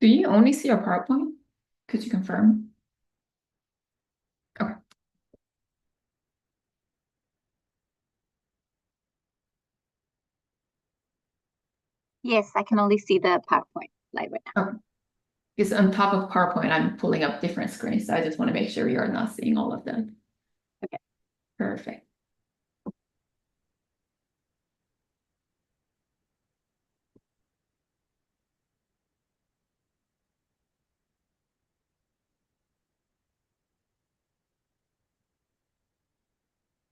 Do you only see your PowerPoint? Could you confirm? Okay. Yes, I can only see the PowerPoint slide right now. Okay. Because on top of PowerPoint, I'm pulling up different screens. So I just want to make sure you're not seeing all of them. Okay. Perfect.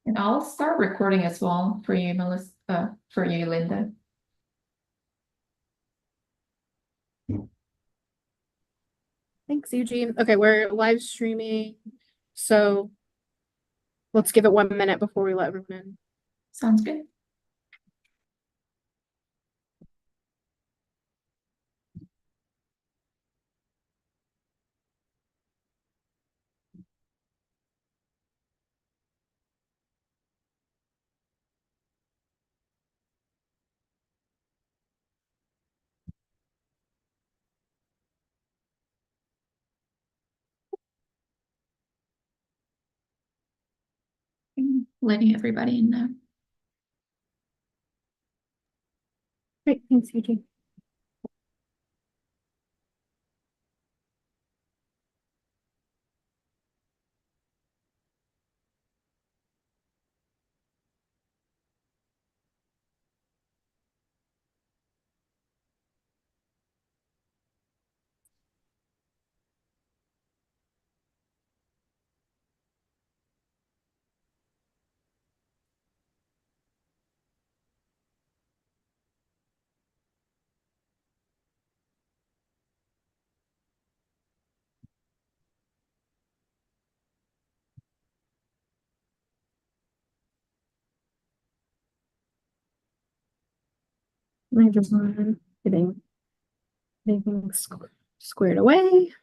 And I'll start recording as well for you, Melissa, for you, Linda. Thanks, Eugene. Okay, we're live streaming, so let's give it 1 minute before we let everyone in. Sounds good. Letting everybody in now. Great, thanks, Eugene. I just want getting things squared away.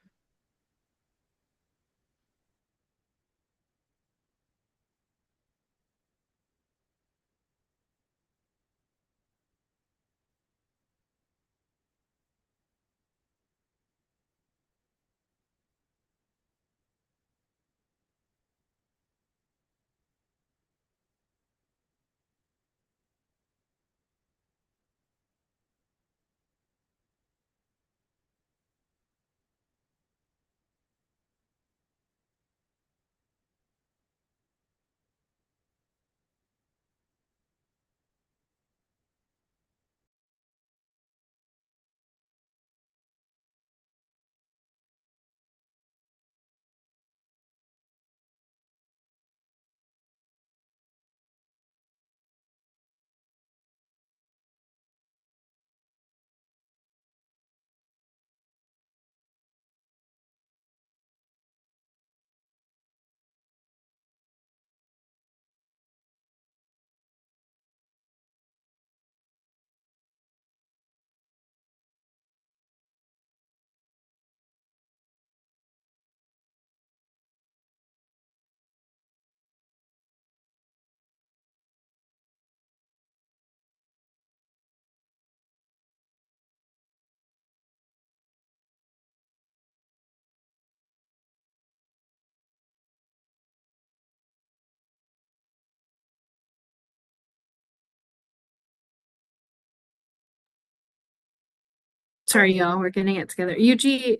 Sorry, y'all, we're getting it together. Eugene,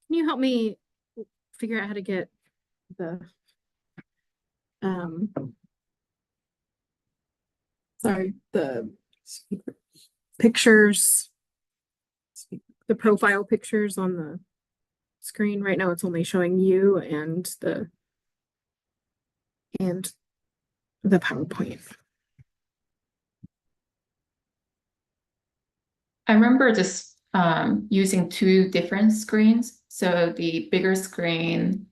can you help me figure out how to get the sorry, the pictures, the profile pictures on the screen. Right now it's only showing you and the PowerPoint. I remember just using two different screens. So the bigger screen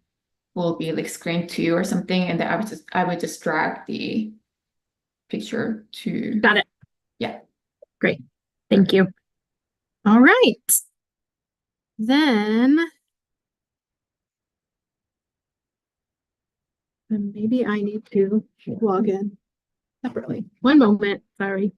will be like screen 2 or something, and then I would just drag the picture to. Got it. Yeah. Great. Thank you. All right. Then maybe I need to log in separately. 1 moment. Sorry.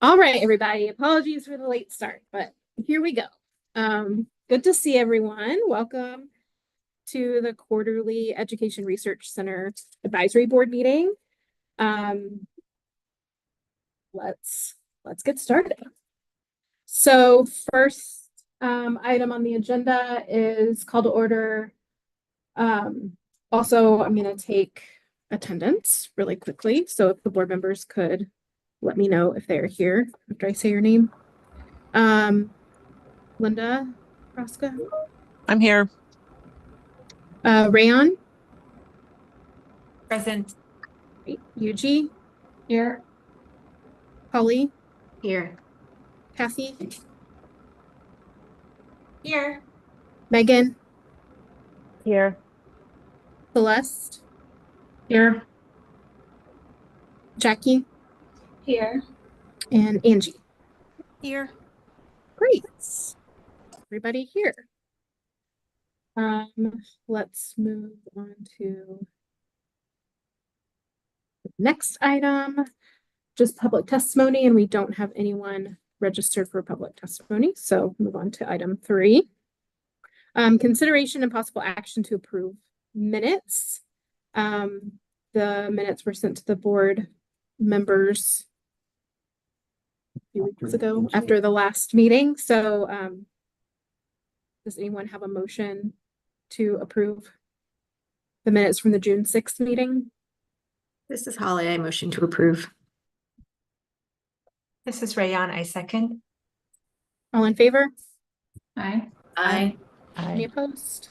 All right, everybody. Apologies for the late start, but here we go. Good to see everyone. Welcome to the Quarterly Education Research Center Advisory Board meeting. Let's get started. So first item on the agenda is call to order. Also, I'm going to take attendance really quickly. So if the board members could let me know if they're here after I say your name. Linda Rosca. I'm here. Rayon. Present. Yuji. Here. Holly. Here. Kathy. Here. Megan. Here. Celeste. Here. Jackie. Here. And Angie. Here. Great. Everybody here. Let's move on to the next item, just public testimony, and we don't have anyone registered for public testimony. So move on to item 3. Consideration and possible action to approve minutes. The minutes were sent to the board members a few weeks ago after the last meeting. So does anyone have a motion to approve the minutes from the June 6th meeting? This is Holly. I motion to approve. This is Rayon. I second. All in favor? Aye. Aye. Any opposed?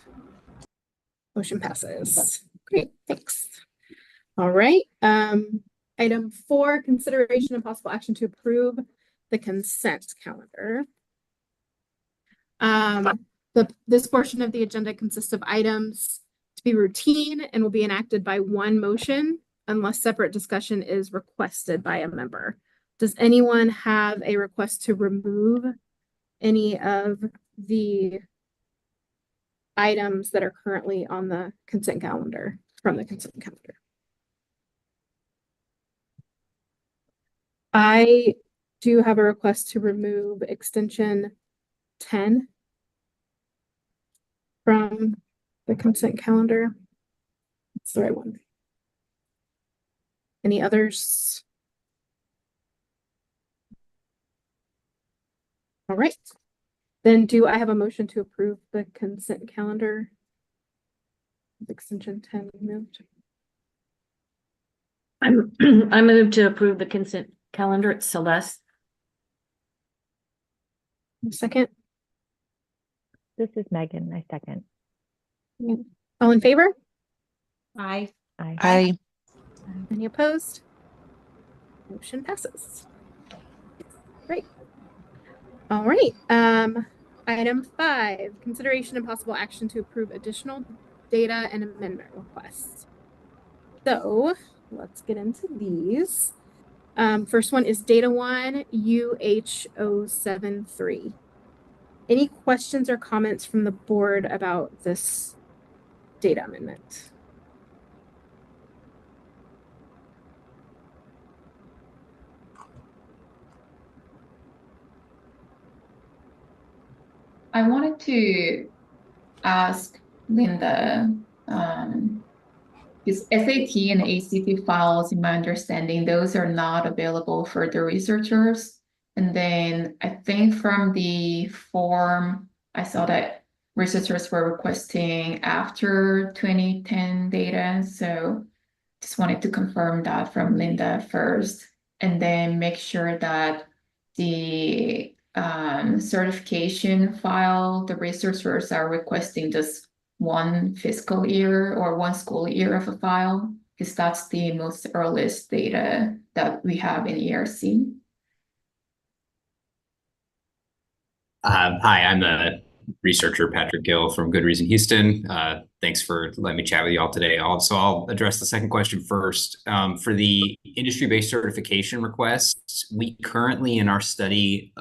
Motion passes. Great, thanks. All right. Item 4, consideration and possible action to approve the consent calendar. This portion of the agenda consists of items to be routine and will be enacted by one motion unless separate discussion is requested by a member. Does anyone have a request to remove any of the items that are currently on the consent calendar from the consent calendar? I do have a request to remove extension 10 from the consent calendar. That's the right one. Any others? All right. Then do I have a motion to approve the consent calendar? Extension 10 removed. I move to approve the consent calendar. It's Celeste. Second. This is Megan. I second. All in favor? Aye. Aye. Any opposed? Motion passes. Great. All right. Item 5, consideration and possible action to approve additional data and amendment requests. So let's get into these. First one is data 1 UH073. Any questions or comments from the board about this data amendment? I wanted to ask Linda, because SAT and ACT files, in my understanding, those are not available for the researchers. And then I think from the form, I saw that researchers were requesting after 2010 data. So just wanted to confirm that from Linda first, and then make sure that the certification file, the researchers are requesting just one fiscal year or one school year of a file, because that's the most earliest data that we have in ERC. Hi, I'm the researcher Patrick Gill from Good Reason Houston. Thanks for letting me chat with you all today. So I'll address the second question first. For the industry-based certification requests, we currently in our study,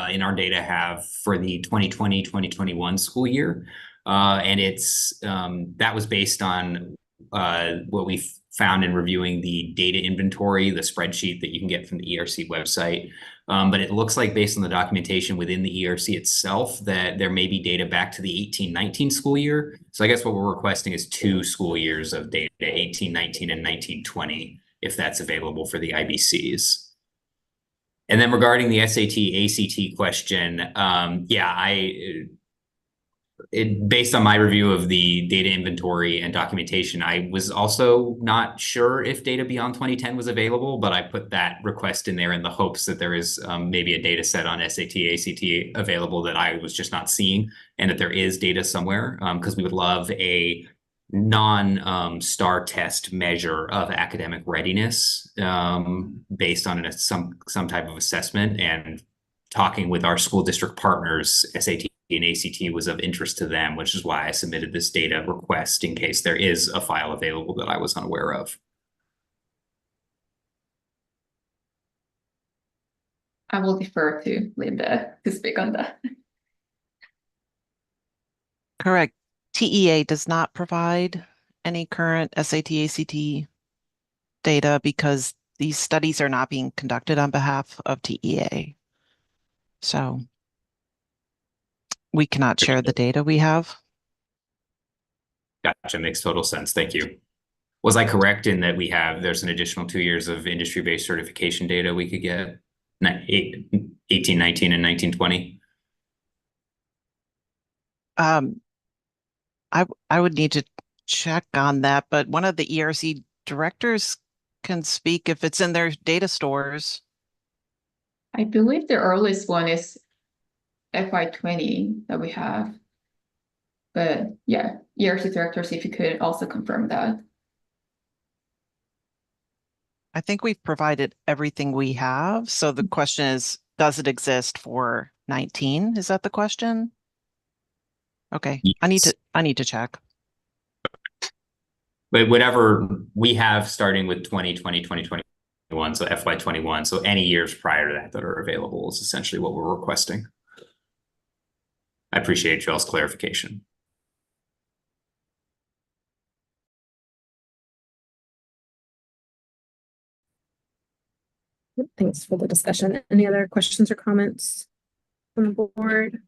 in our data have for the 2020-2021 school year. And it's that was based on what we found in reviewing the data inventory, the spreadsheet that you can get from the ERC website. But it looks like based on the documentation within the ERC itself that there may be data back to the 18-19 school year. So I guess what we're requesting is 2 school years of data, 18-19 and 19-20, if that's available for the IBCs. And then regarding the SAT, ACT question, based on my review of the data inventory and documentation, I was also not sure if data beyond 2010 was available, but I put that request in there in the hopes that there is maybe a data set on SAT, ACT available that I was just not seeing, and that there is data somewhere, because we would love a non-STAR test measure of academic readiness based on some type of assessment. And talking with our school district partners, SAT and ACT was of interest to them, which is why I submitted this data request in case there is a file available that I was unaware of. I will defer to Linda to speak on that. Correct. TEA does not provide any current SAT, ACT data because these studies are not being conducted on behalf of TEA. So we cannot share the data we have. Gotcha, makes total sense. Thank you. Was I correct in that there's an additional 2 years of industry-based certification data we could get? 18, 19, and 19, 20? I would need to check on that, but one of the ERC directors can speak if it's in their data stores. I believe the earliest one is FY20 that we have. But yeah, ERC directors, if you could also confirm that. I think we've provided everything we have. So the question is, does it exist for 19? Is that the question? Okay, Yes. I need to check. But whatever we have starting with 2020, 2021, so FY21, so any years prior to that are available is essentially what we're requesting. I appreciate y'all's clarification. Thanks for the discussion. Any other questions or comments from the board?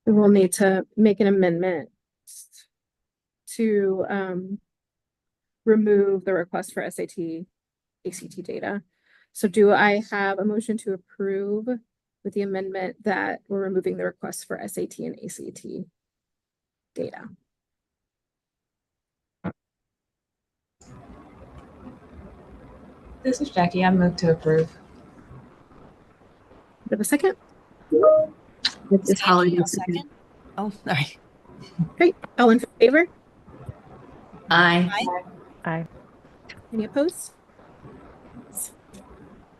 We will need to make an amendment to remove the request for SAT, ACT data. So do I have a motion to approve with the amendment that we're removing the request for SAT and ACT data? This is Jackie. I move to approve. Do you have a second? This is Holly. Second. Oh, sorry. Great. All in favor? Aye. Aye. Any opposed?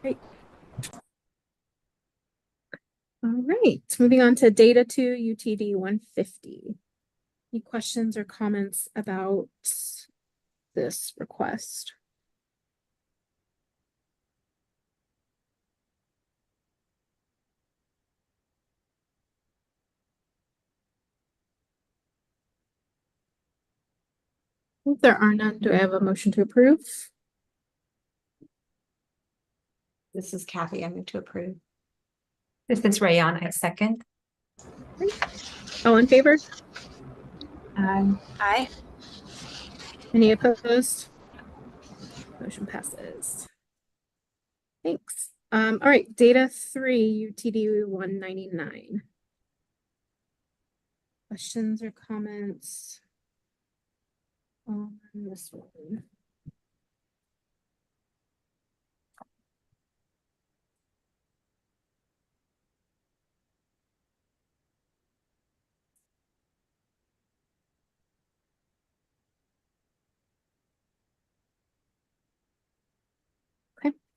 Great. All right, moving on to data 2 UTD 150. Any questions or comments about this request? If there are none, do I have a motion to approve? This is Kathy. I move to approve. This is Rayon. I second. All in favor? Aye. Any opposed? Motion passes. Thanks. All right, data 3 UTD 199. Questions or comments on this one?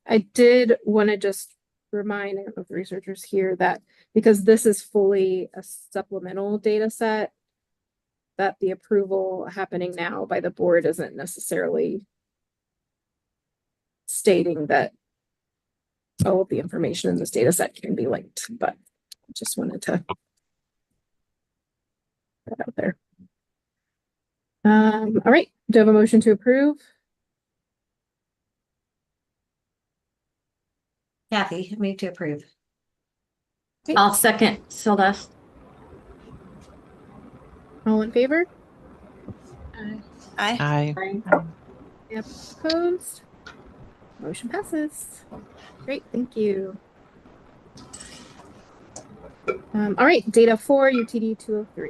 I did want to just remind the researchers here that because this is fully a supplemental data set, that the approval happening now by the board isn't necessarily stating that all of the information in this data set can be linked, but just wanted to put that out there. All right, do I have a motion to approve? Kathy, I move to approve. I'll second Celeste. All in favor? Aye. Yep, opposed? Motion passes. Great, thank you. All right, data 4, UTD 203.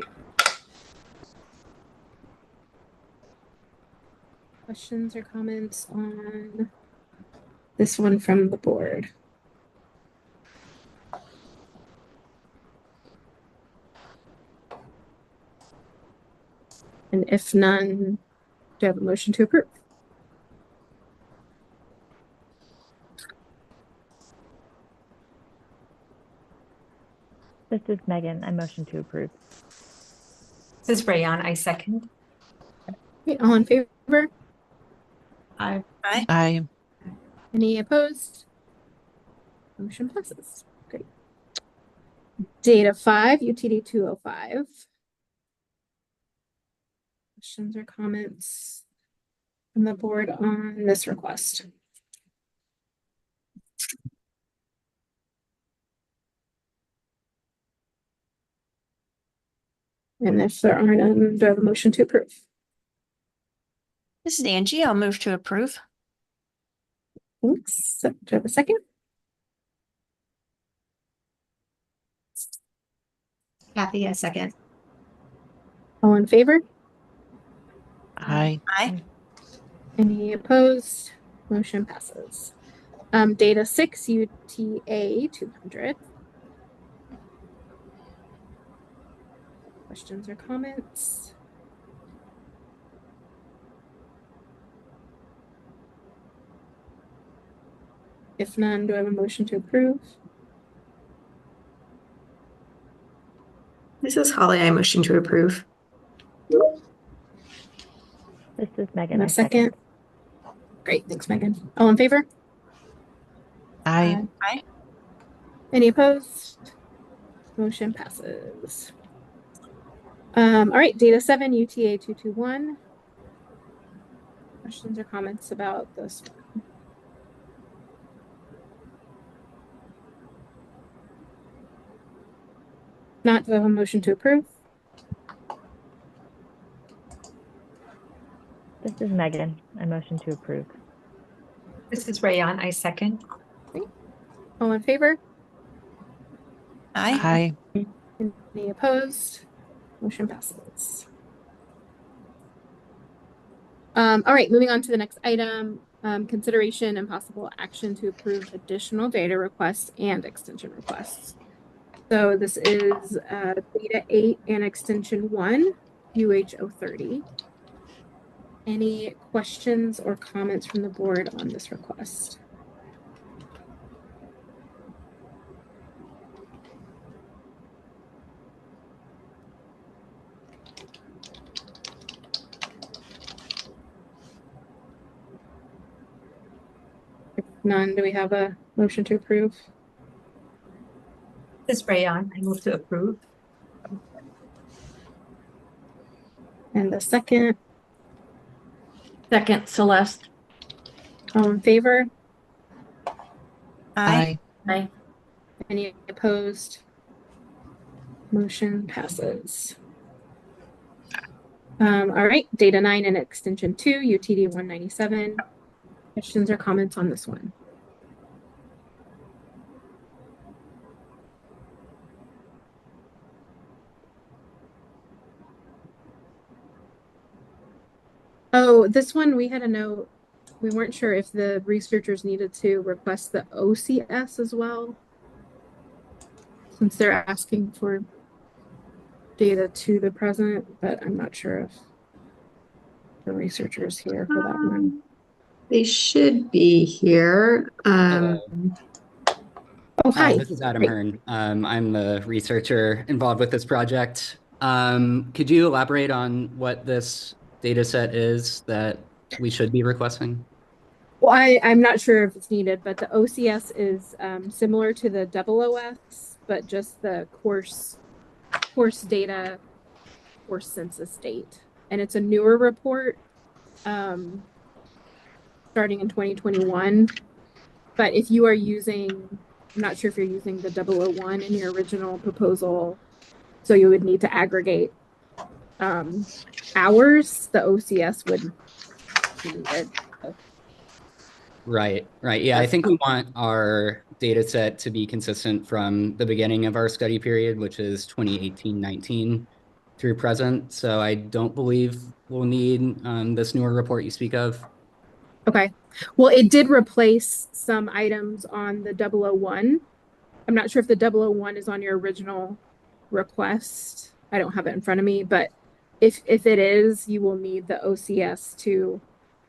Questions or comments on this one from the board? And if none, do I have a motion to approve? This is Megan. I motion to approve. This is Rayon, I second. Okay, all in favor? Aye. Aye. Any opposed? Motion passes. Great. Data 5, UTD 205. Questions or comments from the board on this request? And if there are none, do I have a motion to approve? This is Angie. I'll move to approve. Thanks. Do I have a second? Kathy, I second. All in favor? Aye. Aye. Any opposed? Motion passes. Data 6, UTA 200. Questions or comments? If none, do I have a motion to approve? This is Holly. I motion to approve. This is Megan. And I a second. Great, thanks, Megan. All in favor? Aye. Aye. Any opposed? Motion passes. All right, data 7, UTA 221. Questions or comments about this one? Not, do I have a motion to approve? This is Megan. I motion to approve. This is Rayon, I second. All in favor? Aye. Aye. Any opposed? Motion passes. All right, moving on to the next item, consideration and possible action to approve additional data requests and extension requests. So this is data 8 and extension 1, UH030. Any questions or comments from the board on this request? If none, do we have a motion to approve? This is Rayon, I move to approve. And the second, Second Celeste. all in favor? Aye. Aye. Any opposed? Motion passes. All right, data 9 and extension 2, UTD 197. Questions or comments on this one? Oh, this one we had a note. We weren't sure if the researchers needed to request the OCS as well, since they're asking for data to the present, but I'm not sure if the researchers here for that one. They should be here. Oh, hi. This is Adam Great. Hearn. I'm the researcher involved with this project. Could you elaborate on what this data set is that we should be requesting? Well, I'm not sure if it's needed, but the OCS is similar to the OOS, but just the course data, course census date. and it's a newer report, starting in 2021. But if you are using, I'm not sure if you're using the 001 in your original proposal, so you would need to aggregate hours, the OCS would be needed. Right, right. Yeah, I think we want our data set to be consistent from the beginning of our study period, which is 2018-19 through present. So I don't believe we'll need this newer report you speak of. Okay. Well, it did replace some items on the 001. I'm not sure if the 001 is on your original request. I don't have it in front of me, but if it is, you will need the OCS to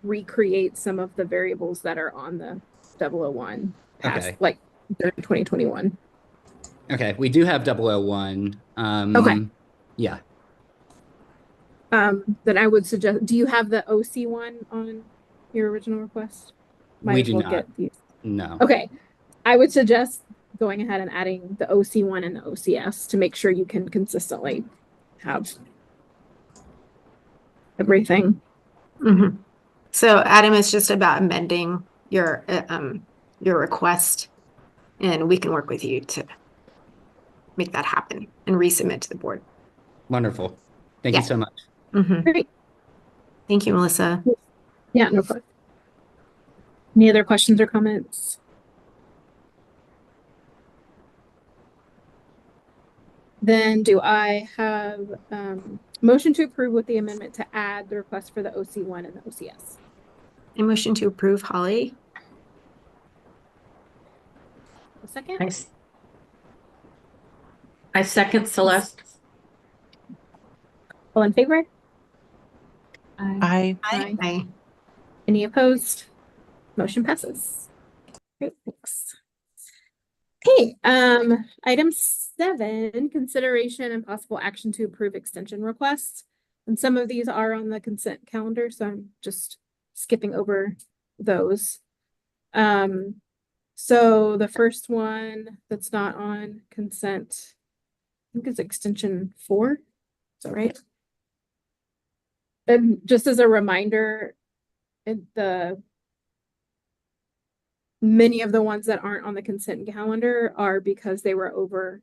recreate some of the variables that are on the 001 past, Okay. like 2021. Okay, we do have 001. Okay. Yeah. Then I would suggest, do you have the OC one on your original request? We do not. Get these. No. Okay. I would suggest going ahead and adding the OC one and the OCS to make sure you can consistently have everything. Mhm. So Adam, it's just about amending your request, and we can work with you to make that happen and resubmit to the board. Wonderful. Thank you so much. Great. Thank you, Melissa. Yeah, no problem. Any other questions or comments? Then do I have motion to approve with the amendment to add the request for the OC1 and the OCS? A motion to approve, Holly. A second? I second Celeste. All in favor? Aye. Aye. Any opposed? Motion passes. Great, thanks. Okay, item 7, consideration and possible action to approve extension requests. And some of these are on the consent calendar, so I'm just skipping over those. So the first one that's not on consent, I think is extension 4. Is that right? And just as a reminder, many of the ones that aren't on the consent calendar are because they were over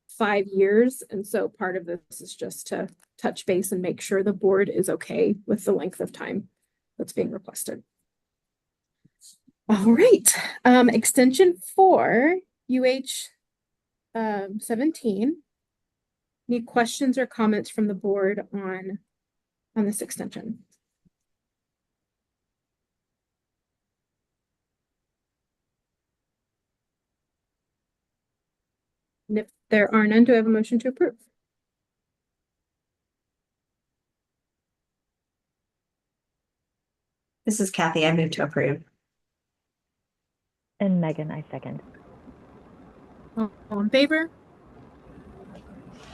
5 years. And so part of this is just to touch base and make sure the board is okay with the length of time that's being requested. All right, extension 4, UH 17. Any questions or comments from the board on this extension? And if there are none, do I have a motion to approve? This is Kathy. I move to approve. And Megan, I second. All in favor?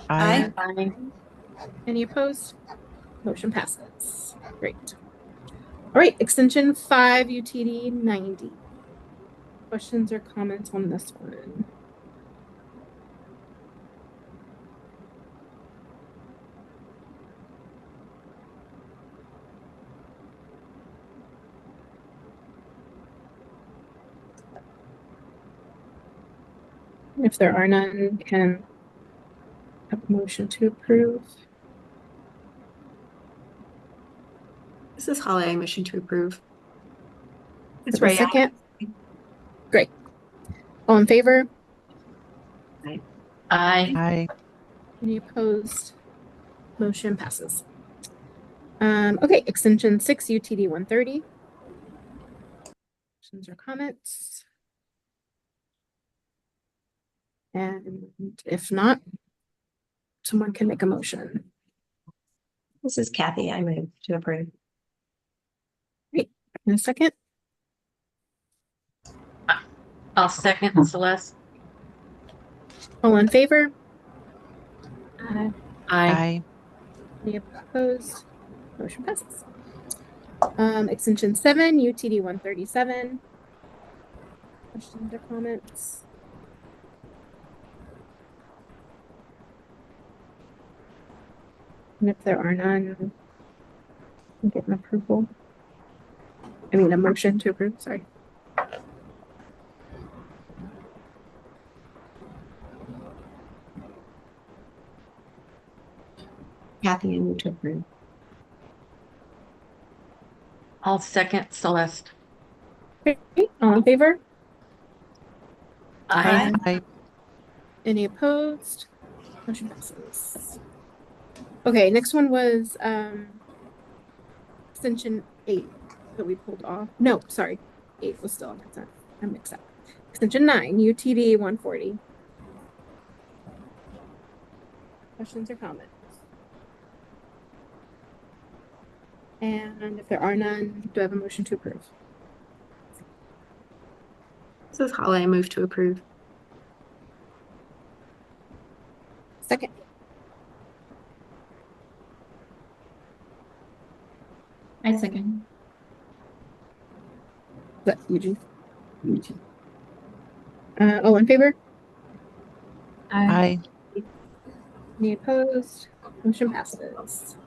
Aye. Any opposed? Motion passes. Great. All right, extension 5, UTD 90. Questions or comments on this one? If there are none, can I have a motion to approve? This is Holly. I motion to approve. It's Have a Ray. second. Great. All in favor? Aye. Aye. Any opposed? Motion passes. Okay, extension 6, UTD 130. Questions or comments? And if not, someone can make a motion. This is Kathy. I move to approve. Great. In a second. I'll second Celeste. All in favor? Aye. Any opposed? Motion passes. Extension 7, UTD 137. Questions or comments? And if there are none, Get an approval. I mean, a motion to approve, sorry. Kathy, I move to approve. I'll second Celeste. Okay, all in favor? Aye. I, Any opposed? Motion passes. Okay, next one was extension 8 that we pulled off. No, sorry, 8 was still on consent. I'm mixed up. Extension 9, UTD 140. Questions or comments? And if there are none, do I have a motion to approve? This is Holly. I move to approve. Second. I second. Is that Eugene? All in favor? I, Any opposed? Motion passes.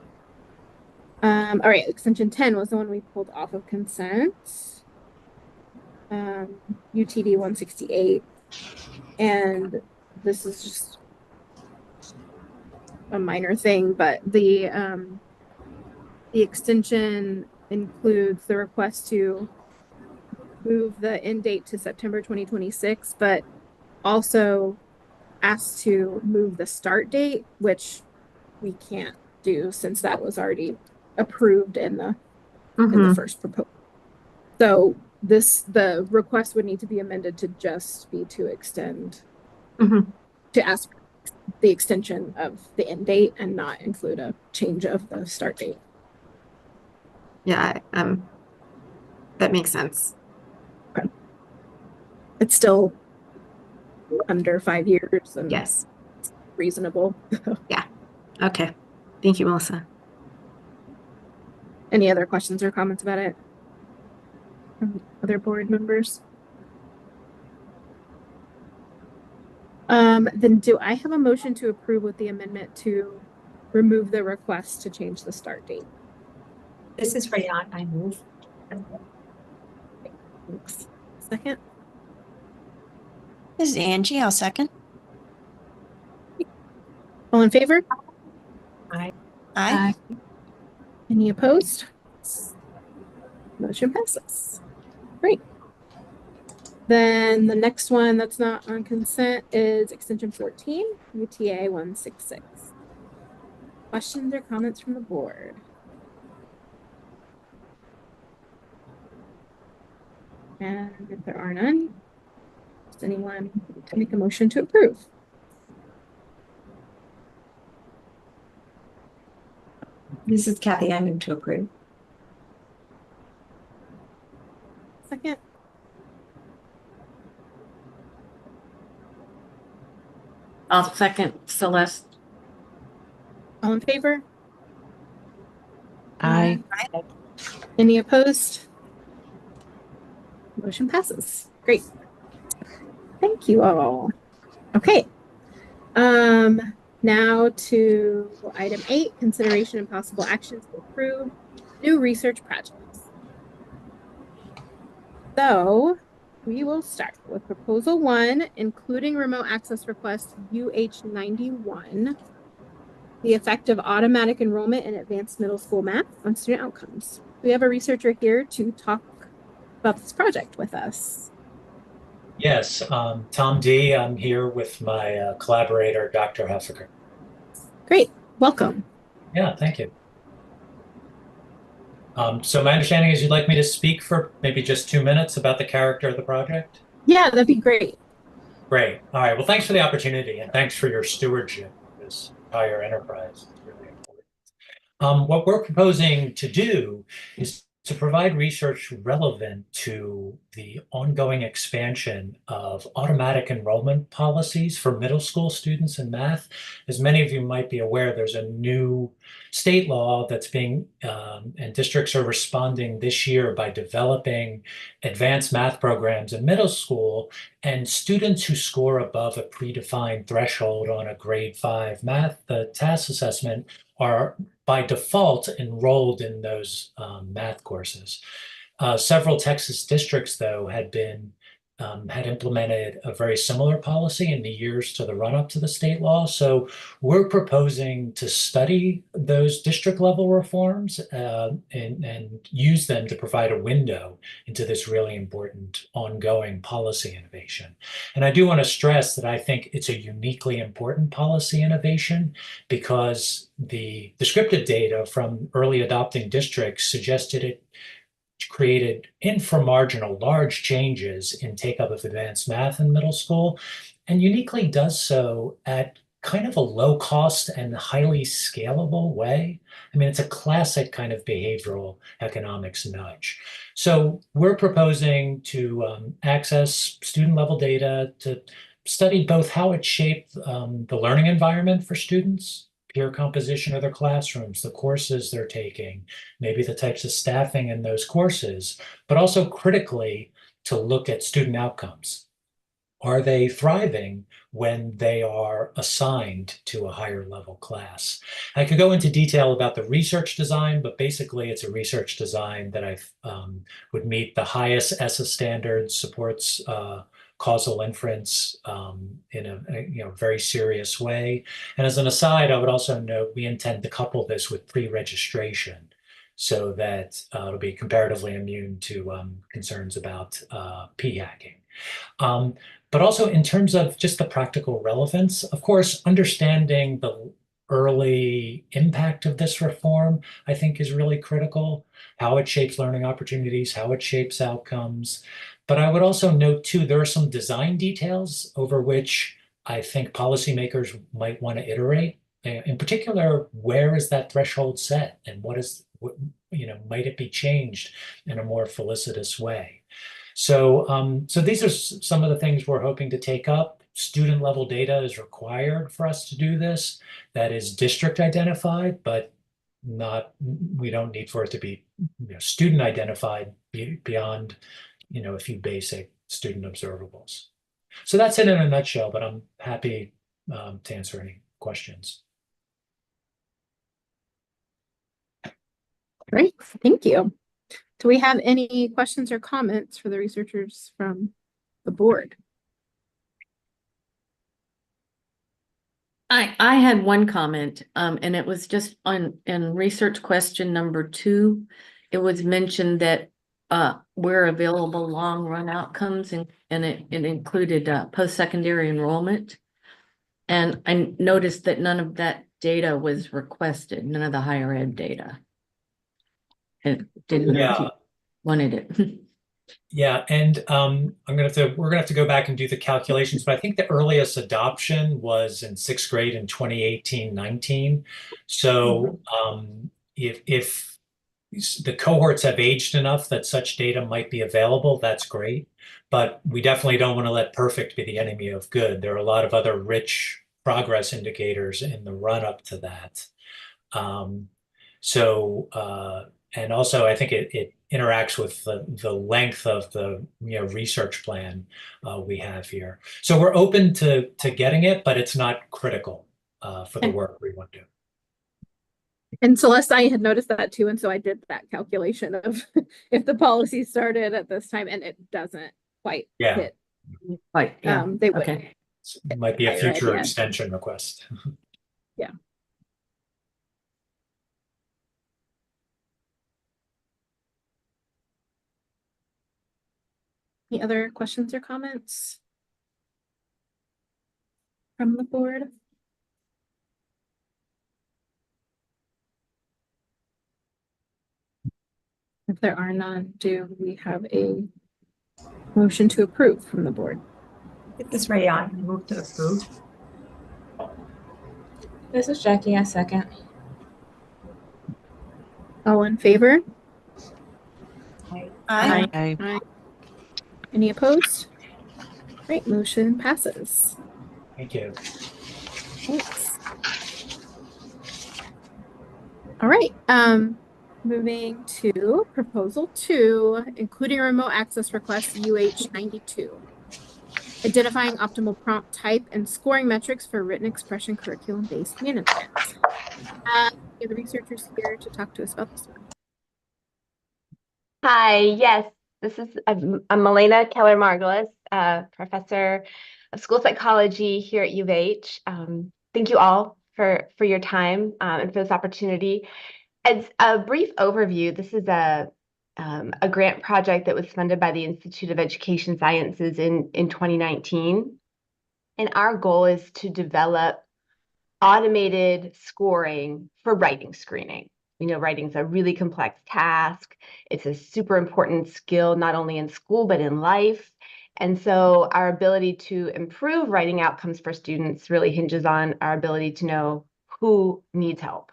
All right, extension 10 was the one we pulled off of consent. UTD 168. And this is just a minor thing, but the extension includes the request to move the end date to September 2026, but also asks to move the start date, which we can't do since that was already approved in the first proposal. So the request would need to be amended to just be to extend, to ask the extension of the end date and not include a change of the start date. Yeah, that makes sense. Okay. It's still under 5 years and Yes. reasonable. Yeah. Okay. Thank you, Melissa. Any other questions or comments about it from other board members? Then do I have a motion to approve with the amendment to remove the request to change the start date? This is Rayon. I move. Thanks. Second. This is Angie. I'll second. All in favor? Aye. Any opposed? Motion passes. Great. Then the next one that's not on consent is extension 14, UTA 166. Questions or comments from the board? And if there are none, does anyone to make a motion to approve? This is Kathy. I move to approve. Second. I'll second Celeste. All in favor? I, Any opposed? Motion passes. Great. Thank you all. Okay. Now to item 8, consideration and possible actions to approve new research projects. So we will start with proposal 1, including remote access request UH91, the effect of automatic enrollment in advanced middle school math on student outcomes. We have a researcher here to talk about this project with us. Yes, Tom D. I'm here with my collaborator, Dr. Heffiger. Great, welcome. Yeah, thank you. So my understanding is you'd like me to speak for maybe just 2 minutes about the character of the project? Yeah, that'd be great. Great. All right. Well, thanks for the opportunity and thanks for your stewardship of this entire enterprise. It's really important. What we're proposing to do is to provide research relevant to the ongoing expansion of automatic enrollment policies for middle school students in math. As many of you might be aware, there's a new state law that's being, and districts are responding this year by developing advanced math programs in middle school, and students who score above a predefined threshold on a grade 5 math task assessment are by default enrolled in those math courses. Several Texas districts, though, had implemented a very similar policy in the years to the run-up to the state law. So we're proposing to study those district level reforms and use them to provide a window into this really important ongoing policy innovation. And I do want to stress that I think it's a uniquely important policy innovation because the descriptive data from early adopting districts suggested it created inframarginal large changes in take-up of advanced math in middle school, and uniquely does so at kind of a low cost and highly scalable way. I mean, it's a classic kind of behavioral economics nudge. So we're proposing to access student level data to study both how it shaped the learning environment for students, peer composition of their classrooms, the courses they're taking, maybe the types of staffing in those courses, but also critically to look at student outcomes. Are they thriving when they are assigned to a higher level class? I could go into detail about the research design, but basically it's a research design that I would meet the highest ESSA standards, supports causal inference in a very serious way. And as an aside, I would also note we intend to couple this with pre-registration so that it'll be comparatively immune to concerns about p-hacking. But also in terms of just the practical relevance, of course, understanding the early impact of this reform, I think is really critical, how it shapes learning opportunities, how it shapes outcomes. But I would also note too, there are some design details over which I think policymakers might want to iterate. In particular, where is that threshold set and might it be changed in a more felicitous way? So these are some of the things we're hoping to take up. Student level data is required for us to do this. That is district identified, but we don't need for it to be student identified beyond a few basic student observables. So that's it in a nutshell, but I'm happy to answer any questions. Great, thank you. Do we have any questions or comments for the researchers from the board? I had one comment, and it was just in research question number 2. It was mentioned that where available long run outcomes and it included post-secondary enrollment. And I noticed that none of that data was requested, none of the higher ed data. It didn't know if you wanted it. Yeah, and we're gonna have to go back and do the calculations, but I think the earliest adoption was in 6th grade in 2018-19. So if the cohorts have aged enough that such data might be available, that's great. But we definitely don't want to let perfect be the enemy of good. There are a lot of other rich progress indicators in the run-up to that. And also, I think it interacts with the length of the research plan we have here. So we're open to getting it, but it's not critical for the work we want to do. And Celeste, I had noticed that too, and so I did that calculation of if the policy started at this time, and it doesn't quite hit. Right. Yeah. They would. Okay. It might be a future extension request. Yeah. Any other questions or comments from the board? If there are none, do we have a motion to approve from the board? This is Rayon. Move to approve. This is Jackie. I second. All in favor? Aye. Aye. Aye. Any opposed? Great, motion passes. Thank you. Thanks. All right, moving to proposal 2, including remote access requests UH92. Identifying optimal prompt type and scoring metrics for written expression curriculum-based management. any of the researchers here to talk to us about this one? Hi, yes, this is I'm Milena Keller-Margolis, professor of school psychology here at U of H. Thank you all for your time and for this opportunity. As a brief overview, this is a grant project that was funded by the Institute of Education Sciences in 2019. And our goal is to develop automated scoring for writing screening. We know writing's a really complex task. It's a super important skill, not only in school, but in life. And so our ability to improve writing outcomes for students really hinges on our ability to know who needs help.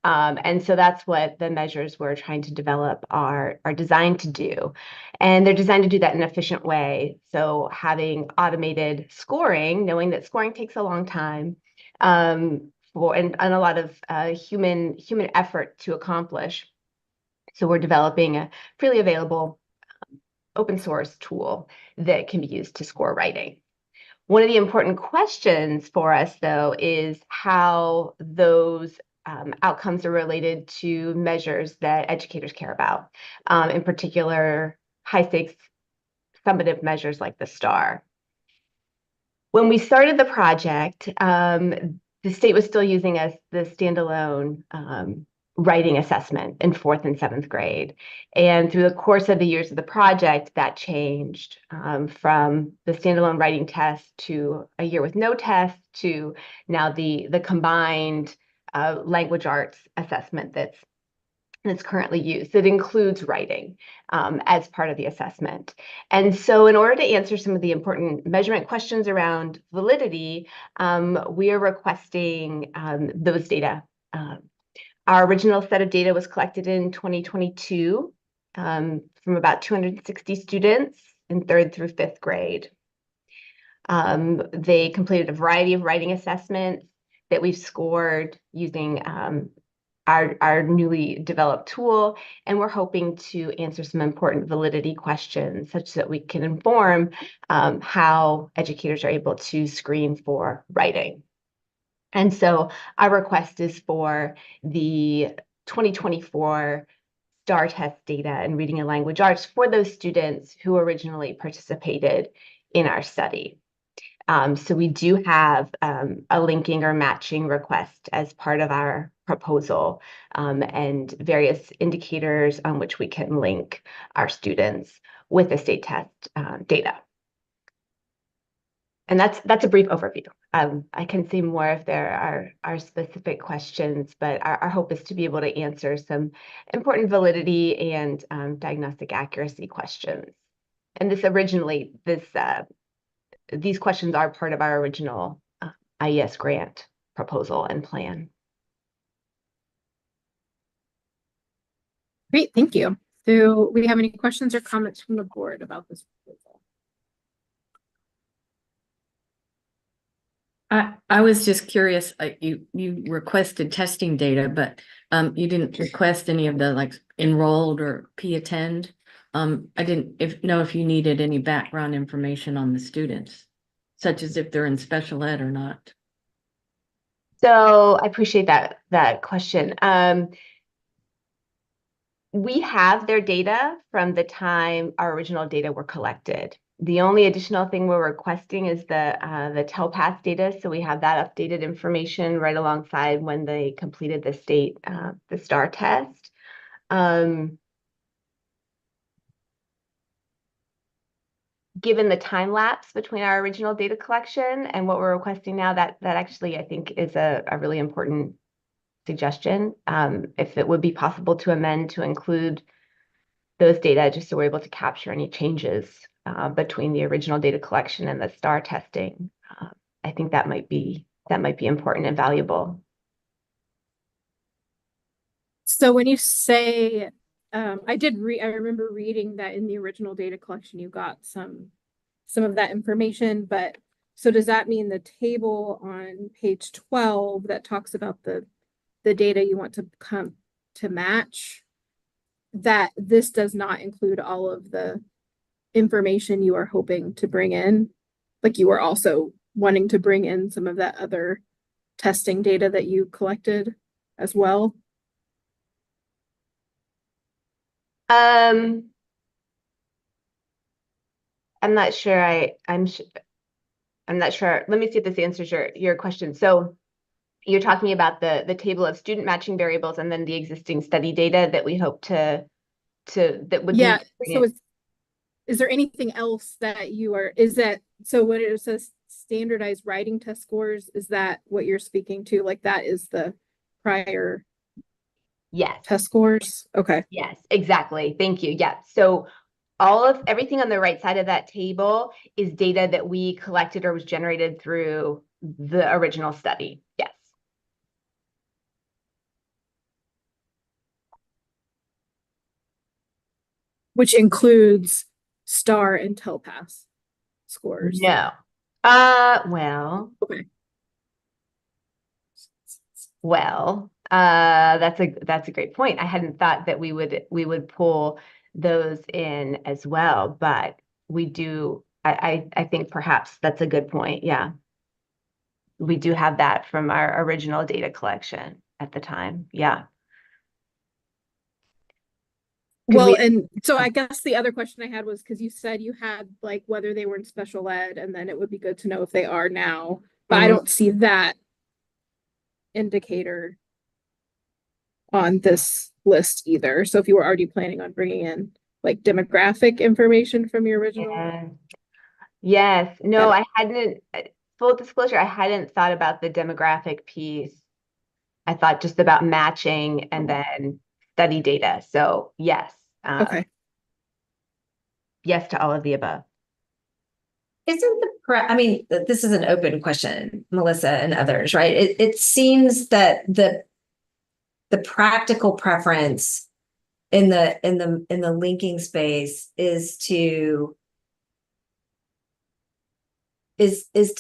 And so that's what the measures we're trying to develop are designed to do. And they're designed to do that in an efficient way. So having automated scoring, knowing that scoring takes a long time, and a lot of human effort to accomplish. So we're developing a freely available open source tool that can be used to score writing. One of the important questions for us, though, is how those outcomes are related to measures that educators care about, in particular, high-stakes summative measures like the STAR. When we started the project, the state was still using the standalone writing assessment in 4th and 7th grade. And through the course of the years of the project, that changed from the standalone writing test to a year with no test to now the combined language arts assessment that's currently used. It includes writing as part of the assessment. And so in order to answer some of the important measurement questions around validity, we are requesting those data. Our original set of data was collected in 2022 from about 260 students in 3rd through 5th grade. They completed a variety of writing assessments that we've scored using our newly developed tool, and we're hoping to answer some important validity questions such that we can inform how educators are able to screen for writing. And so our request is for the 2024 STAR test data in reading and language arts for those students who originally participated in our study. So we do have a linking or matching request as part of our proposal and various indicators on which we can link our students with the state test data. And that's a brief overview. I can say more if there are specific questions, but our hope is to be able to answer some important validity and diagnostic accuracy questions. And these questions are part of our original IES grant proposal and plan. Great, thank you. Do we have any questions or comments from the board about this proposal? I was just curious, you requested testing data, but you didn't request any of the like enrolled or P-attend. I didn't know if you needed any background information on the students, such as if they're in special ed or not. So I appreciate that question. We have their data from the time our original data were collected. The only additional thing we're requesting is the TELPAS data. So we have that updated information right alongside when they completed the STAR test. Given the time lapse between our original data collection and what we're requesting now, that actually I think is a really important suggestion. If it would be possible to amend to include those data, just so we're able to capture any changes between the original data collection and the STAR testing, I think that might be important and valuable. So when you say, I remember reading that in the original data collection, you got some of that information, but so does that mean the table on page 12 that talks about the data you want to come to match, that this does not include all of the information you are hoping to bring in? Like you are also wanting to bring in some of that other testing data that you collected as well? I'm not sure. I'm not sure. Let me see if this answers your question. So you're talking about the table of student matching variables and then the existing study data that we hope that would Yeah, be. so is there anything else that so when it says standardized writing test scores, is that what you're speaking to? Like that is the prior Yes. test scores? Okay. Yes, exactly. Thank you. Yeah. So everything on the right side of that table is data that we collected or was generated through the original study. Yes. Which includes STAR and TELPAS scores. No. Well. Okay. Well, that's a great point. I hadn't thought that we would pull those in as well, but we do. I think perhaps that's a good point. Yeah. We do have that from our original data collection at the time. Yeah. Well, and so I guess the other question I had was because you said you had like whether they were in special ed, and then it would be good to know if they are now, but I don't see that indicator on this list either. So if you were already planning on bringing in like demographic information from your original. Yes. No, I hadn't. Full disclosure, I hadn't thought about the demographic piece. I thought just about matching and then study data. So yes. Okay. Yes to all of the above. Isn't I mean, this is an open question, Melissa and others, right? It seems that the practical preference in the linking space is to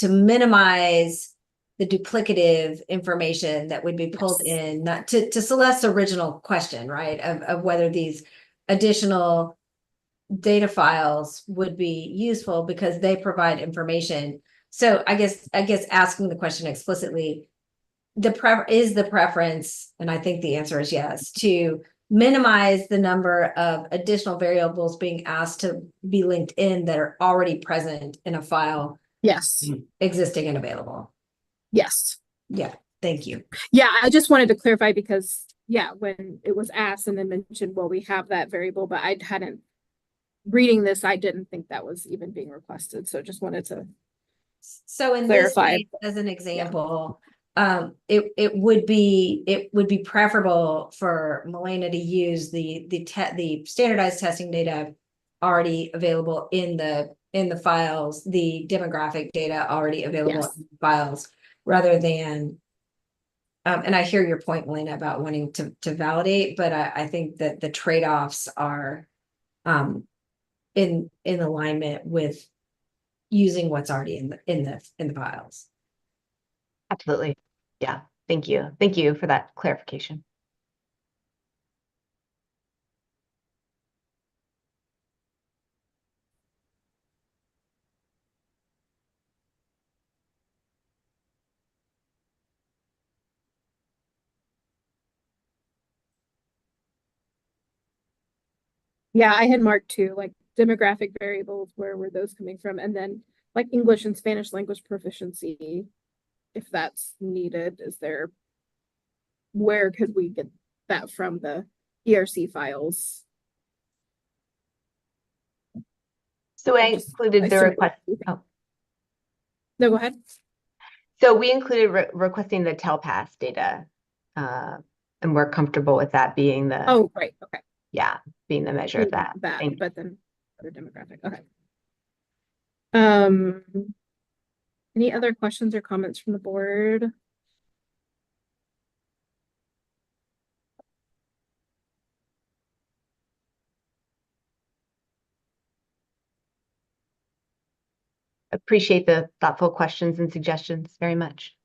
minimize the duplicative information that would be pulled in, not to Celeste's original question, right? Of whether these additional data files would be useful because they provide information. So I guess asking the question explicitly, is the preference, and I think the answer is yes, to minimize the number of additional variables being asked to be linked in that are already present in a file. Yes. Existing and available. Yes. Yeah. Thank you. Yeah, I just wanted to clarify because when it was asked and then mentioned, well, we have that variable, but I hadn't reading this, I didn't think that was even being requested. So just wanted to in clarify. This case, as an example, it would be preferable for Milena to use the standardized testing data already available in the files, the demographic data already available in the files, rather than and I hear your point, Milena, about wanting to validate, but I think that the trade-offs are in alignment with using what's already in the files. Absolutely. Yeah. Thank you. Thank you for that clarification. Yeah, I had marked too, like demographic variables, where were those coming from? And then like English and Spanish language proficiency, if that's needed, where could we get that from the ERC files? So I included the request. Oh. No, go ahead. So we included requesting the TELPAS data, and we're comfortable with that being the. Oh, right. Okay. Yeah, being the measure of that. But then other demographic. Okay. Any other questions or comments from the board? Appreciate the thoughtful questions and suggestions very much.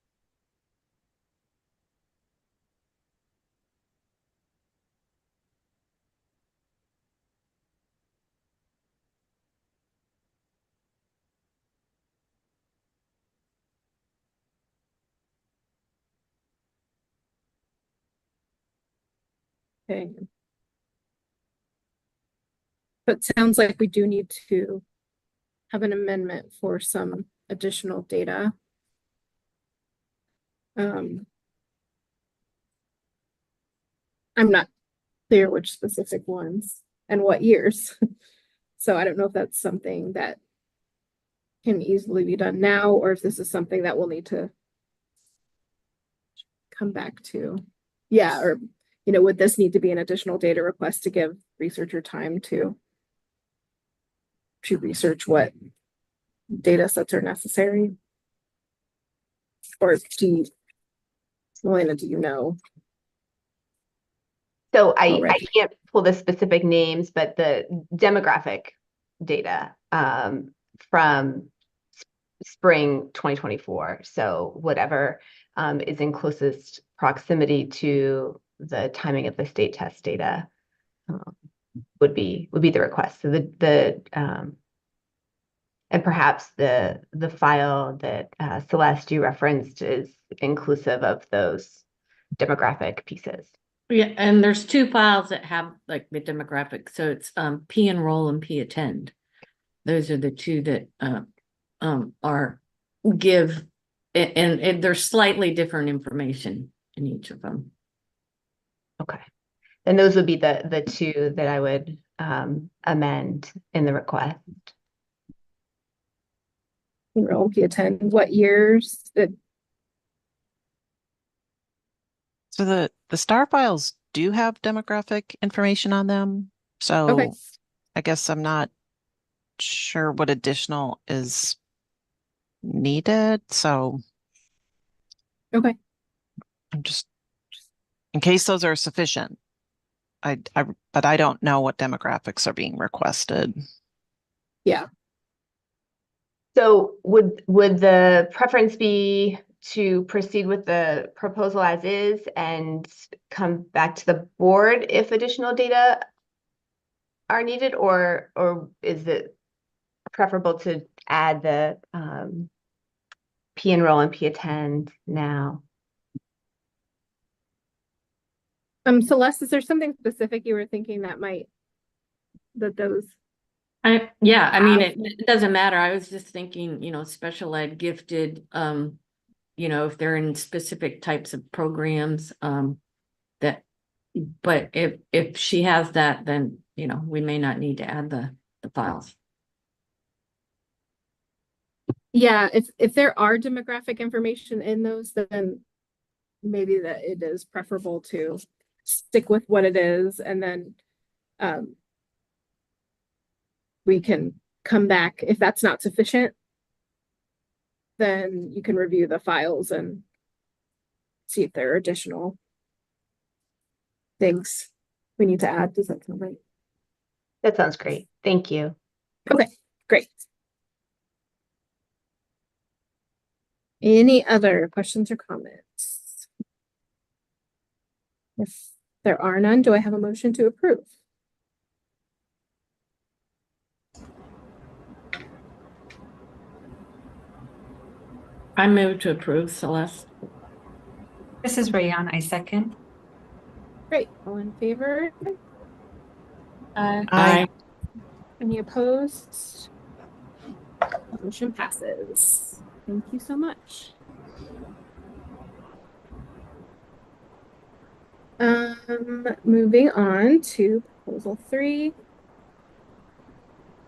Okay. But sounds like we do need to have an amendment for some additional data. I'm not clear which specific ones and what years. So I don't know if that's something that can easily be done now, or if this is something that we'll need to come back to. Yeah, or, you know, would this need to be an additional data request to give researcher time to research what data sets are necessary? Or Elena, do you know? So I Already. can't pull the specific names, but the demographic data from spring 2024. So whatever is in closest proximity to the timing of the state test data would be the request. So and perhaps the file that Celeste you referenced is inclusive of those demographic pieces. Yeah, and there's two files that have like the demographic. So it's P enroll and P attend. Those are the two that are give and there's slightly different information in each of them. Okay. And those would be the two that I would amend in the request. Enroll, P attend. What years? So the star files do have demographic information on them. So Okay. I guess I'm not sure what additional is needed. So Okay. I'm just, in case those are sufficient. But I don't know what demographics are being requested. Yeah. So would the preference be to proceed with the proposal as is and come back to the board if additional data are needed, or is it preferable to add the P enroll and P attend now? Celeste, is there something specific you were thinking that those? I mean, it doesn't matter. I was just thinking, you know, special ed gifted, you know, if they're in specific types of programs, but if she has that, then, you know, we may not need to add the files. Yeah, if there are demographic information in those, then maybe that it is preferable to stick with what it is, and then we can come back if that's not sufficient. Then you can review the files and see if there are additional things we need to add. Does that sound right? That sounds great. Thank you. Okay, great. Any other questions or comments? If there are none, do I have a motion to approve? I move to approve, Celeste. This is Rayon. I second. Great. All in favor? Aye. Any opposed? Motion passes. Thank you so much. Moving on to proposal 3,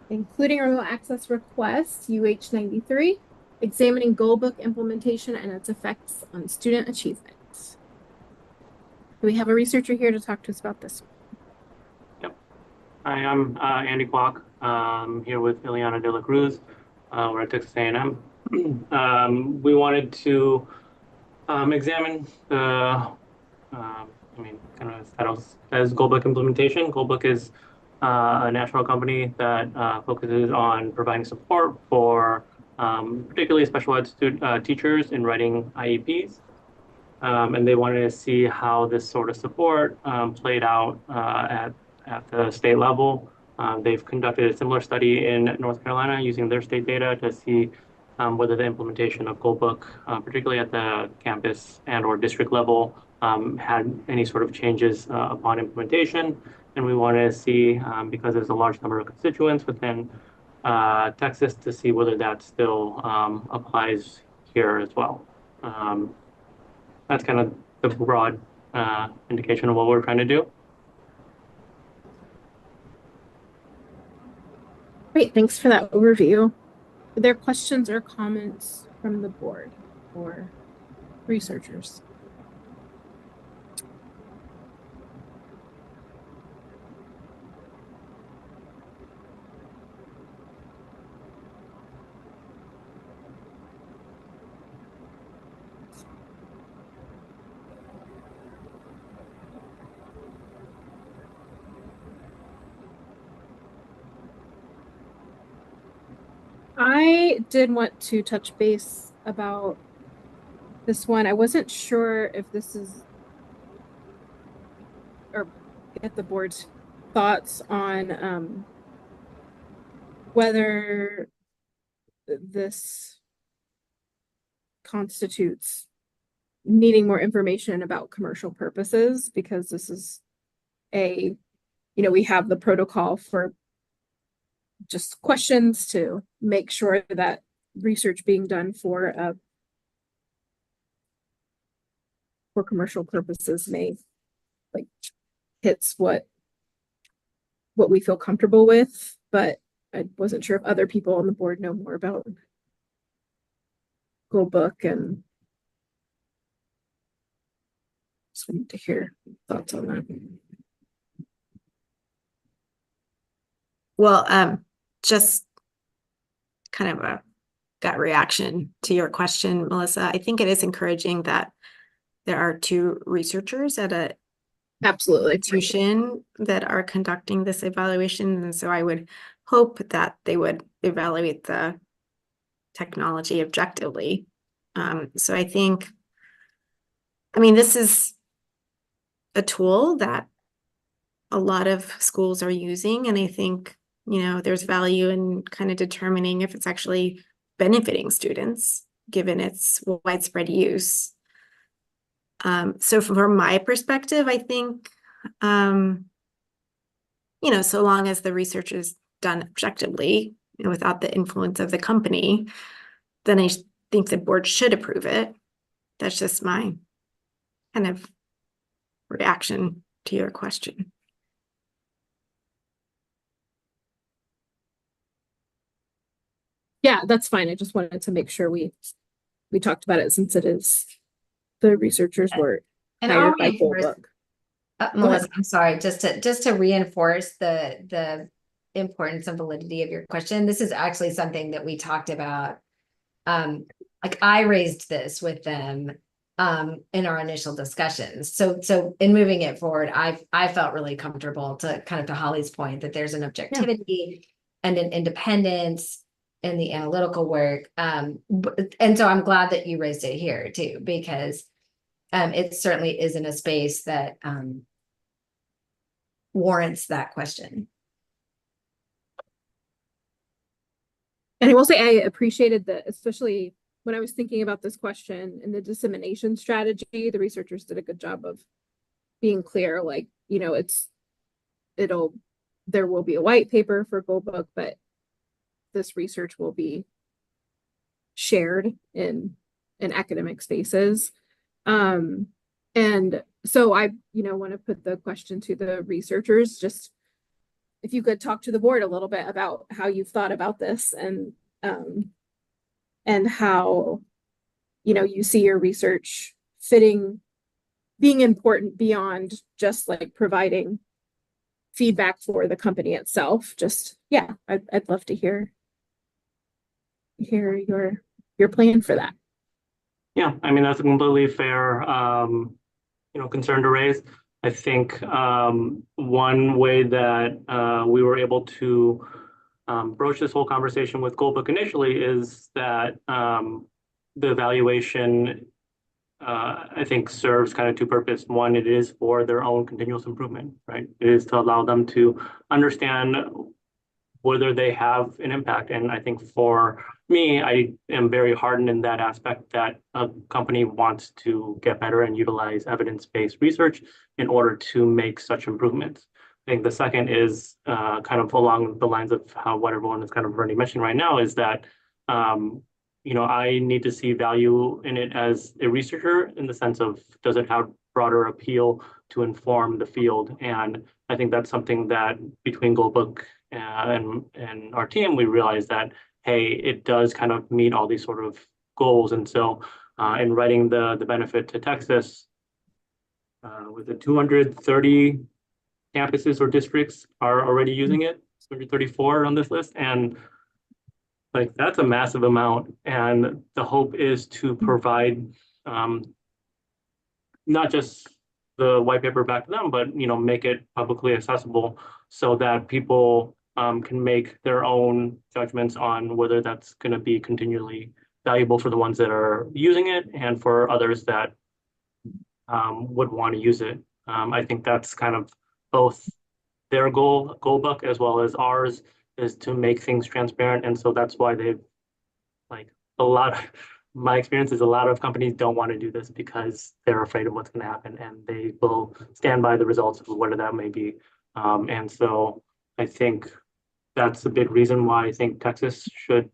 including remote access requests, UH 93, examining goalbook implementation and its effects on student achievement. Do we have a researcher here to talk to us about this? Yep. Hi, I'm Andy Kwok, here with Ileana de la Cruz. We're at Texas A&M. We wanted to examine the, kind of title says Goalbook implementation. Goalbook is a national company that focuses on providing support for particularly special ed teachers in writing IEPs. And they wanted to see how this sort of support played out at the state level. They've conducted a similar study in North Carolina using their state data to see whether the implementation of Goalbook, particularly at the campus and or district level, had any sort of changes upon implementation. And we wanted to see, because there's a large number of constituents within Texas, to see whether that still applies here as well. That's kind of the broad indication of what we're trying to do. Great, thanks for that overview. Are there questions or comments from the board or researchers? I did want to touch base about this one. I wasn't sure if this is, or get the board's thoughts on whether this constitutes needing more information about commercial purposes, because this is a, we have the protocol for just questions to make sure that research being done for commercial purposes may hits what we feel comfortable with, but I wasn't sure if other people on the board know more about Goldbook, and just wanted to hear thoughts on that. Well, just kind of a gut reaction to your question, Melissa. I think it is encouraging that there are two researchers at a institution that are conducting this evaluation. And so I would hope that they would evaluate the technology objectively. So I think, this is a tool that a lot of schools are using. And I think, there's value in kind of determining if it's actually benefiting students, given its widespread use. So from my perspective, I think, so long as the research is done objectively and without the influence of the company, then I think the board should approve it. That's just my kind of reaction to your question. Yeah, that's fine. I just wanted to make sure we talked about it, since it is the researchers were hired by Goldbook. Melissa, I'm sorry, just to reinforce the importance and validity of your question. This is actually something that we talked about. I raised this with them in our initial discussions. So in moving it forward, I felt really comfortable to Holly's point that there's an objectivity and an independence in the analytical work. And so I'm glad that you raised it here too, because it certainly is in a space that warrants that question. And I will say I appreciated that, especially when I was thinking about this question and the dissemination strategy, the researchers did a good job of being clear, there will be a white paper for Goldbook, but this research will be shared in academic spaces. And so I, want to put the question to the researchers, just if you could talk to the board a little bit about how you've thought about this, and how, you see your research being important beyond just providing feedback for the company itself. Just, yeah, I'd love to hear your plan for that. Yeah, that's a completely fair, concern to raise. I think one way that we were able to broach this whole conversation with Goldbook initially is that the evaluation, I think, serves kind of two purposes. One, it is for their own continuous improvement, right? It is to allow them to understand whether they have an impact. And I think for me, I am very hardened in that aspect, that a company wants to get better and utilize evidence-based research in order to make such improvements. I think the second is kind of along the lines of how what everyone is kind of already mentioning right now is that I need to see value in it as a researcher in the sense of does it have broader appeal to inform the field? And I think that's something that between Goldbook and our team, we realized that, hey, it does kind of meet all these sort of goals. And so in writing the benefit to Texas, with the 230 campuses or districts are already using it, 234 on this list. And like that's a massive amount. And the hope is to provide not just the white paper back to them, but make it publicly accessible so that people can make their own judgments on whether that's going to be continually valuable for the ones that are using it and for others that would want to use it. I think that's kind of both their goal book as well as ours is to make things transparent. And so that's why they've like my experience is a lot of companies don't want to do this because they're afraid of what's going to happen and they will stand by the results of whatever that may be. And so I think that's a big reason why I think Texas should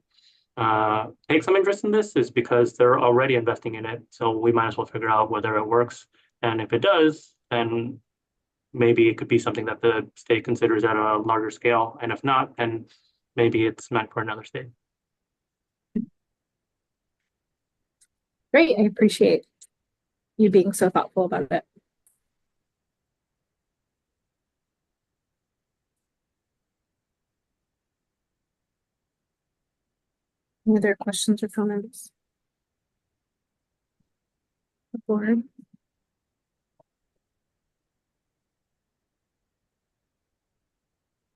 take some interest in this is because they're already investing in it. So we might as well figure out whether it works. And if it does, then maybe it could be something that the state considers at a larger scale. And if not, then maybe it's meant for another state. Great. I appreciate you being so thoughtful about it. Any other questions or comments? Board?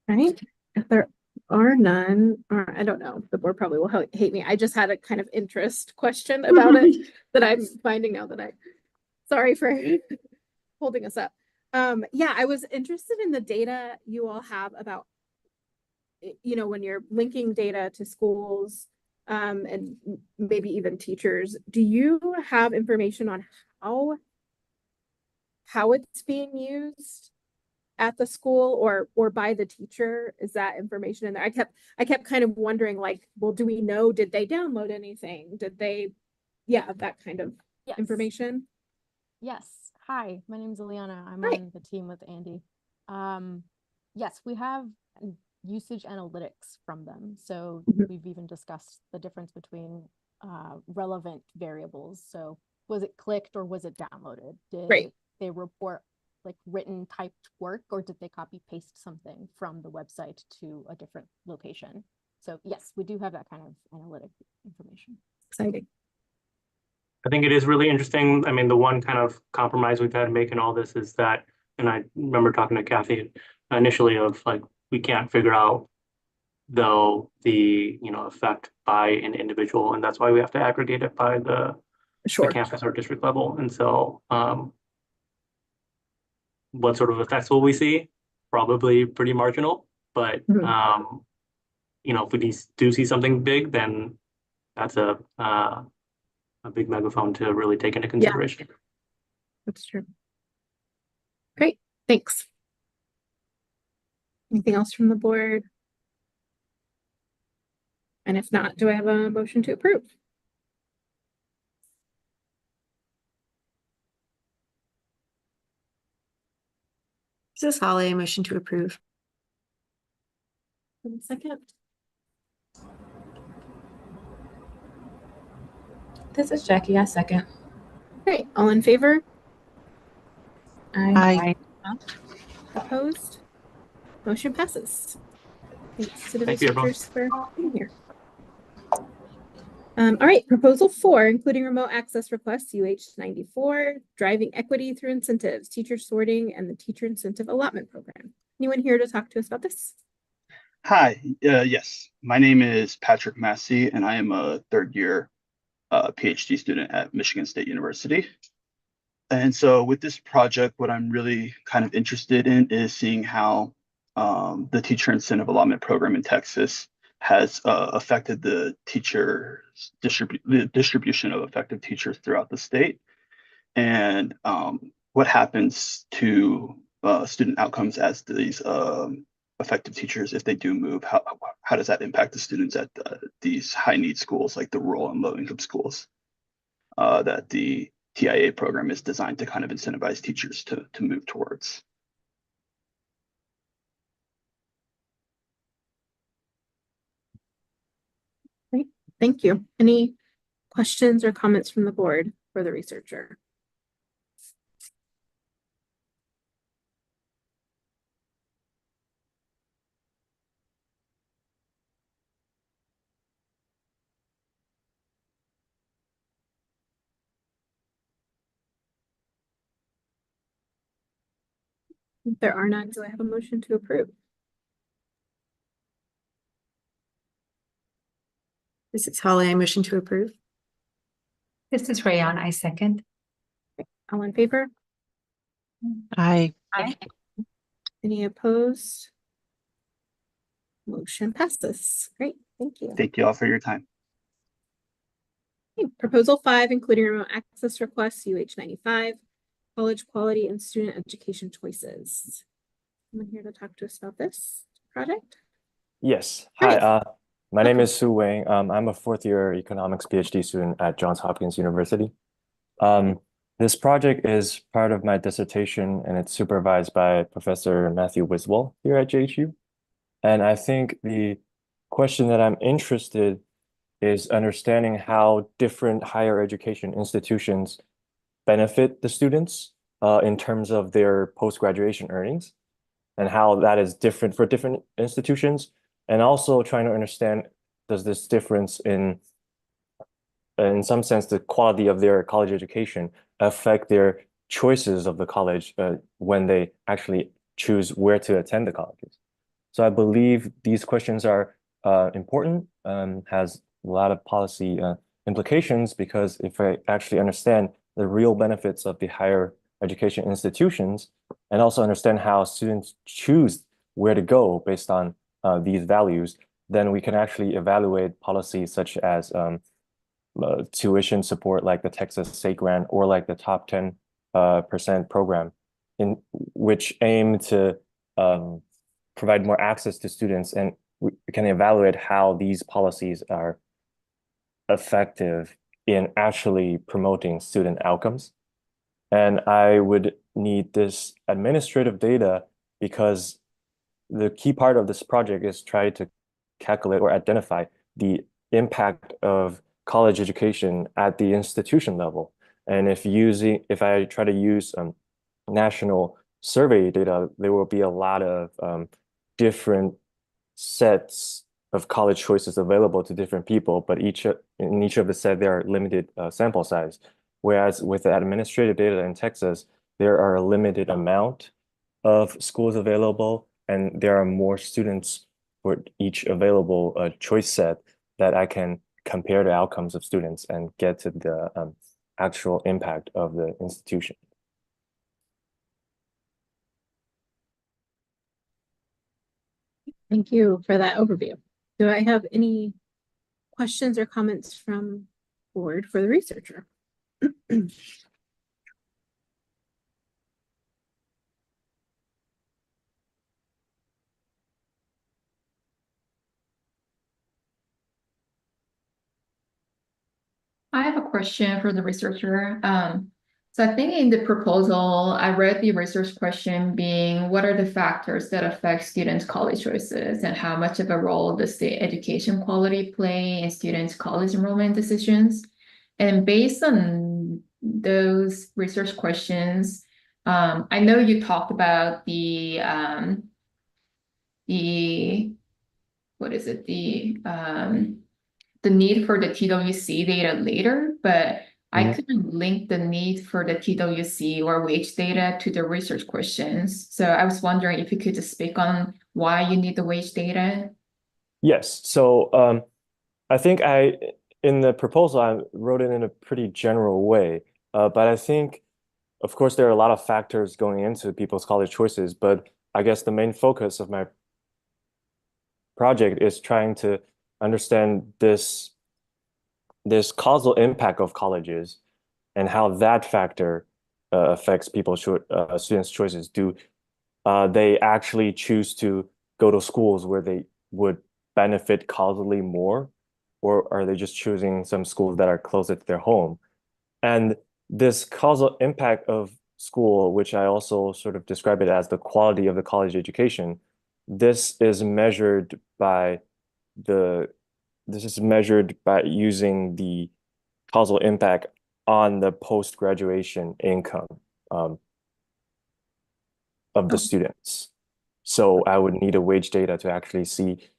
Right. If there are none, or I don't know, the board probably will hate me. I just had a kind of interest question about it that I'm finding now that sorry for holding us up. Yeah, I was interested in the data you all have about, when you're linking data to schools, and maybe even teachers, do you have information on how it's being used at the school or by the teacher? Is that information in there? I kept kind of wondering, like, well, do we know, did they download anything? Did they, that kind of information? Yes. Hi, my name is Eliana. I'm Hi. on the team with Andy. Yes, we have usage analytics from them. So we've even discussed the difference between relevant variables. So was it clicked or was it downloaded? Did they report like written typed work or did they copy paste something from the website to a different location? So yes, we do have that kind of analytic information. Exciting. I think it is really interesting. I mean, the one kind of compromise we've had making all this is that, and I remember talking to Kathy initially of like, we can't figure out though the effect by an individual, and that's why we have to aggregate it by the campus or district level. And so what sort of effects will we see? Probably pretty marginal, but if we do see something big, then that's a big megaphone to really take into consideration. Yeah. That's true. Great, thanks. Anything else from the board? And if not, do I have a motion to approve? This is Holly, motion to approve. Second. This is Jackie, I second. Great, all in favor? Aye. Opposed? Motion passes. Thanks to the Thank you, everyone. researchers for being here. All right, proposal 4, including remote access requests, UH94, driving equity through incentives, teacher sorting, and the teacher incentive allotment program. Anyone here to talk to us about this? Hi, yes, my name is Patrick Massey, and I am a third-year PhD student at Michigan State University. And so with this project, what I'm really kind of interested in is seeing how the teacher incentive allotment program in Texas has affected the distribution of effective teachers throughout the state, and what happens to student outcomes as these effective teachers if they do move? How does that impact the students at these high need schools like the rural and low income schools that the TIA program is designed to kind of incentivize teachers to move towards? Great, thank you. Any questions or comments from the board for the researcher? If there are none, do I have a motion to approve? This is Holly. I motion to approve. This is Rayon. I second. All in favor? Aye. Aye. Any opposed? Motion passes. Great, thank you. Thank you all for your time. Okay, Proposal 5, including remote access requests, UH95, college quality and student education choices. Someone here to talk to us about this project? Yes. Great. Hi, my name is Su Wang. I'm a fourth year economics PhD student at Johns Hopkins University. This project is part of my dissertation and it's supervised by Professor Matthew Wiswell here at JHU. And I think the question that I'm interested is understanding how different higher education institutions benefit the students in terms of their post-graduation earnings and how that is different for different institutions. And also trying to understand, does this difference in some sense, the quality of their college education affect their choices of the college when they actually choose where to attend the colleges? So I believe these questions are important, has a lot of policy implications, because if I actually understand the real benefits of the higher education institutions and also understand how students choose where to go based on these values, then we can actually evaluate policies such as tuition support like the Texas State Grant or like the top 10% program, in which aim to provide more access to students, and we can evaluate how these policies are effective in actually promoting student outcomes. And I would need this administrative data because the key part of this project is try to calculate or identify the impact of college education at the institution level. And if I try to use national survey data, there will be a lot of different sets of college choices available to different people, but in each of the set there are limited sample size. Whereas with the administrative data in Texas, there are a limited amount of schools available, and there are more students for each available choice set that I can compare the outcomes of students and get to the actual impact of the institution. Thank you for that overview. Do I have any questions or comments from board for the researcher? I have a question for the researcher. So I think in the proposal, I read the research question being, what are the factors that affect students' college choices and how much of a role does the education quality play in students' college enrollment decisions? And based on those research questions, I know you talked about what is it? The need for the TWC data later, but I couldn't link the need for the TWC or wage data to the research questions. So I was wondering if you could just speak on why you need the wage data. Yes, so I think in the proposal, I wrote it in a pretty general way, but I think, of course, there are a lot of factors going into people's college choices, but I guess the main focus of my project is trying to understand this causal impact of colleges and how that factor affects students' choices. Do they actually choose to go to schools where they would benefit causally more, or are they just choosing some schools that are closer to their home? And this causal impact of school, which I also sort of describe it as the quality of the college education, this is measured by using the causal impact on the post-graduation income of the students. So I would need a wage data to actually see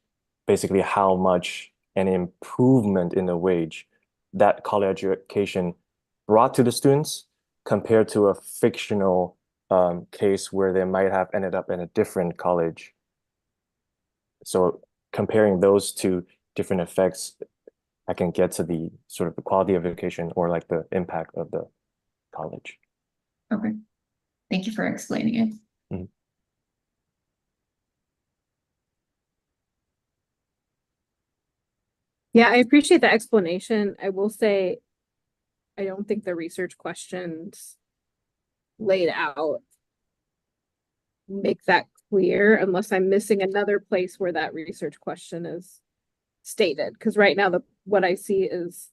basically how much an improvement in the wage that college education brought to the students compared to a fictional case where they might have ended up in a different college. So comparing those two different effects, I can get to the sort of the quality of education or like the impact of the college. Okay. Thank you for explaining it. Mm-hmm. Yeah, I appreciate the explanation. I will say, I don't think the research questions laid out make that clear unless I'm missing another place where that research question is stated. Because right now, what I see is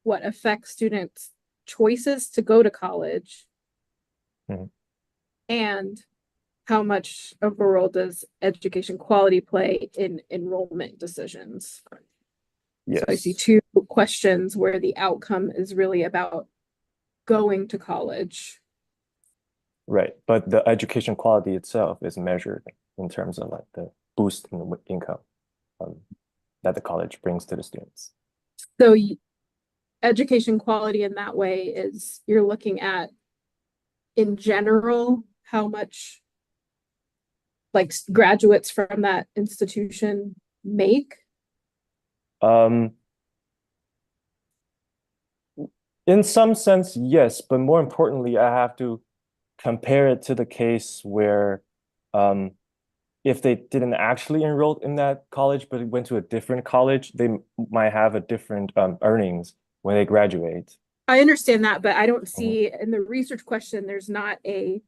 what affects students' choices to go to college, and how much of a role does education quality play in enrollment decisions. Yes. So I see two questions where the outcome is really about going to college. Right, but the education quality itself is measured in terms of like the boost in the income that the college brings to the students. So education quality in that way is you're looking at, in general, how much like graduates from that institution make? In some sense, yes, but more importantly, I have to compare it to the case where if they didn't actually enroll in that college, but went to a different college, they might have a different earnings when they graduate. I understand that, but I don't see in the research question, there's not a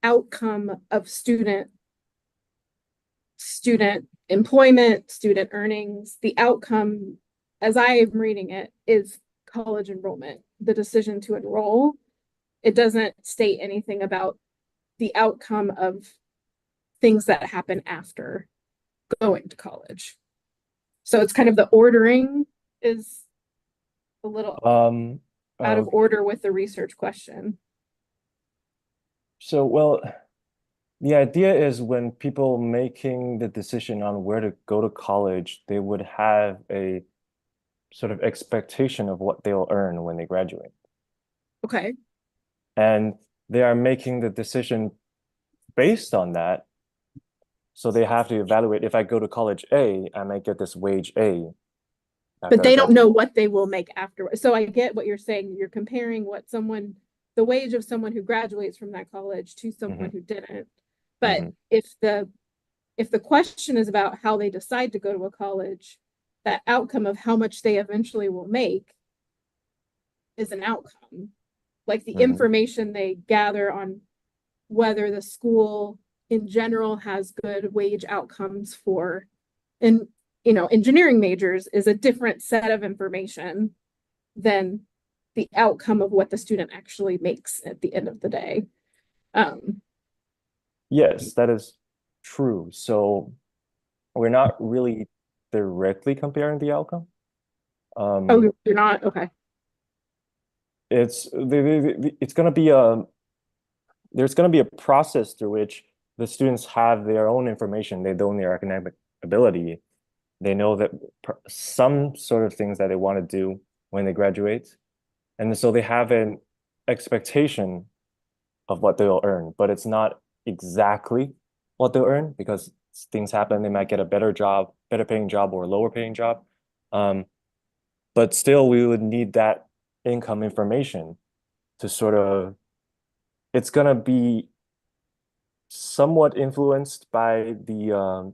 outcome of student employment, student earnings. The outcome, as I am reading it, is college enrollment, the decision to enroll. It doesn't state anything about the outcome of things that happen after going to college. So it's kind of the ordering is a little out of order with the research question. So, well, the idea is when people making the decision on where to go to college, they would have a sort of expectation of what they'll earn when they graduate. Okay. And they are making the decision based on that. So they have to evaluate, if I go to college A, I might get this wage A. But they don't know what they will make afterwards. So I get what you're saying. You're comparing the wage of someone who graduates from that college to someone who didn't. But if the question is about how they decide to go to a college, that outcome of how much they eventually will make is an outcome. Like the information they gather on whether the school in general has good wage outcomes for, engineering majors is a different set of information than the outcome of what the student actually makes at the end of the day. Yes, that is true. So we're not really directly comparing the outcome. Oh, you're not? Okay. It's going to be there's going to be a process through which the students have their own information. They know their academic ability. They know that some sort of things that they want to do when they graduate. And so they have an expectation of what they'll earn, but it's not exactly what they'll earn because things happen. They might get a better job, better paying job or lower paying job. But still we would need that income information to sort of, it's going to be somewhat influenced by the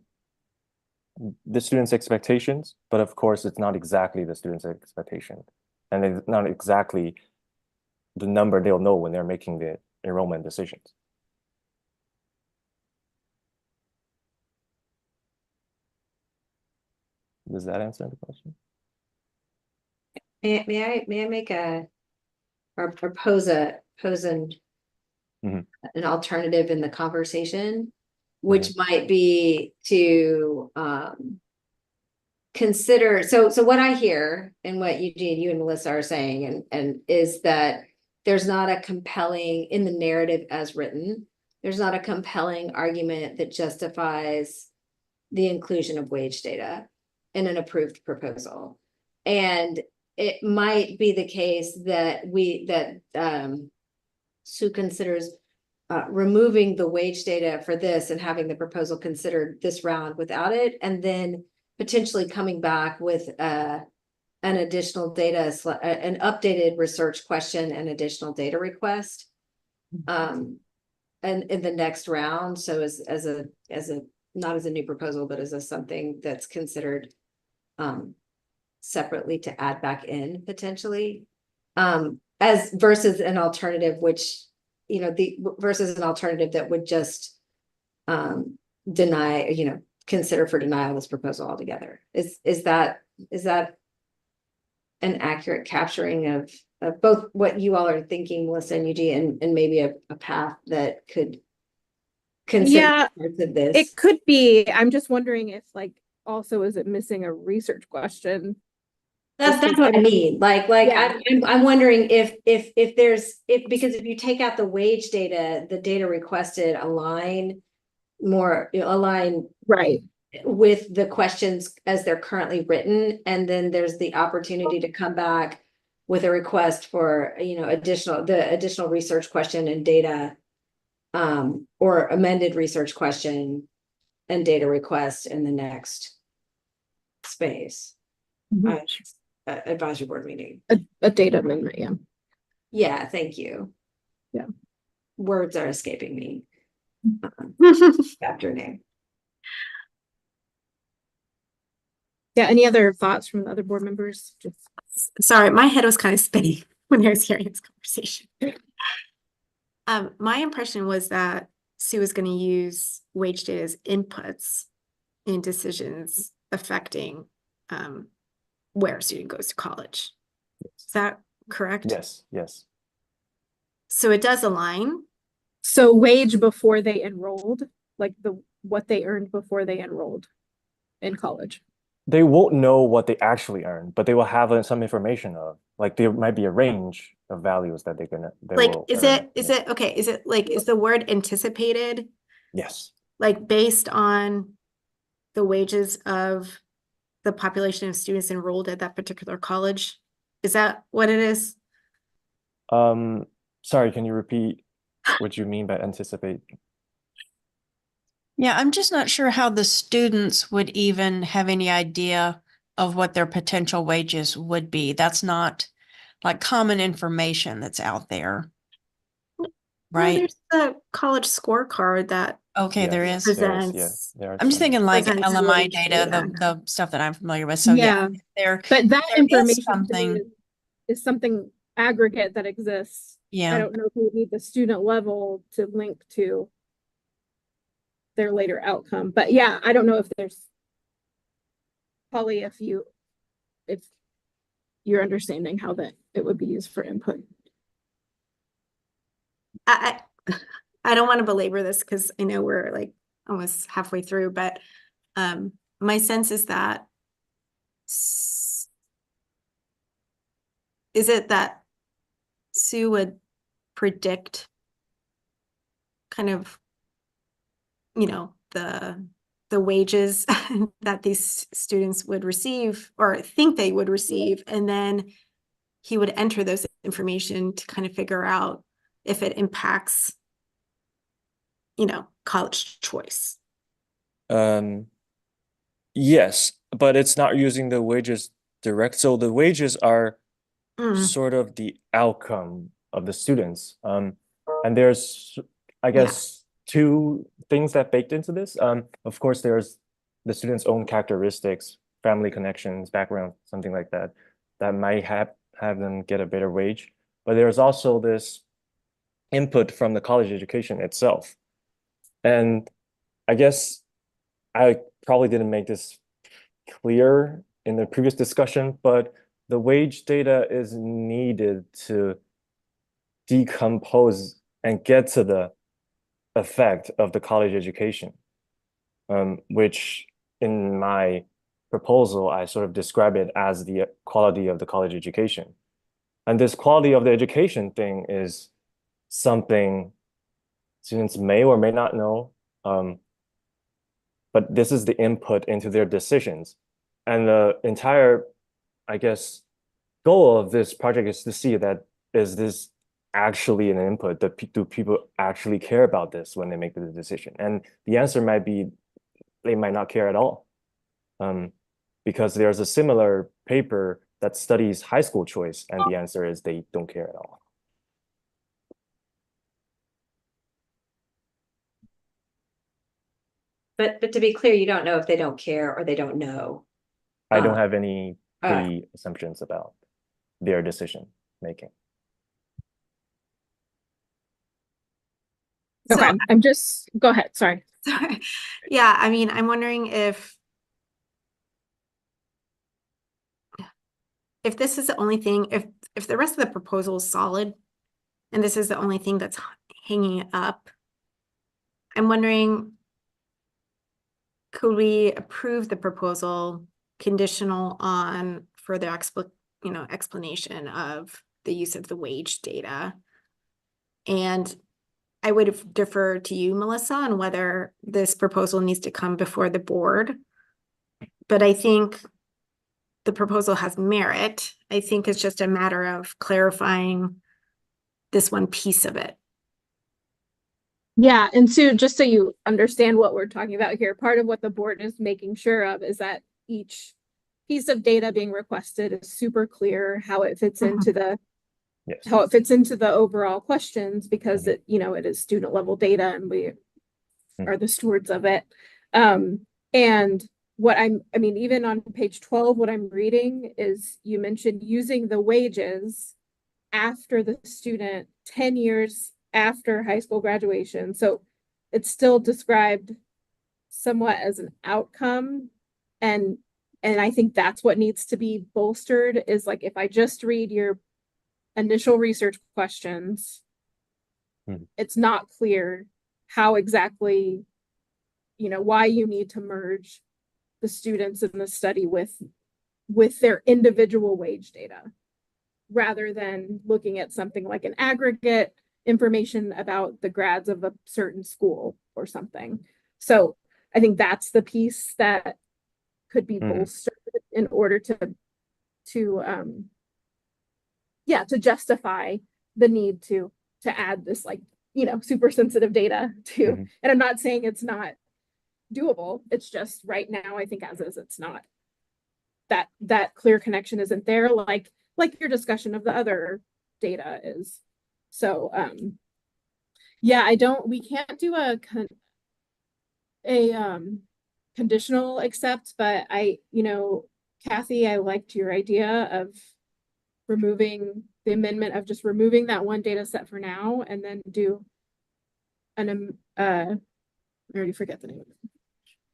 student's expectations, but of course it's not exactly the student's expectation, and it's not exactly the number they'll know when they're making the enrollment decisions. Does that answer the question? May I make or pose Mhm. an alternative in the conversation, which might be to consider, so what I hear and what you and Melissa are saying and is that there's not a compelling, in the narrative as written, there's not a compelling argument that justifies the inclusion of wage data in an approved proposal. And it might be the case that Sue considers removing the wage data for this and having the proposal considered this round without it, and then potentially coming back with an additional data, an updated research question and additional data request. And in the next round, so as a not as a new proposal, but as a something that's considered separately to add back in potentially, as versus an alternative, which, you know, versus an alternative that would just deny, you know, consider for denial this proposal altogether. Is that an accurate capturing of both what you all are thinking, Melissa and Eugene, and maybe a path that could consider parts of this? It could be. I'm just wondering if, like, also, is it missing a research question? That's what I mean. Yeah. I'm wondering if because if you take out the wage data, the data requested align right with the questions as they're currently written, and then there's the opportunity to come back with a request for, you know, additional research question and data, or amended research question and data request in the next space. Advisory board meeting. A data amendment, yeah. Yeah, thank you. Yeah. Words are escaping me. Chapter name. Yeah, any other thoughts from the other board members? Sorry, my head was kind of spinning when I was hearing this conversation. My impression was that Sue was going to use wage data as inputs in decisions affecting where a student goes to college. Is that correct? Yes. So it does align. So wage before they enrolled, like what they earned before they enrolled in college. They won't know what they actually earn, but they will have some information of, like, there might be a range of values that they Like, will is earn. it okay? Is it like, is the word anticipated? Yes. Like based on the wages of the population of students enrolled at that particular college? Is that what it is? Sorry, can you repeat what you mean by anticipate? Yeah, I'm just not sure how the students would even have any idea of what their potential wages would be. That's not like common information that's out there. Right? Well, there's the college scorecard that Okay, there is. presents. I'm just thinking like presents LMI wage data, data. the stuff that I'm familiar with. So yeah, but that there is information something. is something aggregate that exists. Yeah. I don't know if we need the student level to link to their later outcome, but yeah, I don't know if there's, Polly, if you're understanding how that it would be used for input. I don't want to belabor this because I know we're like almost halfway through, but my sense is that is it that Sue would predict kind of, you know, the wages that these students would receive or think they would receive, and then he would enter those information to kind of figure out if it impacts, you know, college choice. Yes, but it's not using the wages direct. So the wages are sort of the outcome of the students. And there's, I guess, two things that baked into this. Of course, there's the student's own characteristics, family connections, background, something like that, that might have them get a better wage. But there's also this input from the college education itself. And I guess I probably didn't make this clear in the previous discussion, but the wage data is needed to decompose and get to the effect of the college education, which in my proposal, I sort of describe it as the quality of the college education. And this quality of the education thing is something students may or may not know, but this is the input into their decisions. And the entire, I guess, goal of this project is to see that is this actually an input? Do people actually care about this when they make the decision? And the answer might be they might not care at all. Because there's a similar paper that studies high school choice, and the answer is they don't care at all. But to be clear, you don't know if they don't care or they don't know. I don't have any pre-assumptions about their decision making. Okay, I'm just, go ahead, sorry. Sorry. Yeah, I mean, I'm wondering if this is the only thing, if the rest of the proposal is solid and this is the only thing that's hanging it up, I'm wondering, could we approve the proposal conditional on further explanation of the use of the wage data? And I would defer to you, Melissa, on whether this proposal needs to come before the board. But I think the proposal has merit. I think it's just a matter of clarifying this one piece of it. Yeah, and Sue, just so you understand what we're talking about here, part of what the board is making sure of is that each piece of data being requested is super clear how it fits into the how it fits into the overall questions, because it, you know, it is student level data and we are the stewards of it. And what I mean, even on page 12, what I'm reading is you mentioned using the wages after the student 10 years after high school graduation. So it's still described somewhat as an outcome. And I think that's what needs to be bolstered, is like, if I just read your initial research questions, it's not clear how exactly, you know, why you need to merge the students in the study with their individual wage data, rather than looking at something like an aggregate information about the grads of a certain school or something. So I think that's the piece that could be bolstered in order to justify the need to add this, like, you know, super sensitive data to, and I'm not saying it's not doable. It's just right now, I think as is, it's not, that clear connection isn't there, like your discussion of the other data is. So yeah, we can't do a conditional accept, but Kathy, I liked your idea of removing the amendment of just removing that one data set for now, and then do an I already forget the name of it,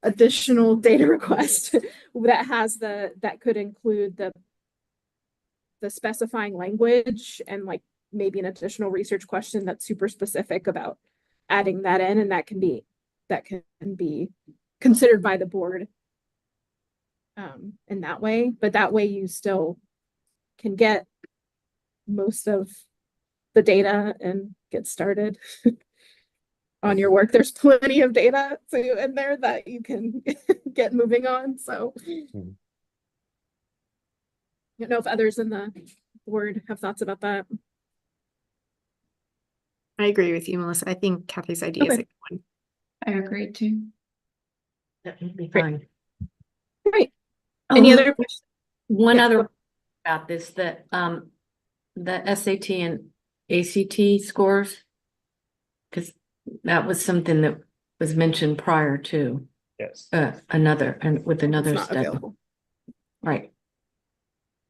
additional data request that could include the specifying language, and like maybe an additional research question that's super specific about adding that in, and that can be considered by the board in that way. But that way you still can get most of the data and get started on your work. There's plenty of data in there that you can get moving on. So I don't know if others in the board have thoughts about that. I agree with you, Melissa. I think Kathy's idea is a good one. I agree too. That would be fine. Right. Any other questions? One other about this, that the SAT and ACT scores, because that was something that was mentioned prior to yes another It's not study. available. Right.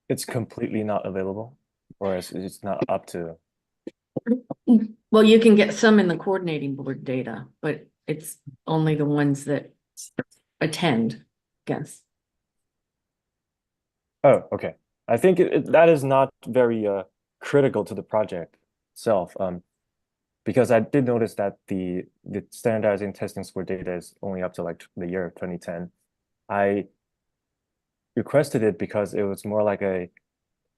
It's completely not available, or it's not up to. Well, you can get some in the coordinating board data, but it's only the ones that attend, I guess. Oh, okay. I think that is not very critical to the project itself. Because I did notice that the standardizing testing score data is only up to like the year of 2010. I requested it because it was more like a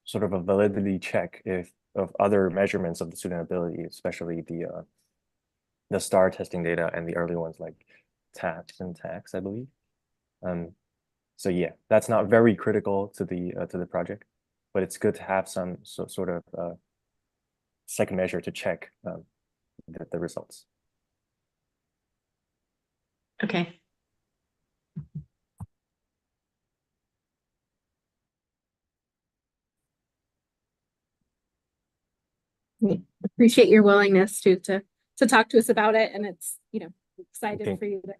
sort of a validity check if of other measurements of the student ability, especially the STAR testing data and the early ones like TAPS and TAX, I believe. So yeah, that's not very critical to the project, but it's good to have some sort of second measure to check the results. Okay. We appreciate your willingness to talk to us about it, and it's, you know, excited for you to.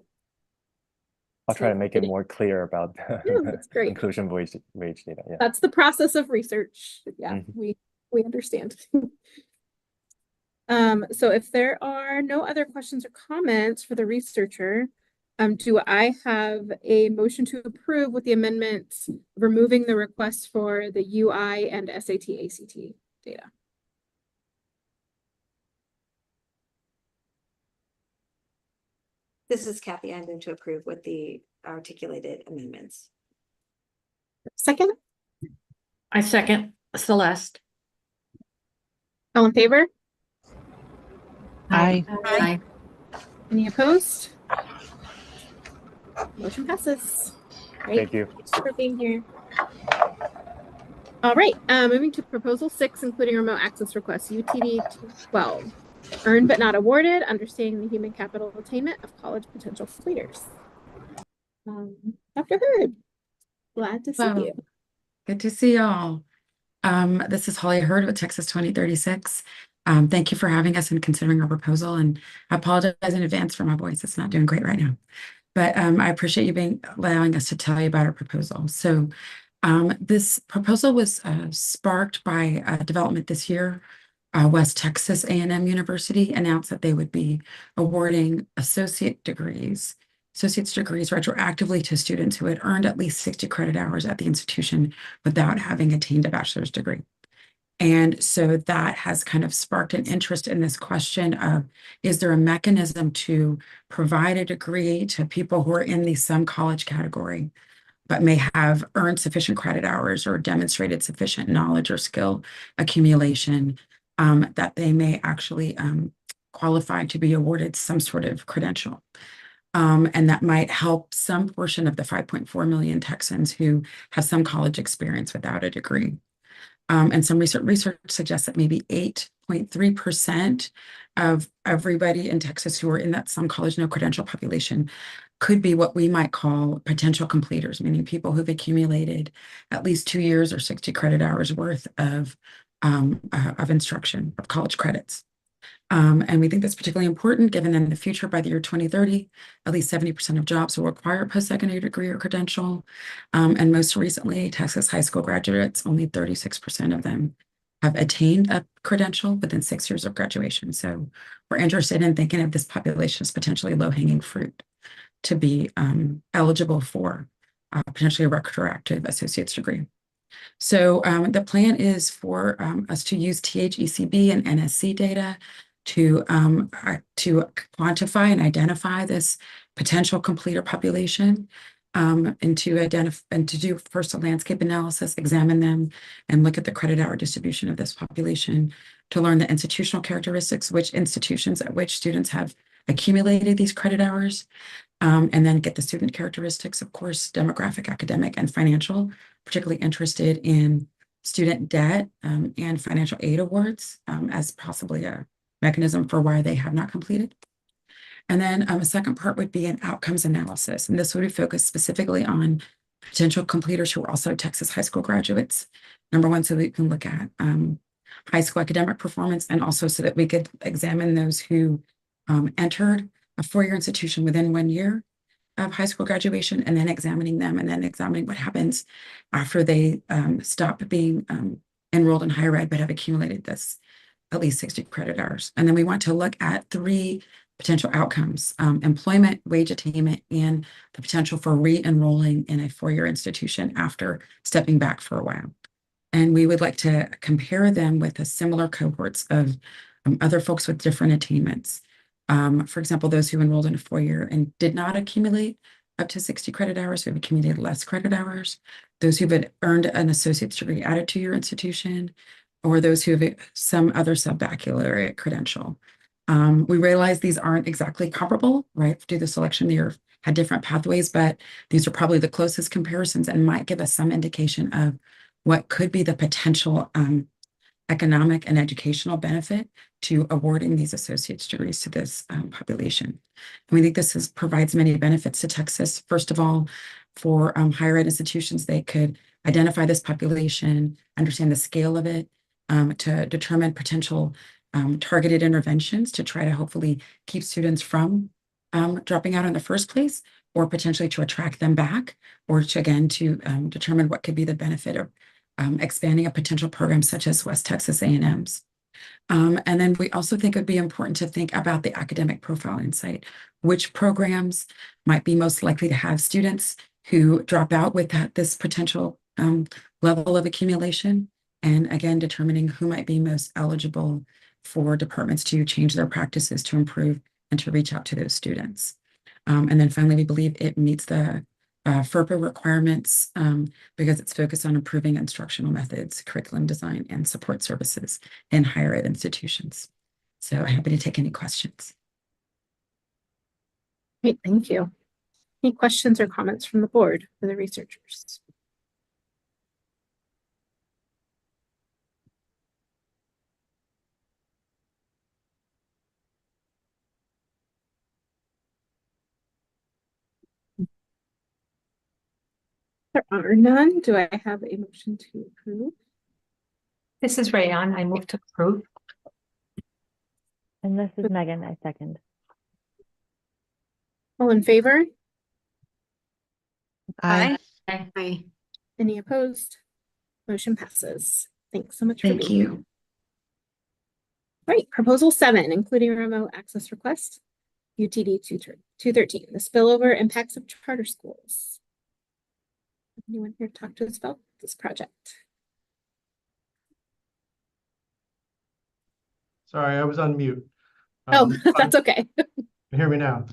I'll try to make it more clear about the Yeah, that's great. inclusion wage data. Yeah. That's the process of research. Yeah, we understand. So if there are no other questions or comments for the researcher, do I have a motion to approve with the amendments removing the request for the UI and SAT ACT data? This is Kathy. I'm going to approve with the articulated amendments. Second? I second. Celeste. All in favor? Aye. Aye. Any opposed? Motion passes. Great. Thank you. Thanks for being here. All right, moving to proposal 6, including remote access requests, UTD 12. Earned but not awarded, understanding the human capital attainment of college potential completers. Dr. Hurd, glad to see you. Good to see y'all. This is Holly Hurd with Texas 2036. Thank you for having us and considering our proposal, and I apologize in advance for my voice. It's not doing great right now, but I appreciate you allowing us to tell you about our proposal. So this proposal was sparked by a development this year. West Texas A&M University announced that they would be awarding associate's degrees retroactively to students who had earned at least 60 credit hours at the institution without having attained a bachelor's degree. And so that has kind of sparked an interest in this question of, is there a mechanism to provide a degree to people who are in the some college category, but may have earned sufficient credit hours or demonstrated sufficient knowledge or skill accumulation that they may actually qualify to be awarded some sort of credential. And that might help some portion of the 5.4 million Texans who have some college experience without a degree. And some research suggests that maybe 8.3% of everybody in Texas who are in that some college no credential population could be what we might call potential completers, meaning people who've accumulated at least 2 years or 60 credit hours worth of instruction, of college credits. And we think that's particularly important given that in the future, by the year 2030, at least 70% of jobs will require a post-secondary degree or credential. And most recently, Texas high school graduates, only 36% of them have attained a credential within 6 years of graduation. So we're interested in thinking of this population as potentially low-hanging fruit to be eligible for potentially a retroactive associate's degree. So the plan is for us to use THECB and NSC data to quantify and identify this potential completer population, and to do first a landscape analysis, examine them, and look at the credit hour distribution of this population to learn the institutional characteristics, which institutions at which students have accumulated these credit hours, and then get the student characteristics, of course, demographic, academic, and financial, particularly interested in student debt and financial aid awards as possibly a mechanism for why they have not completed. And then a second part would be an outcomes analysis. And this would be focused specifically on potential completers who are also Texas high school graduates. Number one, so we can look at high school academic performance, and also so that we could examine those who entered a four-year institution within 1 year of high school graduation, and then examining them, and then examining what happens after they stop being enrolled in higher ed, but have accumulated this at least 60 credit hours. And then we want to look at 3 potential outcomes, employment, wage attainment, and the potential for re-enrolling in a four-year institution after stepping back for a while. And we would like to compare them with a similar cohorts of other folks with different attainments. For example, those who enrolled in a four-year and did not accumulate up to 60 credit hours, who have accumulated less credit hours, those who have earned an associate's degree added to your institution, or those who have some other sub-baccalaureate credential. We realize these aren't exactly comparable, right? Due to the selection, they had different pathways, but these are probably the closest comparisons and might give us some indication of what could be the potential economic and educational benefit to awarding these associate's degrees to this population. And we think this provides many benefits to Texas. First of all, for higher ed institutions, they could identify this population, understand the scale of it, to determine potential targeted interventions to try to hopefully keep students from dropping out in the first place, or potentially to attract them back, or to, again, to determine what could be the benefit of expanding a potential program such as West Texas A&M's. And then we also think it would be important to think about the academic profile insight. Which programs might be most likely to have students who drop out with this potential level of accumulation? And again, determining who might be most eligible for departments to change their practices to improve and to reach out to those students. And then finally, we believe it meets the FERPA requirements because it's focused on improving instructional methods, curriculum design, and support services in higher ed institutions. So I'm happy to take any questions. Great, thank you. Any questions or comments from the board for the researchers? There are none. Do I have a motion to approve? This is Rayon. I move to approve. And this is Megan, I second. All in favor? Aye. Aye. Any opposed? Motion passes. Thanks so much for Thank being here. you. Right, proposal 7, including remote access request, UTD 213, the spillover impacts of charter schools. Anyone here talk to us about this project? Sorry, I was on mute. That's okay. Hear me now.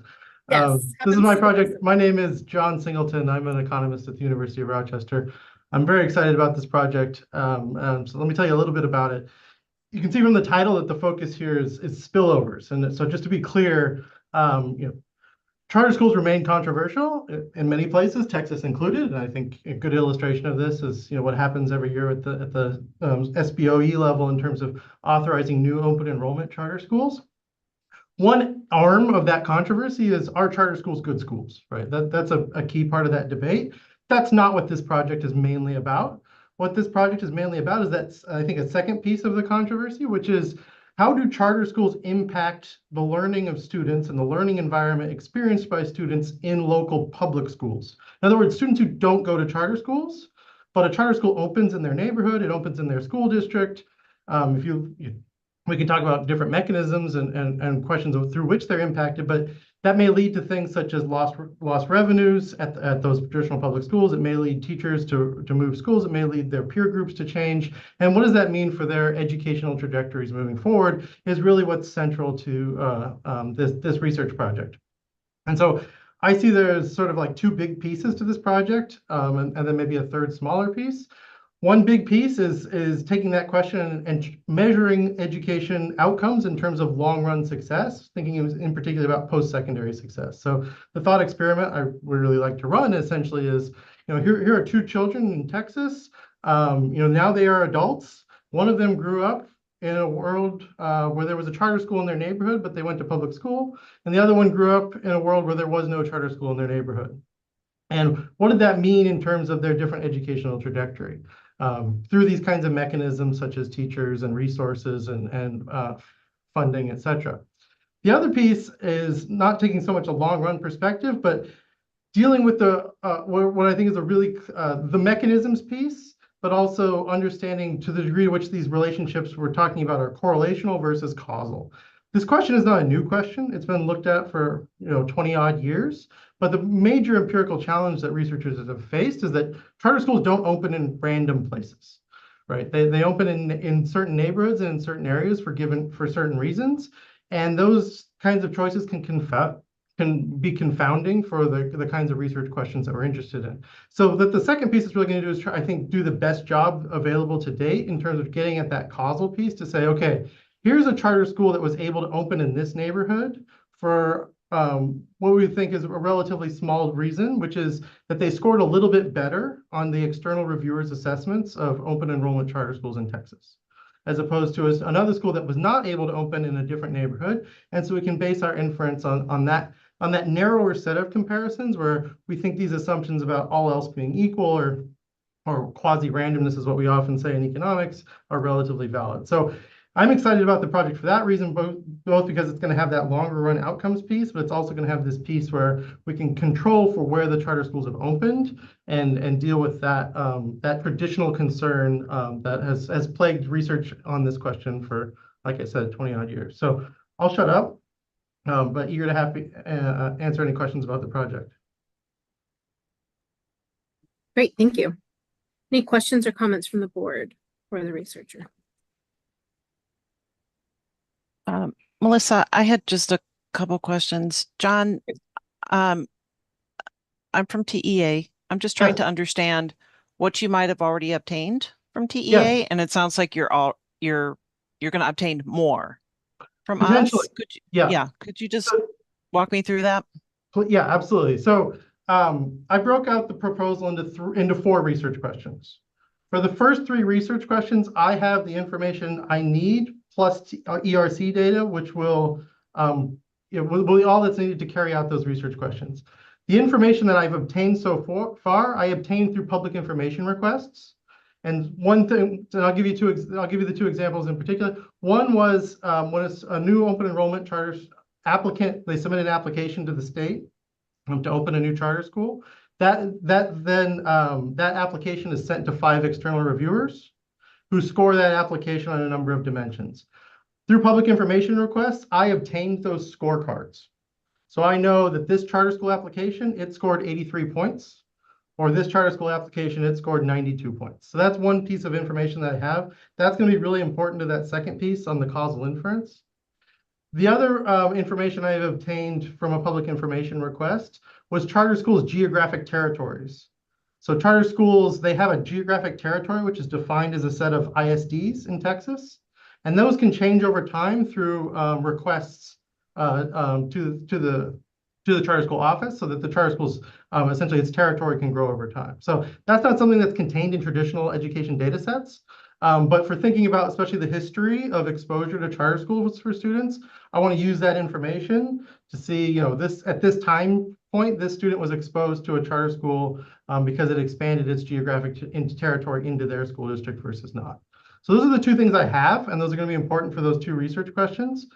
Yes, This is my happens to the project. best of My name is John Singleton. I'm an economist at the University of Rochester. I'm very excited about this project. So let me tell you a little bit about it. You can see from the title that the focus here is spillovers. And so just to be clear, charter schools remain controversial in many places, Texas included. And I think a good illustration of this is what happens every year at the SBOE level in terms of authorizing new open enrollment charter schools. One arm of that controversy is, are charter schools good schools, right? That's a key part of that debate. That's not what this project is mainly about. What this project is mainly about is that, I think, a second piece of the controversy, which is, how do charter schools impact the learning of students and the learning environment experienced by students in local public schools? In other words, students who don't go to charter schools, but a charter school opens in their neighborhood, it opens in their school district. We can talk about different mechanisms and questions through which they're impacted, but that may lead to things such as lost revenues at those traditional public schools. It may lead teachers to move schools. It may lead their peer groups to change. And what does that mean for their educational trajectories moving forward is really what's central to this research project. And so I see there's sort of like two big pieces to this project, and then maybe a third smaller piece. One big piece is taking that question and measuring education outcomes in terms of long-run success, thinking in particular about post-secondary success. So the thought experiment I would really like to run essentially is, here are two children in Texas. Now they are adults. One of them grew up in a world where there was a charter school in their neighborhood, but they went to public school. And the other one grew up in a world where there was no charter school in their neighborhood. And what did that mean in terms of their different educational trajectory? Through these kinds of mechanisms such as teachers and resources and funding, et cetera. The other piece is not taking so much a long run perspective, but dealing with what I think is the mechanisms piece, but also understanding to the degree to which these relationships we're talking about are correlational versus causal. This question is not a new question. It's been looked at for 20 odd years. But the major empirical challenge that researchers have faced is that charter schools don't open in random places, right? They open in certain neighborhoods and in certain areas for certain reasons. And those kinds of choices can be confounding for the kinds of research questions that we're interested in. So the second piece is really going to do is try, I think, do the best job available to date in terms of getting at that causal piece to say, okay, here's a charter school that was able to open in this neighborhood for what we think is a relatively small reason, which is that they scored a little bit better on the external reviewers' assessments of open enrollment charter schools in Texas, as opposed to another school that was not able to open in a different neighborhood. And so we can base our inference on that narrower set of comparisons where we think these assumptions about all else being equal or quasi-randomness is what we often say in economics are relatively valid. So I'm excited about the project for that reason, both because it's going to have that longer run outcomes piece, but it's also going to have this piece where we can control for where the charter schools have opened and deal with that that traditional concern that has plagued research on this question for, like I said, 20 odd years. So I'll shut up, but eager to answer any questions about the project. Great, thank you. Any questions or comments from the board or the researcher? Melissa, I had just a couple questions. John, I'm from TEA. I'm just trying to understand what you might have already obtained from TEA, Yes. and it sounds like you're going to obtain more from us. Potentially. Could you, Yeah. Could you just walk me through that? Yeah, absolutely. So I broke out the proposal into 4 research questions. For the first 3 research questions, I have the information I need plus ERC data, which will be all that's needed to carry out those research questions. The information that I've obtained so far, I obtained through public information requests. And one thing, and I'll give you the 2 examples in particular. One was when it's a new open enrollment charter applicant, they submit an application to the state to open a new charter school. That application is sent to 5 external reviewers who score that application on a number of dimensions. Through public information requests, I obtained those scorecards. So I know that this charter school application, it scored 83 points, or this charter school application, it scored 92 points. So that's one piece of information that I have. That's going to be really important to that second piece on the causal inference. The other information I have obtained from a public information request was charter schools' geographic territories. So charter schools, they have a geographic territory, which is defined as a set of ISDs in Texas. And those can change over time through requests to the charter school office so that the charter schools, essentially its territory can grow over time. So that's not something that's contained in traditional education data sets. But for thinking about especially the history of exposure to charter schools for students, I want to use that information to see, at this time point, this student was exposed to a charter school because it expanded its geographic territory into their school district versus not. So those are the 2 things I have, and those are going to be important for those 2 research questions.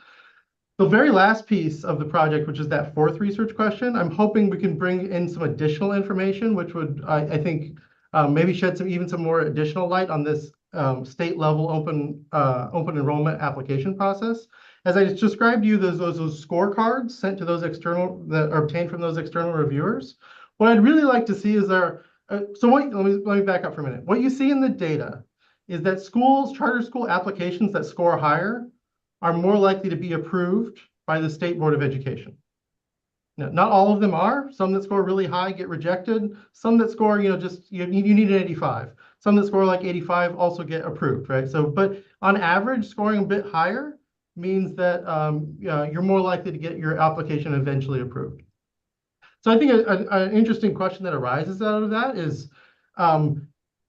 The very last piece of the project, which is that 4th research question, I'm hoping we can bring in some additional information, which would, I think, maybe shed some more additional light on this state level open enrollment application process. As I described to you, those scorecards sent to those that are obtained from those external reviewers. What I'd really like to see is let me back up for a minute. What you see in the data is that charter school applications that score higher are more likely to be approved by the State Board of Education. Now, not all of them are. Some that score really high get rejected. Some that score, you need an 85. Some that score like 85 also get approved, right? So, but on average, scoring a bit higher means that you're more likely to get your application eventually approved. So I think an interesting question that arises out of that is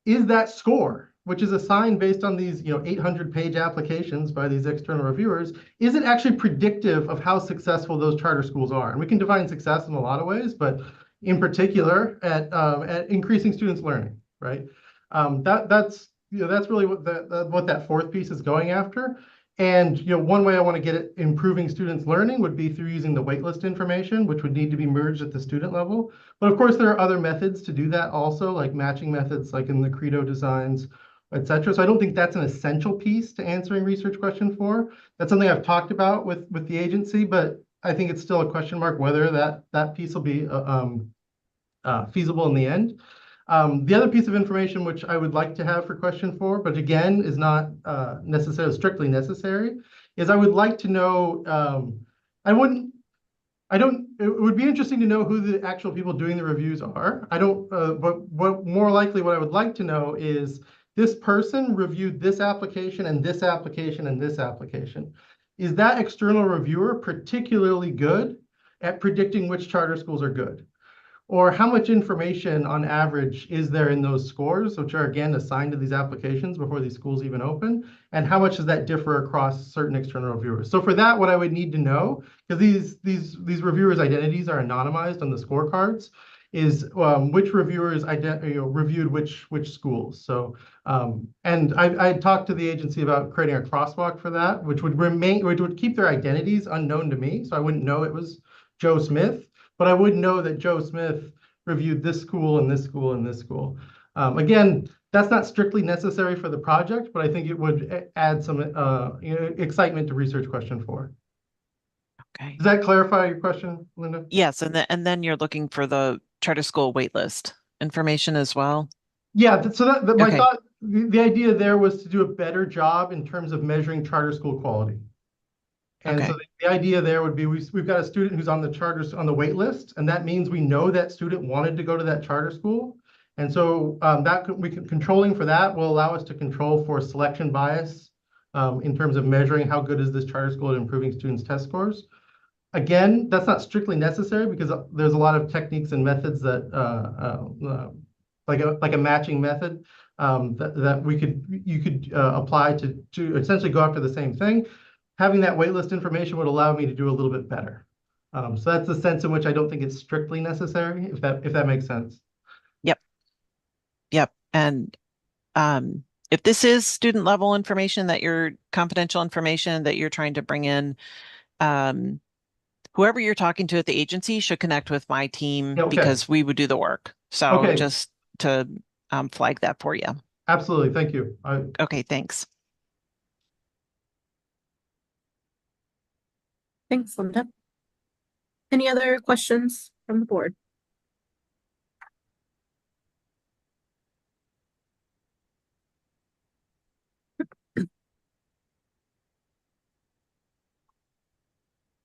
that score, which is assigned based on these 800-page applications by these external reviewers, is it actually predictive of how successful those charter schools are? And we can define success in a lot of ways, but in particular at increasing students' learning, right? That's really what that 4th piece is going after. And one way I want to get it improving students' learning would be through using the waitlist information, which would need to be merged at the student level. But of course, there are other methods to do that also, like matching methods, like in the Credo designs, etc. So I don't think that's an essential piece to answering research question 4. That's something I've talked about with the agency, but I think it's still a question mark whether that piece will be feasible in the end. The other piece of information which I would like to have for question 4, but again is not necessarily strictly necessary, is I would like to know, it would be interesting to know who the actual people doing the reviews are. But more likely what I would like to know is this person reviewed this application and this application and this application. Is that external reviewer particularly good at predicting which charter schools are good? Or how much information on average is there in those scores, which are again assigned to these applications before these schools even open? And how much does that differ across certain external reviewers? So for that, what I would need to know, because these reviewers' identities are anonymized on the scorecards, is which reviewers reviewed which schools. So and I talked to the agency about creating a crosswalk for that, which would keep their identities unknown to me, so I wouldn't know it was Joe Smith. But I would know that Joe Smith reviewed this school and this school and this school. Again, that's not strictly necessary for the project, but I think it would add some excitement to research question 4. Okay. Does that clarify your question, Linda? Yes, and then you're looking for the charter school waitlist information as well. Yeah, so my Okay. thought, the idea there was to do a better job in terms of measuring charter school quality. And so the idea there would be we've got a student who's on the wait list, and that means we know that student wanted to go to that charter school. And so controlling for that will allow us to control for selection bias in terms of measuring how good is this charter school at improving students' test scores. Again, that's not strictly necessary because there's a lot of techniques and methods that like a matching method that you could apply to essentially go after the same thing. Having that waitlist information would allow me to do a little bit better. So that's the sense in which I don't think it's strictly necessary, if that makes sense. Yep. And if this is student level information confidential information that you're trying to bring in, whoever you're talking to at the agency should connect with my team because we would do the work. So just to flag that for you. Absolutely. Thank you. Okay, thanks. Thanks, Linda. Any other questions from the board?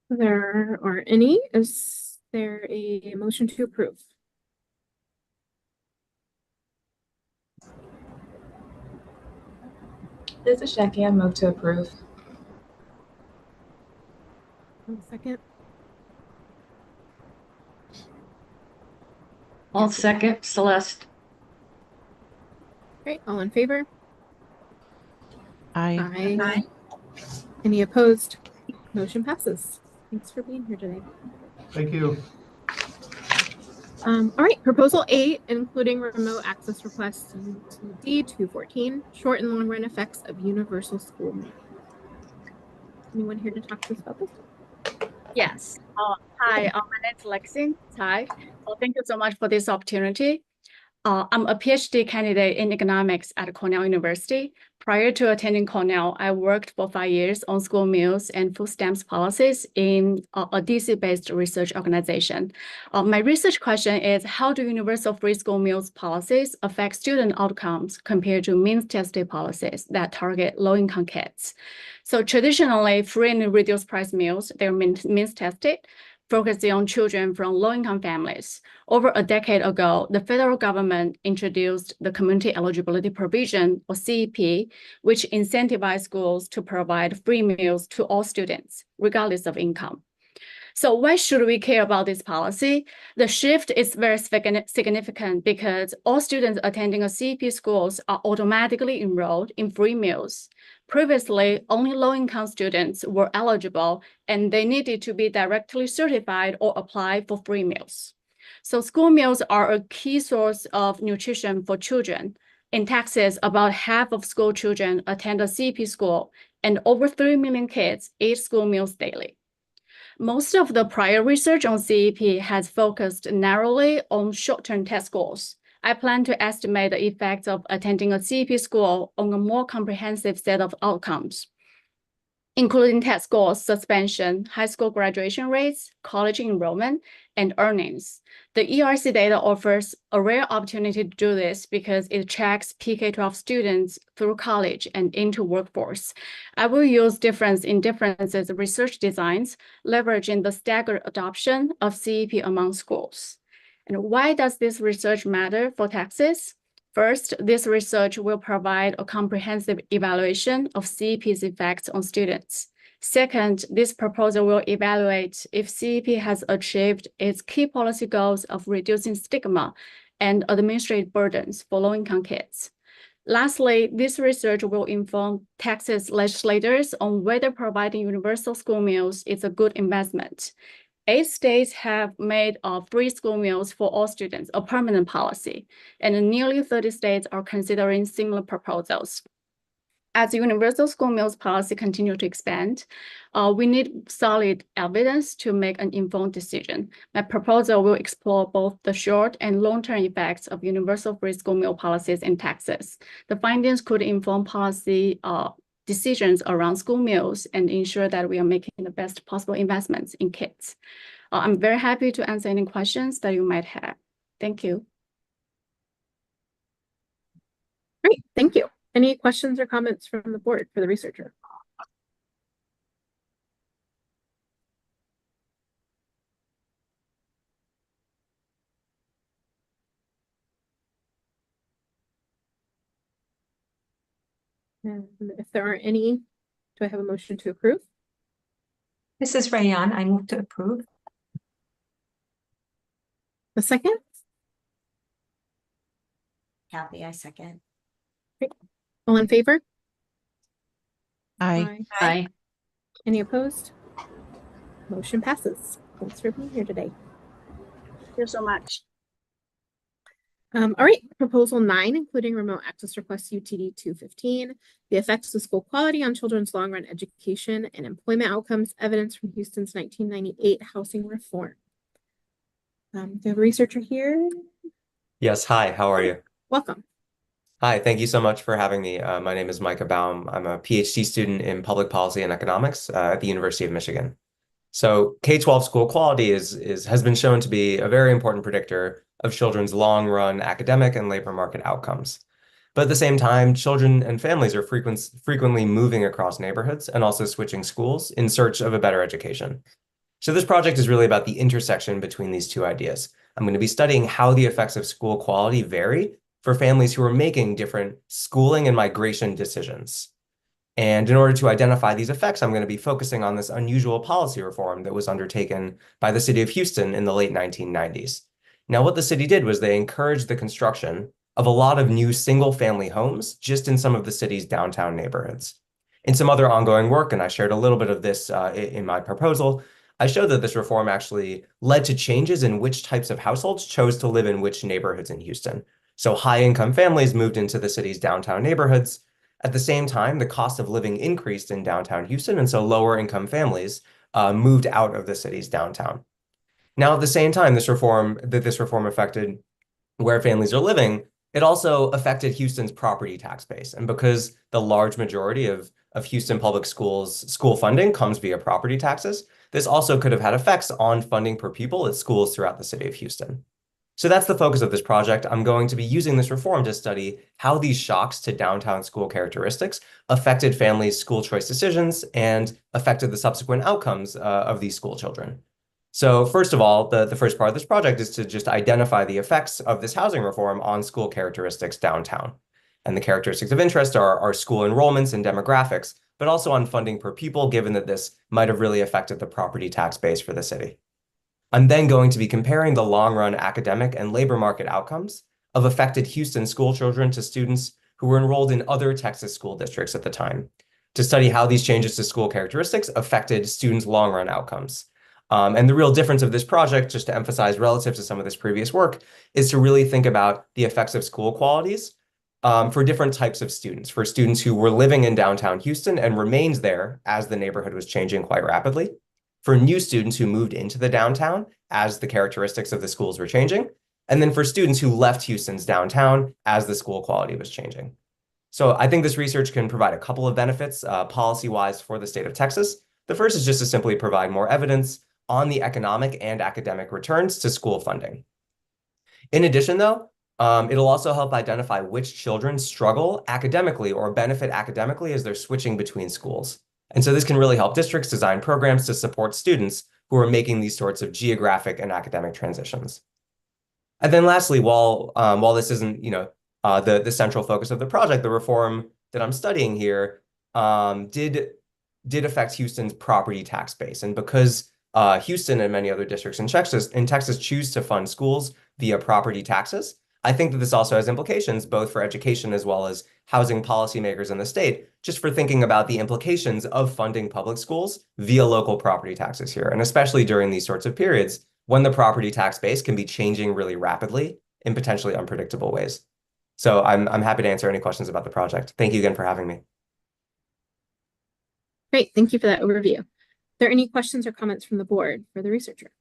There aren't any. Is there a motion to approve? This is Jackie. I move to approve. 1 second. I'll second, Celeste. Great. All in favor? Aye. Aye. Any opposed? Motion passes. Thanks for being here today. Thank you. All right, proposal 8, including remote access requests UTD 214, short and long run effects of universal school meal. Anyone here to talk to us about this? Yes. Hi, my name is Lexi. Hi. Thank you so much for this opportunity. I'm a PhD candidate in economics at Cornell University. Prior to attending Cornell, I worked for 5 years on school meals and food stamps policies in a DC-based research organization. My research question is, how do universal free school meals policies affect student outcomes compared to means-tested policies that target low-income kids? So traditionally, free and reduced price meals, they're means-tested, focusing on children from low-income families. Over a decade ago, the federal government introduced the Community Eligibility Provision, or CEP, which incentivized schools to provide free meals to all students, regardless of income. So why should we care about this policy? The shift is very significant because all students attending a CEP schools are automatically enrolled in free meals. Previously, only low-income students were eligible and they needed to be directly certified or apply for free meals. So school meals are a key source of nutrition for children. In Texas, about half of school children attend a CEP school and over 3 million kids eat school meals daily. Most of the prior research on CEP has focused narrowly on short-term test scores. I plan to estimate the effects of attending a CEP school on a more comprehensive set of outcomes, including test scores, suspension, high school graduation rates, college enrollment, and earnings. The ERC data offers a rare opportunity to do this because it tracks PK-12 students through college and into workforce. I will use difference in differences research designs, leveraging the staggered adoption of CEP among schools. And why does this research matter for Texas? First, this research will provide a comprehensive evaluation of CEP's effects on students. Second, this proposal will evaluate if CEP has achieved its key policy goals of reducing stigma and administrative burdens for low-income kids. Lastly, this research will inform Texas legislators on whether providing universal school meals is a good investment. 8 states have made free school meals for all students a permanent policy, and nearly 30 states are considering similar proposals. As the universal school meals policy continues to expand, we need solid evidence to make an informed decision. My proposal will explore both the short and long-term effects of universal free school meal policies in Texas. The findings could inform policy decisions around school meals and ensure that we are making the best possible investments in kids. I'm very happy to answer any questions that you might have. Thank you. Great, thank you. Any questions or comments from the board for the researcher? And if there aren't any, do I have a motion to approve? This is Rayan. I move to approve. A second? Kathy, I second. Great. All in favor? Aye. Aye. Any opposed? Motion passes. Thanks for being here today. Thank you so much. All right, proposal 9, including remote access requests UTD 215, the effects of school quality on children's long run education and employment outcomes, evidence from Houston's 1998 housing reform. Do you have a researcher here? Yes, hi, how are you? Welcome. Hi, thank you so much for having me. My name is Micah Baum. I'm a PhD student in public policy and economics at the University of Michigan. So K-12 school quality has been shown to be a very important predictor of children's long-run academic and labor market outcomes. But at the same time, children and families are frequently moving across neighborhoods and also switching schools in search of a better education. So this project is really about the intersection between these two ideas. I'm going to be studying how the effects of school quality vary for families who are making different schooling and migration decisions. And in order to identify these effects, I'm going to be focusing on this unusual policy reform that was undertaken by the city of Houston in the late 1990s. Now, what the city did was they encouraged the construction of a lot of new single-family homes just in some of the city's downtown neighborhoods. In some other ongoing work, and I shared a little bit of this in my proposal, I showed that this reform actually led to changes in which types of households chose to live in which neighborhoods in Houston. So high-income families moved into the city's downtown neighborhoods. At the same time, the cost of living increased in downtown Houston, and so lower-income families moved out of the city's downtown. Now, at the same time, this reform affected where families are living, it also affected Houston's property tax base. And because the large majority of Houston public schools' school funding comes via property taxes, this also could have had effects on funding per pupil at schools throughout the city of Houston. So that's the focus of this project. I'm going to be using this reform to study how these shocks to downtown school characteristics affected families' school choice decisions and affected the subsequent outcomes of these school children. So first of all, the first part of this project is to just identify the effects of this housing reform on school characteristics downtown. And the characteristics of interest are school enrollments and demographics, but also on funding per pupil, given that this might have really affected the property tax base for the city. I'm then going to be comparing the long-run academic and labor market outcomes of affected Houston school children to students who were enrolled in other Texas school districts at the time, to study how these changes to school characteristics affected students' long-run outcomes. And the real difference of this project, just to emphasize relative to some of this previous work, is to really think about the effects of school qualities for different types of students, for students who were living in downtown Houston and remained there as the neighborhood was changing quite rapidly, for new students who moved into the downtown as the characteristics of the schools were changing, and then for students who left Houston's downtown as the school quality was changing. So I think this research can provide a couple of benefits policy-wise for the state of Texas. The first is just to simply provide more evidence on the economic and academic returns to school funding. In addition, though, it'll also help identify which children struggle academically or benefit academically as they're switching between schools. And so this can really help districts design programs to support students who are making these sorts of geographic and academic transitions. And then lastly, while this isn't, the central focus of the project, the reform that I'm studying here did affect Houston's property tax base. And because Houston and many other districts in Texas choose to fund schools via property taxes, I think that this also has implications both for education as well as housing policymakers in the state, just for thinking about the implications of funding public schools via local property taxes here, and especially during these sorts of periods when the property tax base can be changing really rapidly in potentially unpredictable ways. So I'm happy to answer any questions about the project. Thank you again for having me. Great, thank you for that overview. Are there any questions or comments from the board for the researcher?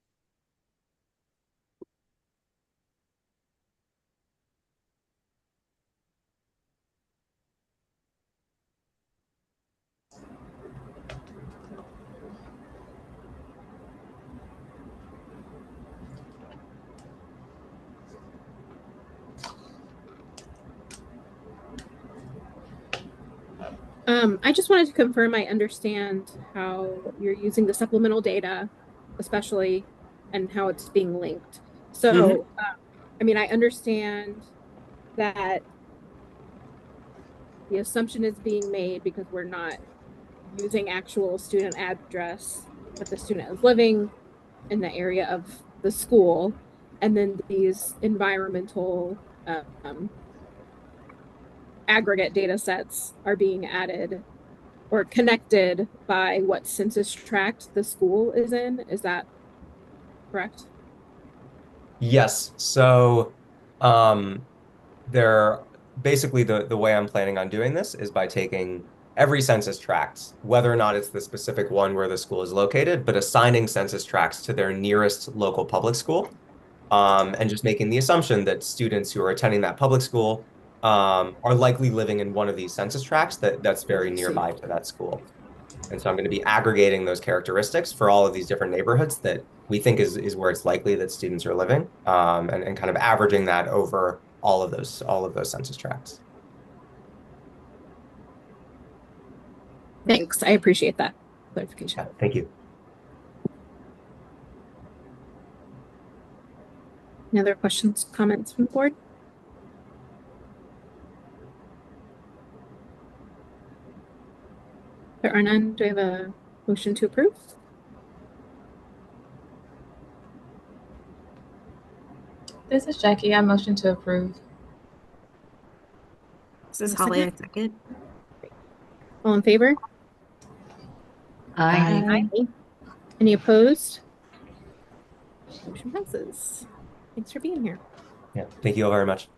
I just wanted to confirm I understand how you're using the supplemental data, especially, and how it's being linked. So, I mean, I understand that the assumption is being made because we're not using actual student address, but the student is living in the area of the school, and then these environmental aggregate data sets are being added or connected by what census tract the school is in. Is that correct? Yes. So basically the way I'm planning on doing this is by taking every census tract, whether or not it's the specific one where the school is located, but assigning census tracts to their nearest local public school, and just making the assumption that students who are attending that public school are likely living in one of these census tracts that's very nearby to that school. And so I'm going to be aggregating those characteristics for all of these different neighborhoods that we think is where it's likely that students are living, and kind of averaging that over all of those census tracts. Thanks. I appreciate that clarification. Yeah, thank you. Any other questions, comments from the board? There are none. Do I have a motion to approve? This is Jackie. I motion to approve. This is Holly. I second. All in favor? Aye. Any opposed? Motion passes. Thanks for being here. Yeah, thank you all very much.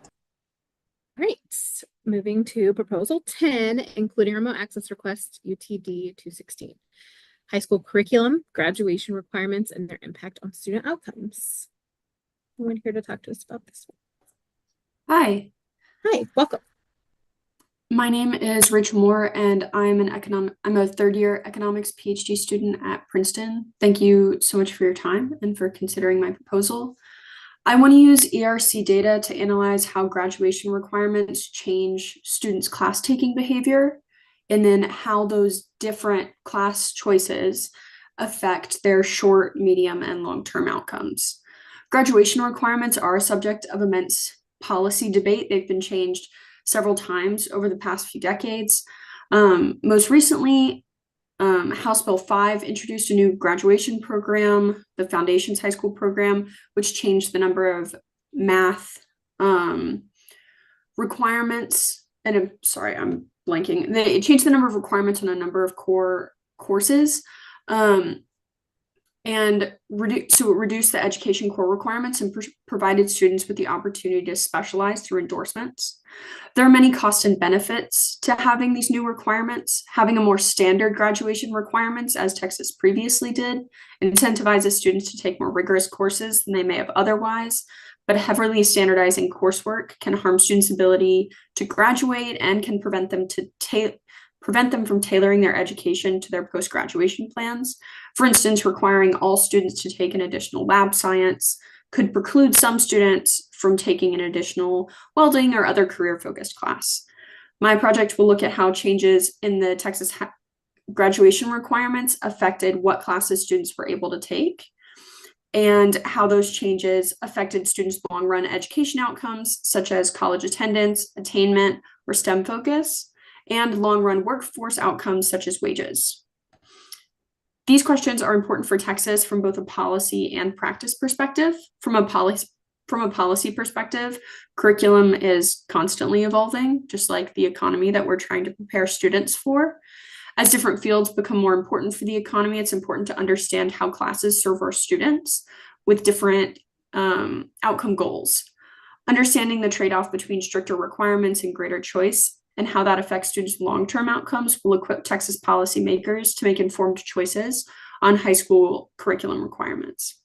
Great. Moving to proposal 10, including remote access request UTD 216. High school curriculum, graduation requirements, and their impact on student outcomes. Anyone here to talk to us about this one? Hi. Hi, welcome. My name is Rachel Moore, and I'm a third-year economics PhD student at Princeton. Thank you so much for your time and for considering my proposal. I want to use ERC data to analyze how graduation requirements change students' class-taking behavior, and then how those different class choices affect their short, medium, and long-term outcomes. Graduation requirements are a subject of immense policy debate. They've been changed several times over the past few decades. Most recently, House Bill 5 introduced a new graduation program, the Foundations High School program, which changed the number of math requirements. And I'm blanking. It changed the number of requirements on a number of core courses. And it reduced the education core requirements and provided students with the opportunity to specialize through endorsements. There are many costs and benefits to having these new requirements. Having a more standard graduation requirements, as Texas previously did, incentivizes students to take more rigorous courses than they may have otherwise, but heavily standardizing coursework can harm students' ability to graduate and can prevent them from tailoring their education to their post-graduation plans. For instance, requiring all students to take an additional lab science could preclude some students from taking an additional welding or other career-focused class. My project will look at how changes in the Texas graduation requirements affected what classes students were able to take, and how those changes affected students' long-run education outcomes, such as college attendance, attainment, or STEM focus, and long-run workforce outcomes, such as wages. These questions are important for Texas from both a policy and practice perspective. From a policy perspective, curriculum is constantly evolving, just like the economy that we're trying to prepare students for. As different fields become more important for the economy, it's important to understand how classes serve our students with different outcome goals. Understanding the trade-off between stricter requirements and greater choice and how that affects students' long-term outcomes will equip Texas policymakers to make informed choices on high school curriculum requirements.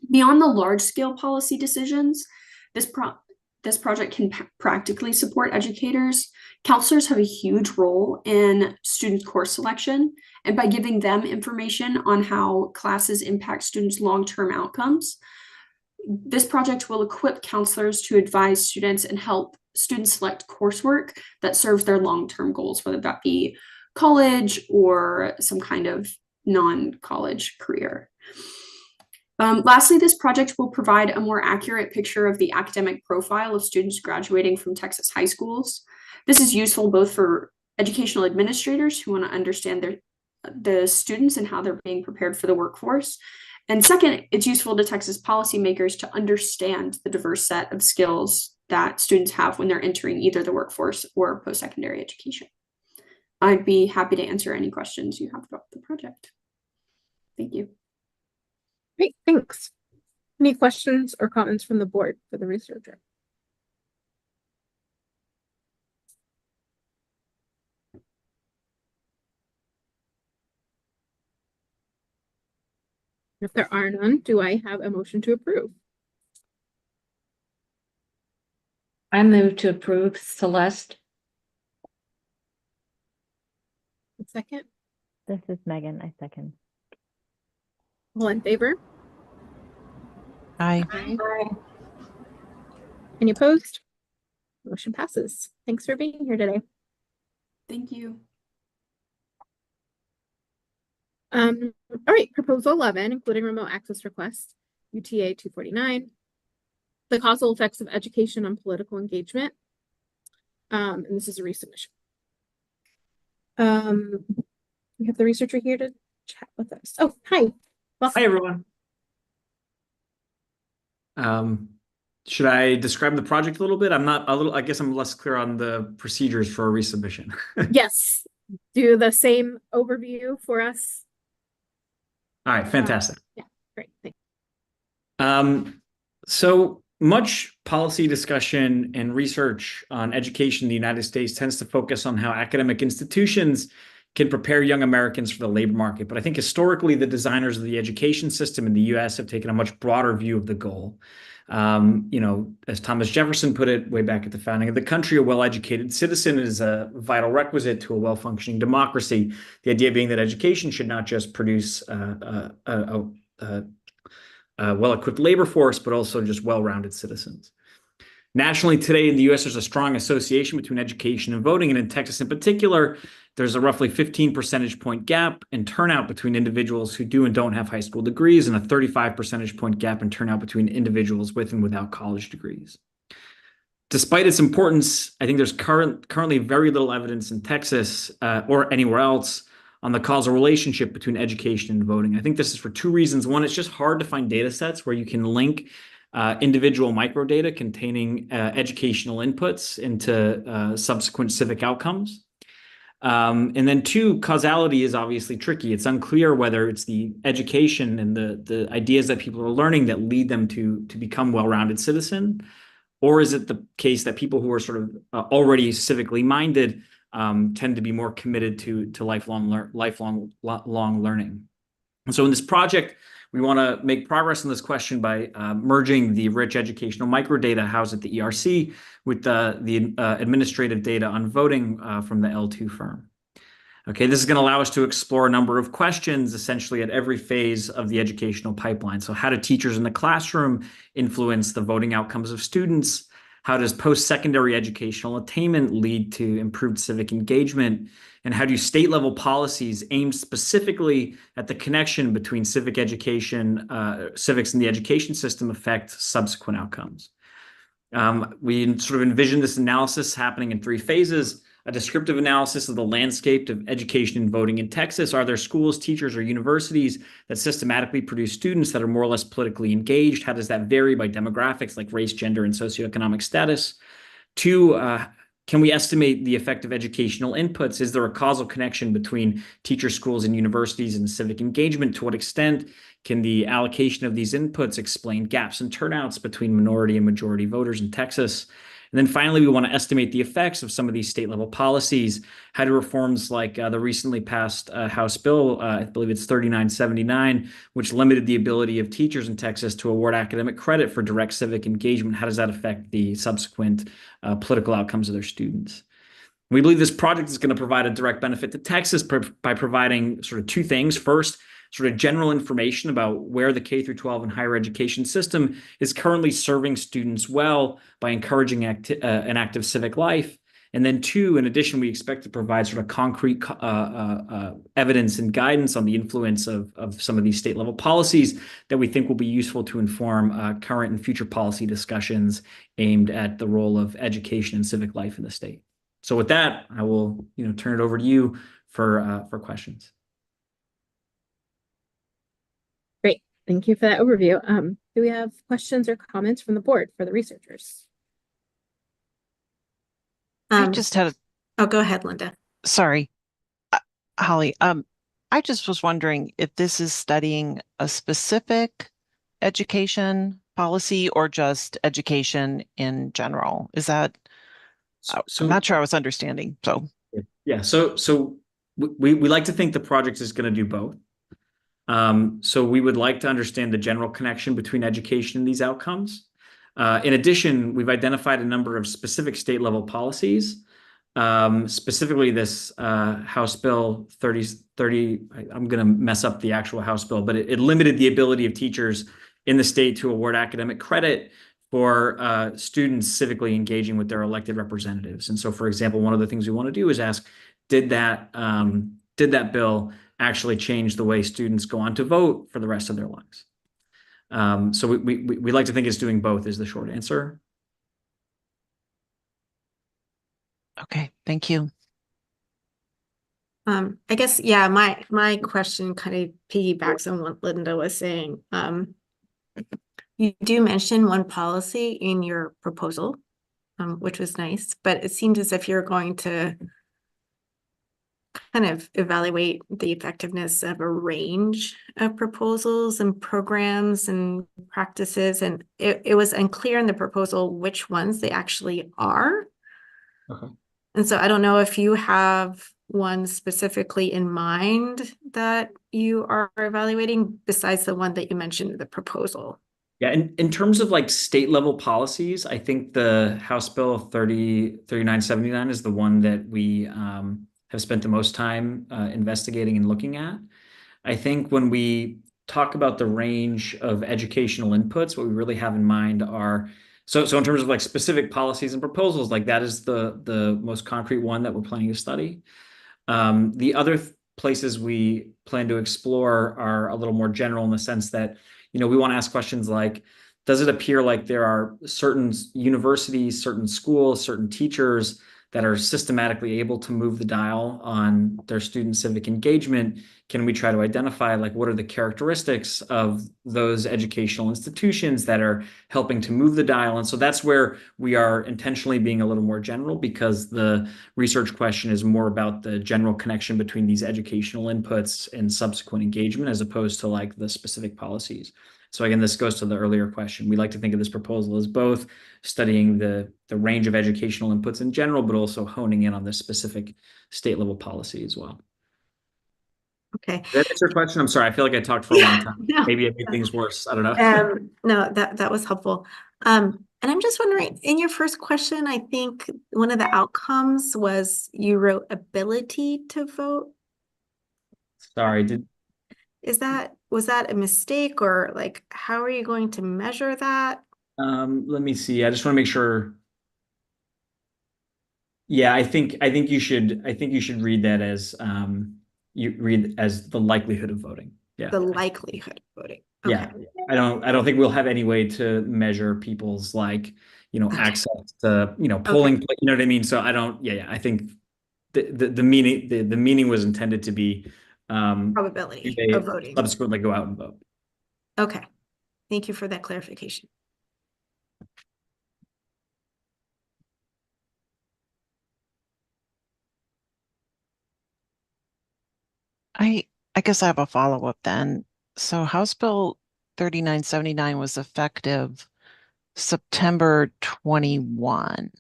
Beyond the large-scale policy decisions, this project can practically support educators. Counselors have a huge role in students' course selection, and by giving them information on how classes impact students' long-term outcomes, this project will equip counselors to advise students and help students select coursework that serves their long-term goals, whether that be college or some kind of non-college career. Lastly, this project will provide a more accurate picture of the academic profile of students graduating from Texas high schools. This is useful both for educational administrators who want to understand the students and how they're being prepared for the workforce. And second, it's useful to Texas policymakers to understand the diverse set of skills that students have when they're entering either the workforce or post-secondary education. I'd be happy to answer any questions you have about the project. Thank you. Great, thanks. Any questions or comments from the board for the researcher? If there are none, do I have a motion to approve? I move to approve. Celeste. A second. This is Megan. I second. All in favor? Aye. Aye. Any opposed? Motion passes. Thanks for being here today. Thank you. All right, proposal 11, including remote access requests, UTA 249, the causal effects of education on political engagement. And this is a resubmission. We have the researcher here to chat with us. Oh, hi. Welcome. Hi, everyone. Should I describe the project a little bit? I guess I'm less clear on the procedures for a resubmission. Yes. Do the same overview for us. All right, fantastic. Yeah, great. Thanks. So much policy discussion and research on education in the United States tends to focus on how academic institutions can prepare young Americans for the labor market. But I think historically, the designers of the education system in the US have taken a much broader view of the goal. As Thomas Jefferson put it way back at the founding of the country, a well-educated citizen is a vital requisite to a well-functioning democracy. The idea being that education should not just produce a well-equipped labor force, but also just well-rounded citizens. Nationally today in the US, there's a strong association between education and voting. And in Texas in particular, there's a roughly 15 percentage point gap in turnout between individuals who do and don't have high school degrees, and a 35 percentage point gap in turnout between individuals with and without college degrees. Despite its importance, I think there's currently very little evidence in Texas or anywhere else on the causal relationship between education and voting. I think this is for two reasons. One, it's just hard to find data sets where you can link individual microdata containing educational inputs into subsequent civic outcomes. And then two, causality is obviously tricky. It's unclear whether it's the education and the ideas that people are learning that lead them to become well-rounded citizen, or is it the case that people who are sort of already civically minded tend to be more committed to lifelong learning. And so in this project, We want to make progress on this question by merging the rich educational microdata housed at the ERC with the administrative data on voting from the L2 firm. Okay, this is going to allow us to explore a number of questions essentially at every phase of the educational pipeline. So how do teachers in the classroom influence the voting outcomes of students? How does post-secondary educational attainment lead to improved civic engagement? And how do state-level policies aimed specifically at the connection between civic education, civics in the education system affect subsequent outcomes? We sort of envision this analysis happening in 3 phases. A descriptive analysis of the landscape of education and voting in Texas. Are there schools, teachers, or universities that systematically produce students that are more or less politically engaged? How does that vary by demographics like race, gender, and socioeconomic status? 2, can we estimate the effect of educational inputs? Is there a causal connection between teachers, schools, and universities and civic engagement? To what extent can the allocation of these inputs explain gaps in turnouts between minority and majority voters in Texas? And then finally, we want to estimate the effects of some of these state-level policies. How do reforms like the recently passed House bill, I believe it's 3979, which limited the ability of teachers in Texas to award academic credit for direct civic engagement, how does that affect the subsequent political outcomes of their students? We believe this project is going to provide a direct benefit to Texas by providing sort of 2 things. First, sort of general information about where the K through 12 and higher education system is currently serving students well by encouraging an active civic life. And then 2, in addition, we expect to provide sort of concrete evidence and guidance on the influence of some of these state level policies that we think will be useful to inform current and future policy discussions aimed at the role of education and civic life in the state. So with that, I will turn it over to you for questions. Great. Thank you for that overview. Do we have questions or comments from the board for the researchers? I just had Oh, go ahead, Linda. Sorry, Holly. I just was wondering if this is studying a specific education policy or just education in general. Is that, I'm not sure I was understanding. So yeah, so we like to think the project is going to do both. So we would like to understand the general connection between education and these outcomes. In addition, we've identified a number of specific state level policies, specifically this House Bill 30, I'm going to mess up the actual House bill, but it limited the ability of teachers in the state to award academic credit for students civically engaging with their elected representatives. And so, for example, one of the things we want to do is ask, did that bill actually change the way students go on to vote for the rest of their lives? So we like to think it's doing both is the short answer. okay, thank you. I guess, yeah, my question kind of piggybacks on what Linda was saying. You do mention one policy in your proposal, which was nice, but it seems as if you're going to kind of evaluate the effectiveness of a range of proposals and programs and practices. And it was unclear in the proposal which ones they actually are. Okay. And so I don't know if you have one specifically in mind that you are evaluating besides the one that you mentioned in the proposal. Yeah, in terms of like state level policies, I think the House Bill 3979 is the one that we have spent the most time investigating and looking at. I think when we talk about the range of educational inputs, what we really have in mind are, so in terms of like specific policies and proposals, like that is the most concrete one that we're planning to study. The other places we plan to explore are a little more general in the sense that, we want to ask questions like, does it appear like there are certain universities, certain schools, certain teachers that are systematically able to move the dial on their student civic engagement? Can we try to identify like what are the characteristics of those educational institutions that are helping to move the dial? And so that's where we are intentionally being a little more general, because the research question is more about the general connection between these educational inputs and subsequent engagement as opposed to like the specific policies. So again, this goes to the earlier question. We like to think of this proposal as both studying the range of educational inputs in general, but also honing in on this specific state level policy as well. Okay. Did that answer your question? I'm sorry. I feel like I talked for a long time. No. Maybe I made things worse. I don't know. No, that was helpful. And I'm just wondering, in your first question, I think one of the outcomes was you wrote ability to vote. Sorry, Was that a mistake, or like, how are you going to measure that? let me see. I just want to make sure. Yeah, I think you should read that as you read as the likelihood of voting. Yeah. The likelihood of voting. Yeah. I don't think we'll have any way to measure people's access to, polling, you know what I mean? So I don't, I think the meaning was intended to be Probability they of voting. subsequently go out and vote. Okay. Thank you for that clarification. I guess I have a follow-up then. So House Bill 3979 was effective September 21.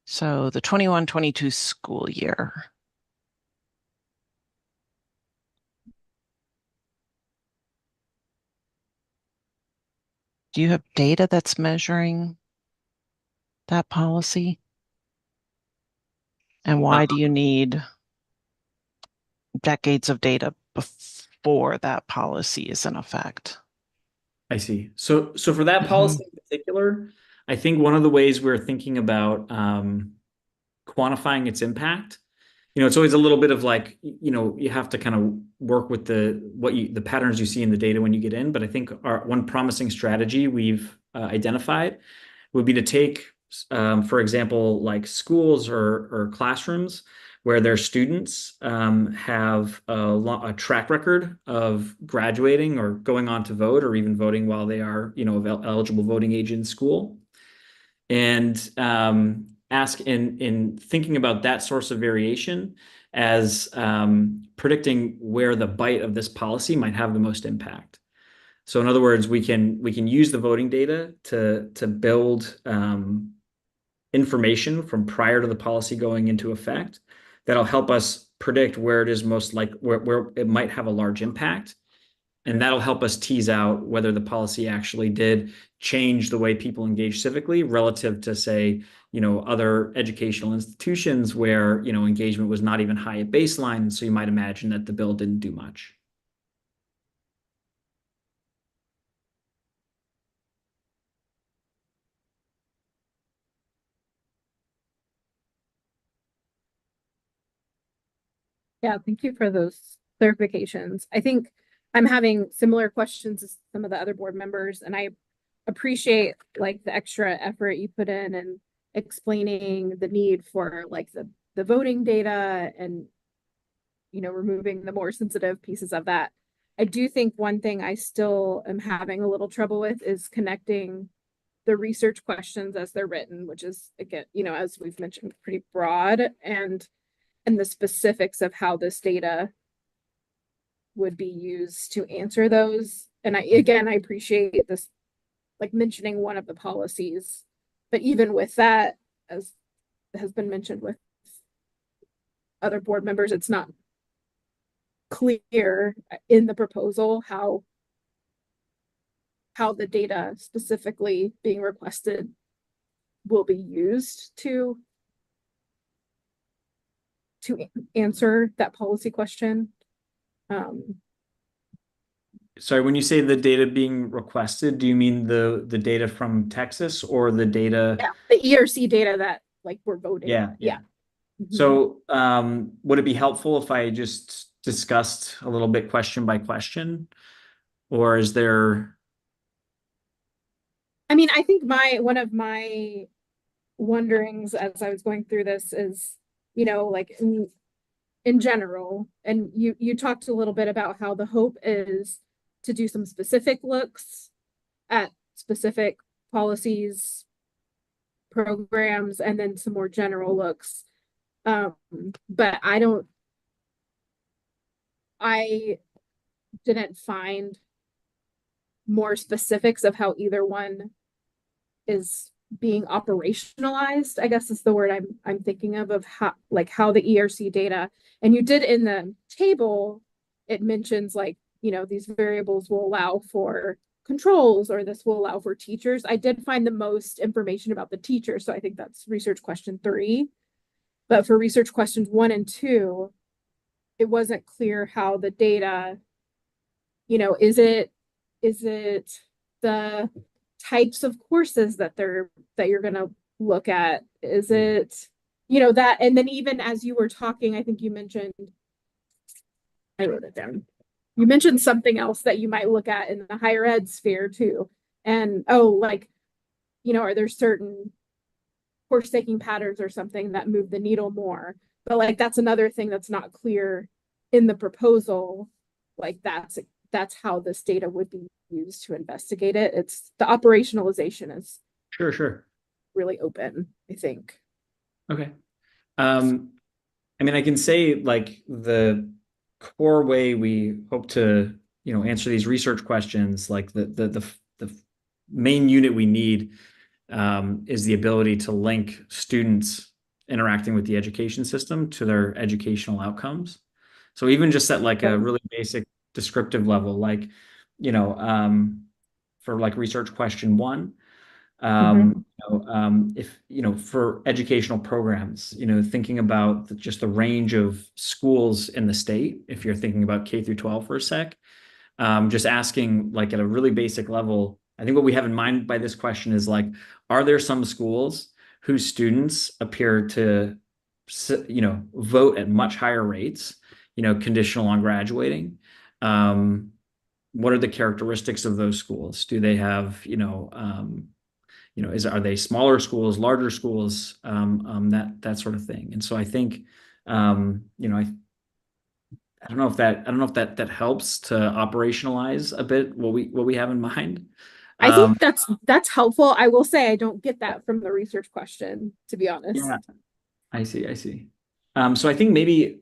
So the 21-22 school year. Do you have data that's measuring that policy? And why do you need decades of data before that policy is in effect? I see. So for that policy in particular, I think one of the ways we're thinking about quantifying its impact, it's always a little bit of like, you have to kind of work with the patterns you see in the data when you get in. But I think one promising strategy we've identified would be to take, for example, like schools or classrooms where their students have a track record of graduating or going on to vote, or even voting while they are, eligible voting age in school. And ask in thinking about that source of variation as predicting where the bite of this policy might have the most impact. So in other words, we can use the voting data to build information from prior to the policy going into effect that'll help us predict where it is most where it might have a large impact. And that'll help us tease out whether the policy actually did change the way people engage civically relative to, say, other educational institutions where, engagement was not even high at baseline. And so you might imagine that the bill didn't do much. Yeah, thank you for those clarifications. I think I'm having similar questions as some of the other board members, and I appreciate like the extra effort you put in and explaining the need for like the voting data and removing the more sensitive pieces of that. I do think one thing I still am having a little trouble with is connecting the research questions as they're written, which is, again, as we've mentioned, pretty broad, and the specifics of how this data would be used to answer those. And I appreciate this, like mentioning one of the policies, but even with that, as has been mentioned with other board members, it's not clear in the proposal how the data specifically being requested will be used to answer that policy question. Sorry, when you say the data being requested, do you mean the data from Texas or the data? Yeah, the ERC data that like we're voting. Yeah. Mhm. So would it be helpful if I just discussed a little bit question by question? Or is there? I mean, I think one of my wonderings as I was going through this is, like in general, and you talked a little bit about how the hope is to do some specific looks at specific policies, programs, and then some more general looks. But I didn't find more specifics of how either one is being operationalized, I guess is the word I'm thinking of how the ERC data, and you did in the table it mentions like, these variables will allow for controls, or this will allow for teachers. I did find the most information about the teachers, so I think that's research question 3. But for research questions 1 and 2, it wasn't clear how the data, is it the types of courses that you're going to look at? Is it, that, and then even as you were talking, I think you mentioned, I wrote it down. You mentioned something else that you might look at in the higher ed sphere too. And, are there certain course taking patterns or something that move the needle more? But like, that's another thing that's not clear in the proposal. Like that's how this data would be used to investigate it. It's the operationalization is Sure. really open, I think. Okay. I mean, I can say like the core way we hope to, answer these research questions, like the main unit we need is the ability to link students interacting with the education system to their educational outcomes. So even just at like a really basic descriptive level, like, for like research question 1, if, for educational programs, thinking about just the range of schools in the state, if you're thinking about K through 12 for a sec, just asking like at a really basic level, I think what we have in mind by this question is like, are there some schools whose students appear to, vote at much higher rates, conditional on graduating? What are the characteristics of those schools? Do they have, are they smaller schools, larger schools, that sort of thing? And so I think, I don't know if that helps to operationalize a bit what we have in mind. I think that's helpful. I will say I don't get that from the research question, to be honest. Yeah, I see. So I think maybe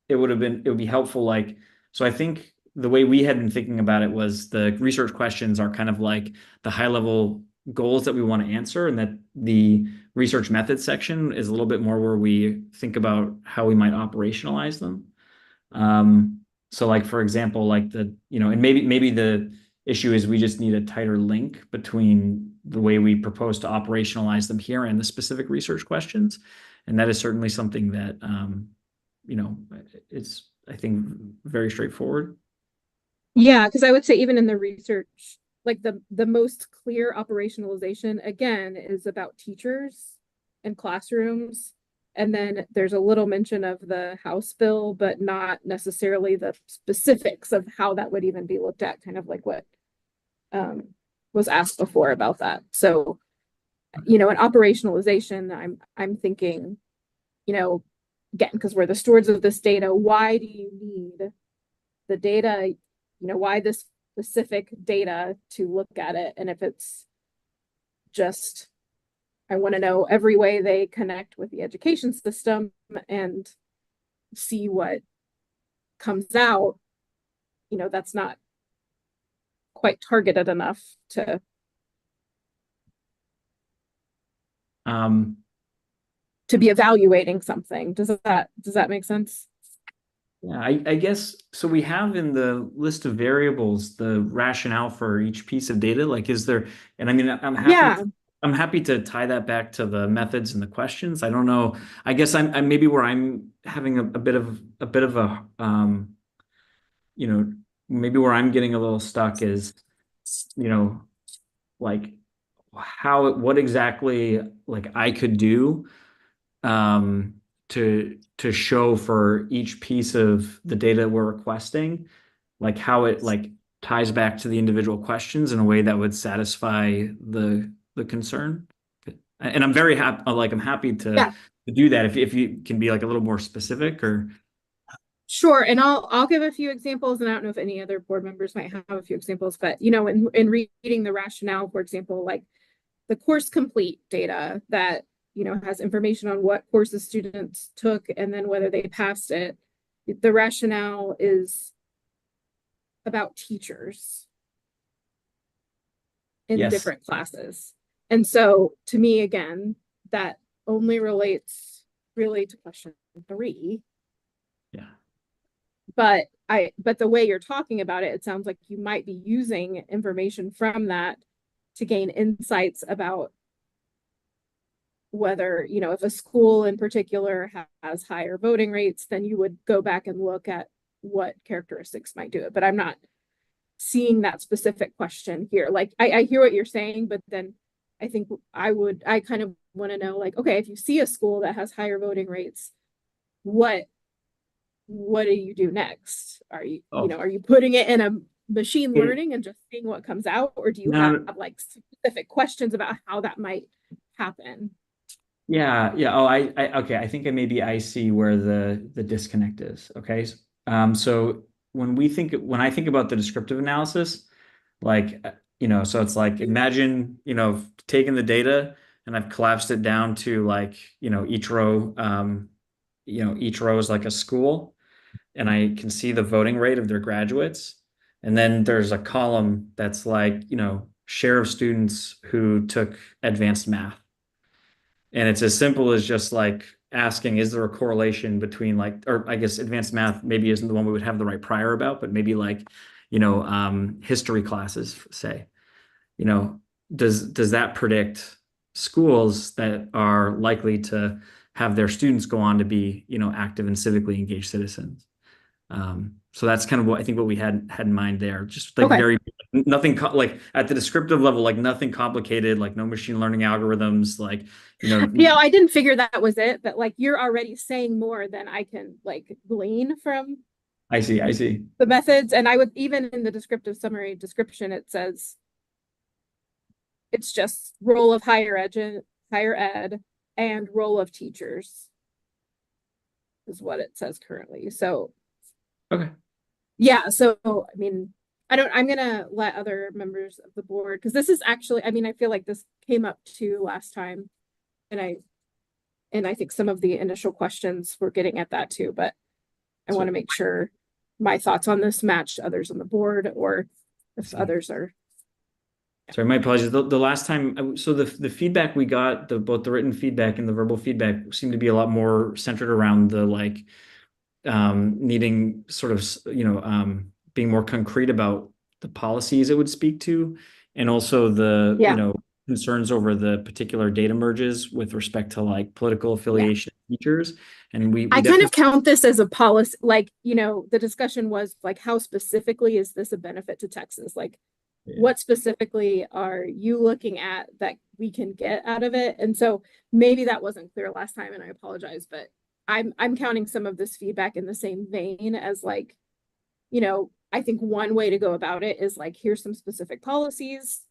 it would be helpful. Like, so I think the way we had been thinking about it was the research questions are kind of like the high level goals that we want to answer, and that the research methods section is a little bit more where we think about how we might operationalize them. So like, for example, like and maybe the issue is we just need a tighter link between the way we propose to operationalize them here and the specific research questions. And that is certainly something that, it's, I think, very straightforward. Yeah, because I would say even in the research, like the most clear operationalization, again, is about teachers and classrooms. And then there's a little mention of the House bill, but not necessarily the specifics of how that would even be looked at, kind of like what was asked before about that. So, an operationalization, I'm thinking, again, because we're the stewards of this data, why do you need the data? Why this specific data to look at it? And if it's just, I want to know every way they connect with the education system and see what comes out, that's not quite targeted enough to be evaluating something. Does that make sense? Yeah, I guess so. We have in the list of variables the rationale for each piece of data. Like, is there? And I mean, I'm happy to tie that back to the methods and the questions. I don't know. I guess I'm maybe where I'm having a bit of a maybe where I'm getting a little stuck is, like what exactly like I could do to show for each piece of the data we're requesting, like how it like ties back to the individual questions in a way that would satisfy the concern. And I'm very happy, I'm happy to do that if you can be like a little more specific or. Sure, and I'll give a few examples, and I don't know if any other board members might have a few examples, but in reading the rationale, for example, like the course complete data that has information on what courses students took and then whether they passed it. The rationale is about teachers in different classes. And so to me, again, that only relates really to question 3. Yeah. But but the way you're talking about it, it sounds like you might be using information from that to gain insights about whether, you know, if a school in particular has higher voting rates, then you would go back and look at what characteristics might do it. But I'm not seeing that specific question here. Like, I hear what you're saying, but then I think I kind of want to know, like, okay, if you see a school that has higher voting rates, what do you do next? Are you, you know, are you putting it in a machine learning and just seeing what comes out, or do you have like specific questions about how that might happen? Yeah. Oh, okay. I think maybe I see where the disconnect is. Okay. So when I think about the descriptive analysis, like, you know, so it's like, imagine, you know, taking the data and I've collapsed it down to like, you know, each row is like a school, and I can see the voting rate of their graduates. And then there's a column that's like, you know, share of students who took advanced math. And it's as simple as just like asking, is there a correlation between like, or I guess advanced math maybe isn't the one we would have the right prior about, but maybe like, you know, history classes, say, you know, does that predict schools that are likely to have their students go on to be, you know, active and civically engaged citizens? So that's kind of what I think what we had in mind there. Just like very nothing like at the descriptive level, like nothing complicated, like no machine learning algorithms, like, you know. Yeah, I didn't figure that was it, but like you're already saying more than I can like glean from. I see. The methods, and I would even in the descriptive summary description, it says it's just role of higher ed and role of teachers is what it says currently. So okay. Yeah, so I mean, I'm gonna let other members of the board, because this is actually, I mean, I feel like this came up too last time. And I think some of the initial questions were getting at that too, but I want to make sure my thoughts on this matched others on the board, or if others are. Sorry, my apologies. The last time, so the feedback we got, both the written feedback and the verbal feedback seemed to be a lot more centered around the like needing sort of, you know, being more concrete about the policies it would speak to, and also the, you know, concerns over the particular data merges with respect to like political affiliation teachers. And I kind of count this as a policy, like, you know, the discussion was like, how specifically is this a benefit to Texas? Like, what specifically are you looking at that we can get out of it? And so maybe that wasn't clear last time, and I apologize, but I'm counting some of this feedback in the same vein as like, you know, I think one way to go about it is like, here's some specific policies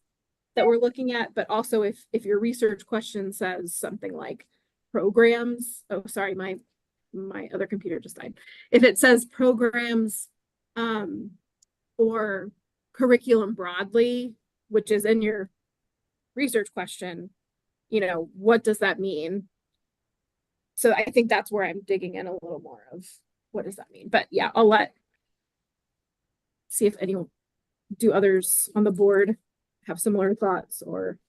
that we're looking at, but also if your research question says something like programs, oh, sorry, my other computer just died. If it says programs, or curriculum broadly, which is in your research question, you know, what does that mean? So I think that's where I'm digging in a little more of what does that mean? But yeah, I'll see if anyone, do others on the board have similar thoughts or.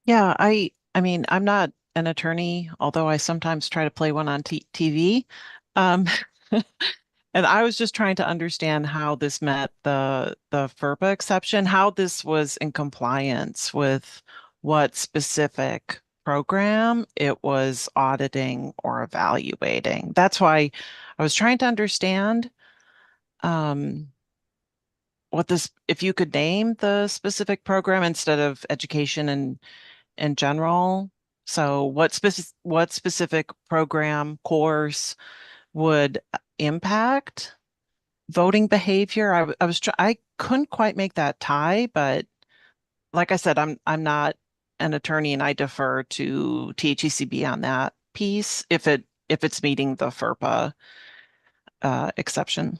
Yeah, I mean, I'm not an attorney, although I sometimes try to play one on TV. And I was just trying to understand how this met the FERPA exception, how this was in compliance with what specific program it was auditing or evaluating. That's why I was trying to understand what this, if you could name the specific program instead of education and in general. So what specific program course would impact voting behavior? I couldn't quite make that tie, but like I said, I'm not an attorney, and I defer to THECB on that piece if it's meeting the FERPA exception.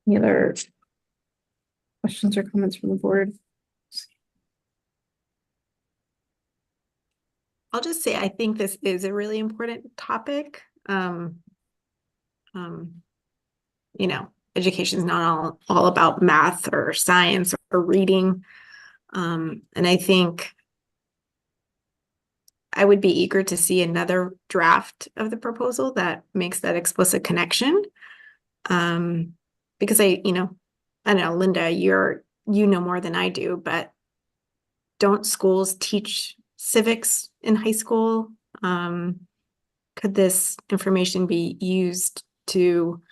Either Questions or comments from the board? I'll just say, I think this is a really important topic. You know, education is not all about math or science or reading. And I think I would be eager to see another draft of the proposal that makes that explicit connection. Because I don't know, Linda, you know more than I do, but don't schools teach civics in high school? Could this information be used to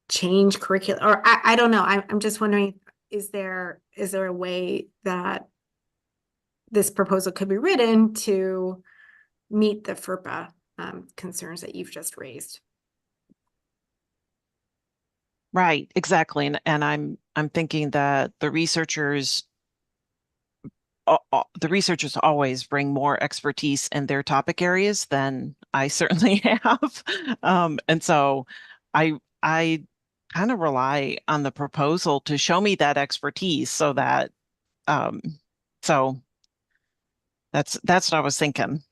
change curriculum? Or I don't know. I'm just wondering, is there a way that this proposal could be written to meet the FERPA concerns that you've just raised? Right, exactly. And I'm thinking that the researchers always bring more expertise in their topic areas than I certainly have. And so I kind of rely on the proposal to show me that expertise so that so that's what I was thinking.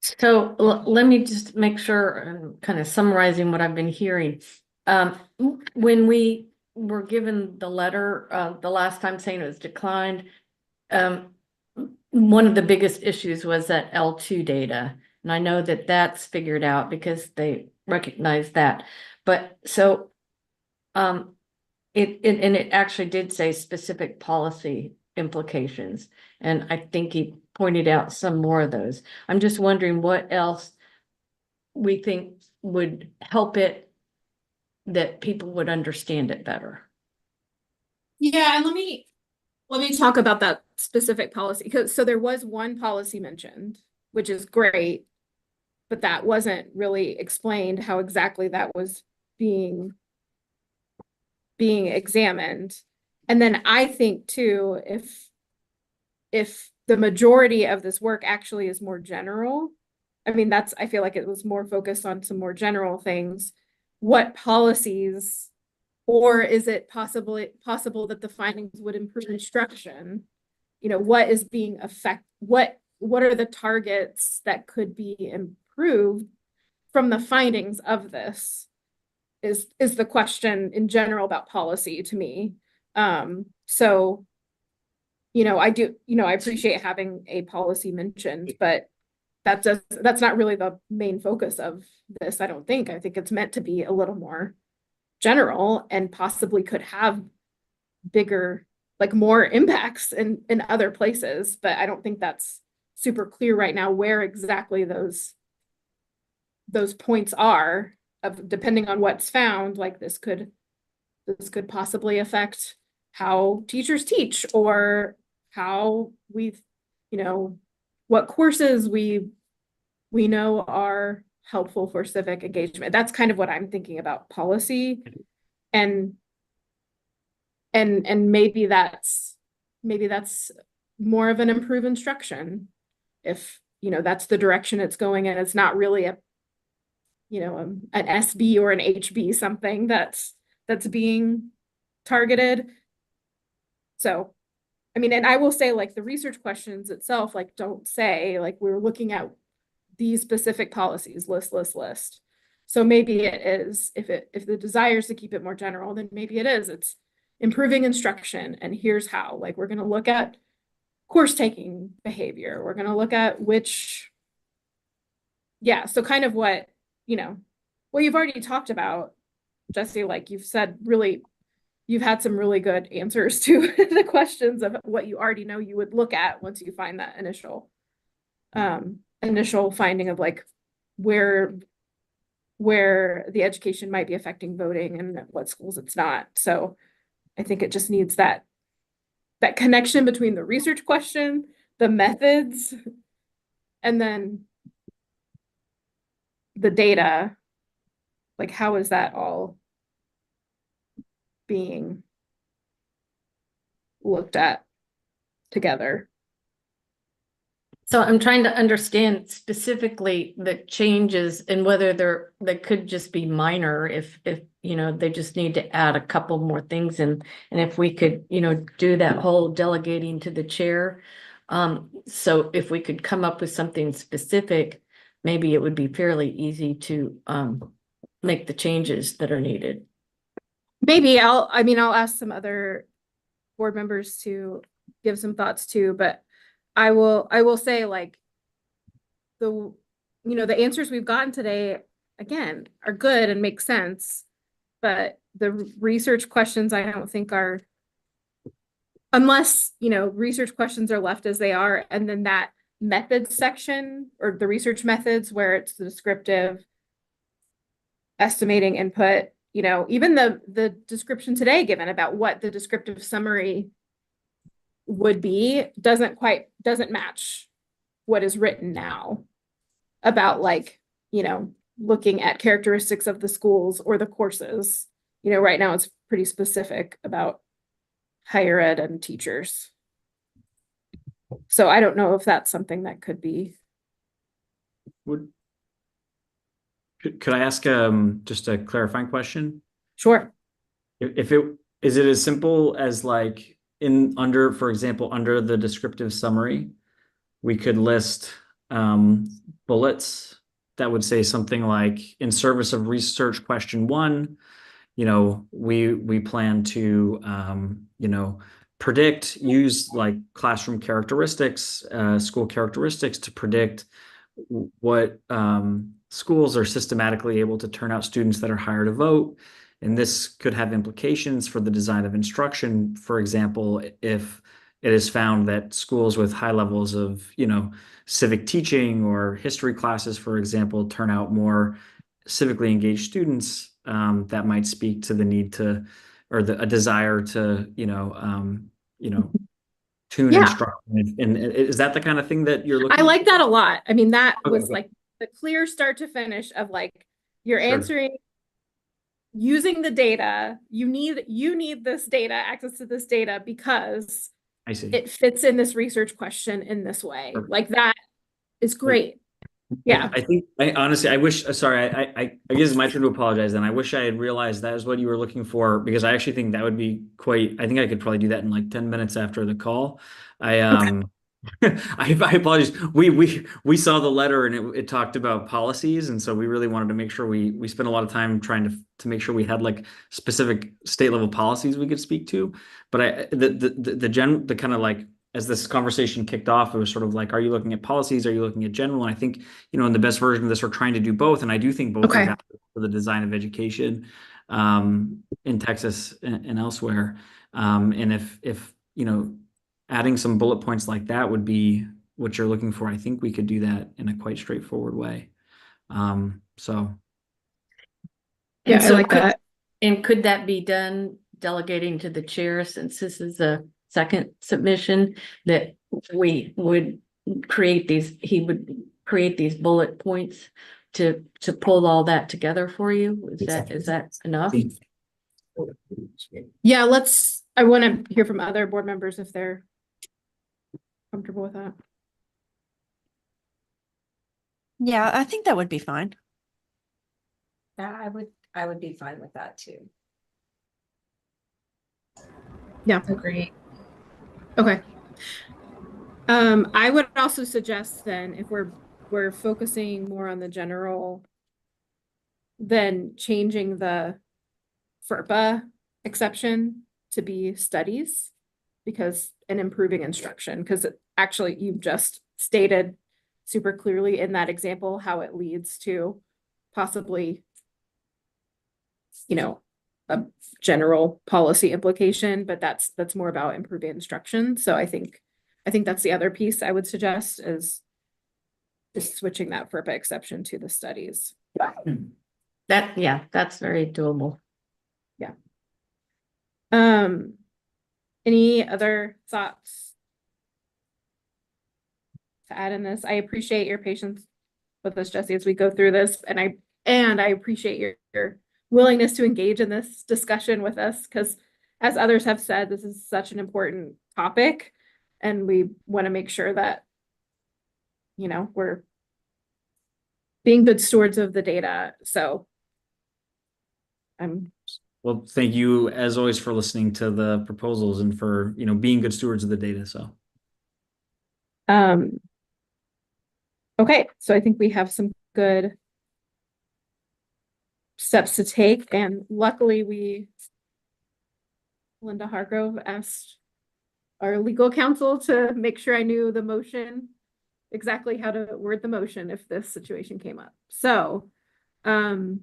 So let me just make sure I'm kind of summarizing what I've been hearing. When we were given the letter the last time saying it was declined, one of the biggest issues was that L2 data. And I know that that's figured out because they recognize that. But so it actually did say specific policy implications. And I think he pointed out some more of those. I'm just wondering what else we think would help it, that people would understand it better. Yeah, and let me talk about that specific policy, because so there was one policy mentioned, which is great, but that wasn't really explained how exactly that was being examined. And then I think too, if the majority of this work actually is more general, I mean, I feel like it was more focused on some more general things. What policies, or is it possible that the findings would improve instruction? What is being what are the targets that could be improved from the findings of this is the question in general about policy to me. So I appreciate having a policy mentioned, but that's not really the main focus of this, I don't think. I think it's meant to be a little more general and possibly could have bigger, like more impacts in other places, but I don't think that's super clear right now where exactly those points are, of depending on what's found. Like this could possibly affect how teachers teach, or how what courses we know are helpful for civic engagement. That's kind of what I'm thinking about policy. And maybe that's more of an improved instruction if that's the direction it's going in. It's not really an SB or an HB, something that's being targeted. So I mean, and I will say, like, the research questions itself, like, don't say, like, we're looking at these specific policies, list. So maybe it is, if the desire is to keep it more general, then maybe it's improving instruction, and here's how. Like, we're going to look at course taking behavior. We're going to look at so kind of what you've already talked about, Jesse. Like you've said, really, you've had some really good answers to the questions of what you already know you would look at once you find that initial finding of like where the education might be affecting voting and what schools it's not. So I think it just needs that connection between the research question, the methods, and then the data. Like, how is that all being looked at together? So I'm trying to understand specifically the changes and whether they could just be minor if, you know, they just need to add a couple more things and if we could, you know, do that whole delegating to the chair. So if we could come up with something specific, maybe it would be fairly easy to, make the changes that are needed. Maybe I'll ask some other board members to give some thoughts too, but I will say, like, the answers we've gotten today, again, are good and make sense, but the research questions I don't think are, unless, research questions are left as they are, and then that methods section or the research methods where it's the descriptive estimating input, even the description today given about what the descriptive summary would be doesn't match what is written now about, like, looking at characteristics of the schools or the courses. Right now it's pretty specific about higher ed and teachers. So I don't know if that's something that could be. Could I ask just a clarifying question? Sure. Is it as simple as, like, for example, under the descriptive summary, we could list bullets that would say something like, in service of research question 1, we plan to use like classroom characteristics, school characteristics to predict what schools are systematically able to turn out students that are higher to vote. And this could have implications for the design of instruction. For example, if it is found that schools with high levels of, civic teaching or history classes, for example, turn out more civically engaged students, that might speak to the need to, or a desire to, tune instruction. And is that the kind of thing that you're looking I like for? that a lot. I mean, that Okay, was okay. like the clear start to finish of, like, you're Sure. answering using the data. You need this data, access to this data, because I see. it fits in this research question in this way. Perfect. Like, that is great. Yeah. I think honestly, I wish, sorry, I guess it's my turn to apologize. And I wish I had realized that is what you were looking for, because I actually think that would be I think I could probably do that in like 10 minutes after the call. I apologize. We saw the letter and it talked about policies. And so we really wanted to make sure we spent a lot of time trying to make sure we had like specific state level policies we could speak to. But the kind of, like, as this conversation kicked off, it was sort of like, are you looking at policies? Are you looking at general? And I think, in the best version of this, we're trying to do both. And I do think both are valuable for the design of education in Texas and elsewhere. And if adding some bullet points like that would be what you're looking for, I think we could do that in a quite straightforward way. So. Yeah, And I so like that. And could that be done delegating to the chair, since this is a second submission, that we would he would create these bullet points to pull all that together for you? Is that enough? Yeah, I want to hear from other board members if they're comfortable with that. Yeah, I think that would be fine. Yeah, I would be fine with that too. Yeah. Agree. Okay. I would also suggest then, if we're focusing more on the general, then changing the FERPA exception to be studies, and improving instruction, because actually you've just stated super clearly in that example how it leads to possibly, a general policy implication, but that's more about improving instruction. So I think that's the other piece I would suggest, is just switching that FERPA exception to the studies. That's very doable. Yeah. Any other thoughts to add in this? I appreciate your patience with us, Jesse, as we go through this, and I appreciate your willingness to engage in this discussion with us, because, as others have said, this is such an important topic, and we want to make sure that we're being good stewards of the data. So Well, thank you as always for listening to the proposals and for, being good stewards of the data. So. Okay, so I think we have some good steps to take, and luckily Linda Hargrove asked our legal counsel to make sure I knew the motion, exactly how to word the motion if this situation came up. So, the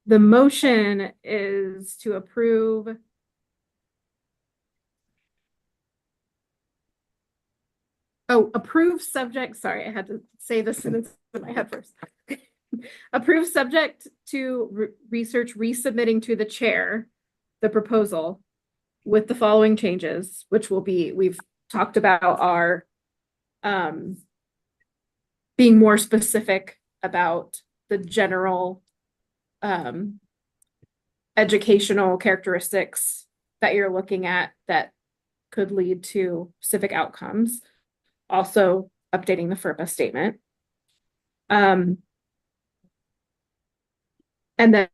motion is to approve subject, sorry, I had to say this sentence in my head first. Approve subject to research resubmitting to the chair the proposal with the following changes, which will be, we've talked about our being more specific about the general educational characteristics that you're looking at that could lead to specific outcomes. Also updating the FERPA statement. And the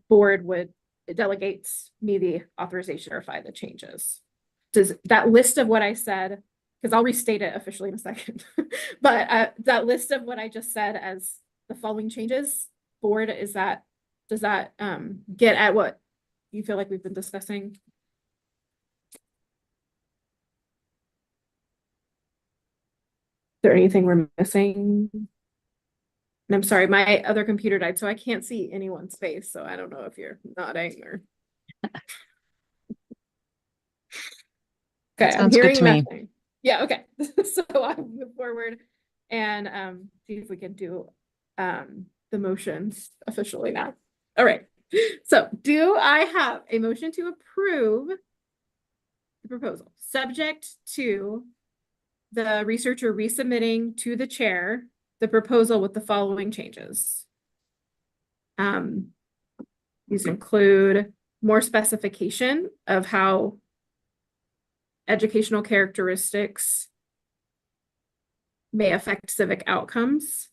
board delegates me the authorization to verify the changes. Does that list of what I said, because I'll restate it officially in a second, but that list of what I just said as the following changes, board, does that get at what you feel like we've been discussing? Is there anything we're missing? And I'm sorry, my other computer died, so I can't see anyone's face. So I don't know if you're nodding or. Okay, I'm hearing nothing. Yeah, okay. So I'll move forward and see if we can do the motions officially now. All right. So do I have a motion to approve the proposal subject to the researcher resubmitting to the chair the proposal with the following changes? These include more specification of how educational characteristics may affect civic outcomes,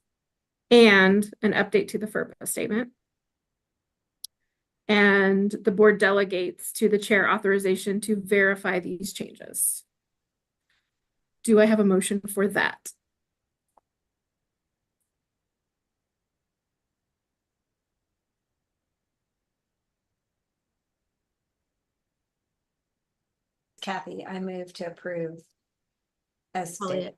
and an update to the FERPA statement. And the board delegates to the chair authorization to verify these changes. Do I have a motion for that? Kathy, I move to approve as stated.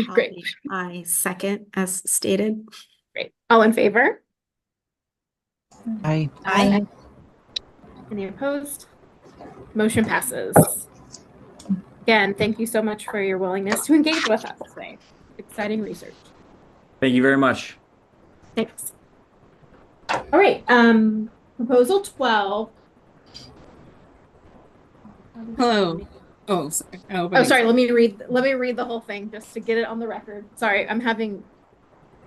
Great. I second as stated. Great. All in favor? Aye. Aye. Any opposed? Motion passes. Again, thank you so much for your willingness to engage with us today. Exciting research. Thank you very much. Thanks. All right, proposal 12. Hello. Oh, sorry. Oh, sorry. Let me read the whole thing just to get it on the record. Sorry, I'm having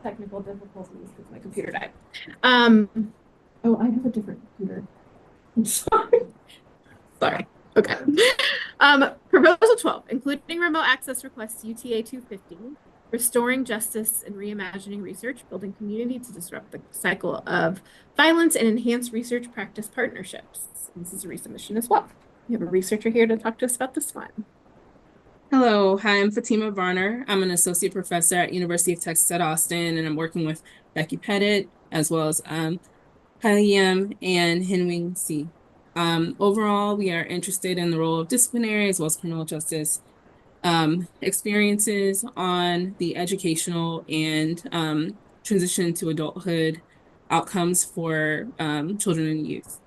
technical difficulties because my computer died. Oh, I have a different computer. I'm sorry. Sorry. Okay. Proposal 12, including remote access requests UTA 250, restoring justice and reimagining research, building community to disrupt the cycle of violence and enhance research practice partnerships. This is a resubmission as well. We have a researcher here to talk to us about this one. Hello, hi, I'm Fatima Varner. I'm an associate professor at University of Texas at Austin, and I'm working with Becky Pettit, as well as Haiyam and Hinwing Si. Overall, we are interested in the role of disciplinary as well as criminal justice experiences on the educational and transition to adulthood outcomes for children and youth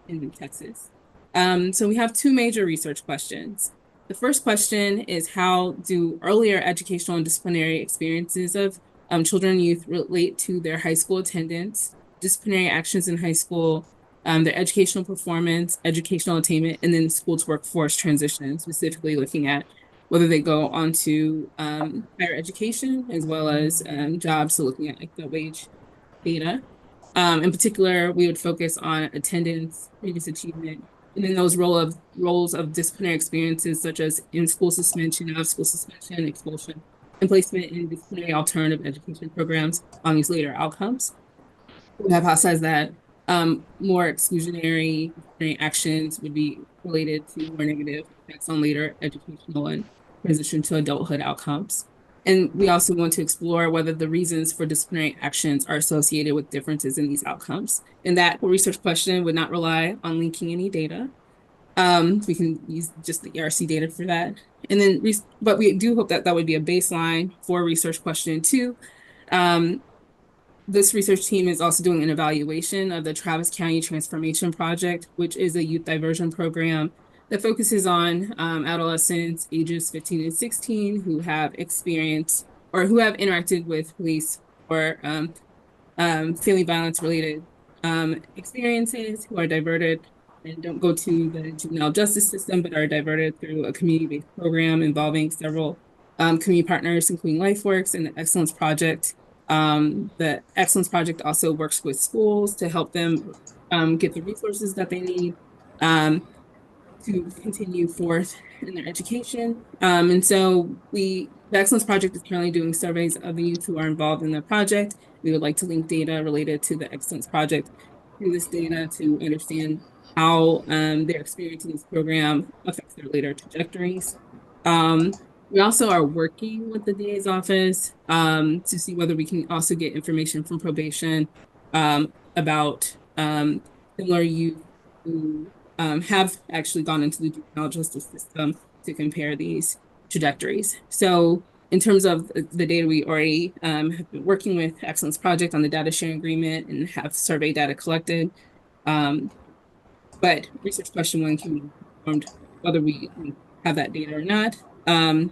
in Texas. So we have two major research questions. The first question is, how do earlier educational and disciplinary experiences of children and youth relate to their high school attendance, disciplinary actions in high school, their educational performance, educational attainment, and then school to workforce transition, specifically looking at whether they go on to higher education as well as jobs, so looking at like the wage data. In particular, we would focus on attendance, previous achievement, And then those roles of disciplinary experiences such as in-school suspension, out-of-school suspension, expulsion, and placement in disciplinary alternative education programs on these later outcomes. We hypothesize that more exclusionary disciplinary actions would be related to more negative effects on later educational and transition to adulthood outcomes. And we also want to explore whether the reasons for disciplinary actions are associated with differences in these outcomes. And that research question would not rely on linking any data. We can use just the ERC data for that. And then, but we do hope that that would be a baseline for research question 2. This research team is also doing an evaluation of the Travis County Transformation Project, which is a youth diversion program that focuses on adolescents ages 15 and 16 who have experienced or who have interacted with police or family violence related experiences, who are diverted and don't go to the juvenile justice system, but are diverted through a community-based program involving several community partners, including LifeWorks and the Excellence Project. The Excellence Project also works with schools to help them get the resources that they need to continue forth in their education. And so the Excellence Project is currently doing surveys of the youth who are involved in the project. We would like to link data related to the Excellence Project to this data to understand how their experience in this program affects their later trajectories. We also are working with the DA's office to see whether we can also get information from probation about similar youth who have actually gone into the juvenile justice system to compare these trajectories. So in terms of the data, we already have been working with Excellence Project on the data sharing agreement and have survey data collected. But research question 1 can be informed whether we have that data or not. The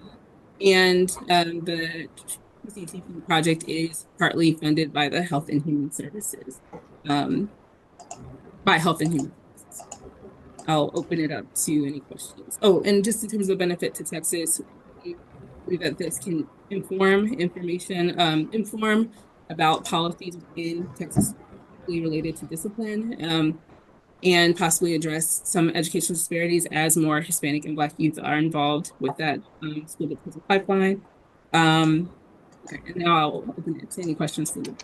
PCTP project is partly funded by the Health and Human Services, by Health and Human Services. I'll open it up to any questions. Oh, and just in terms of benefit to Texas, we believe that this can inform about policies in Texas related to discipline, and possibly address some educational disparities as more Hispanic and Black youth are involved with that school to prison pipeline. Okay, and now I'll open it to any questions for you.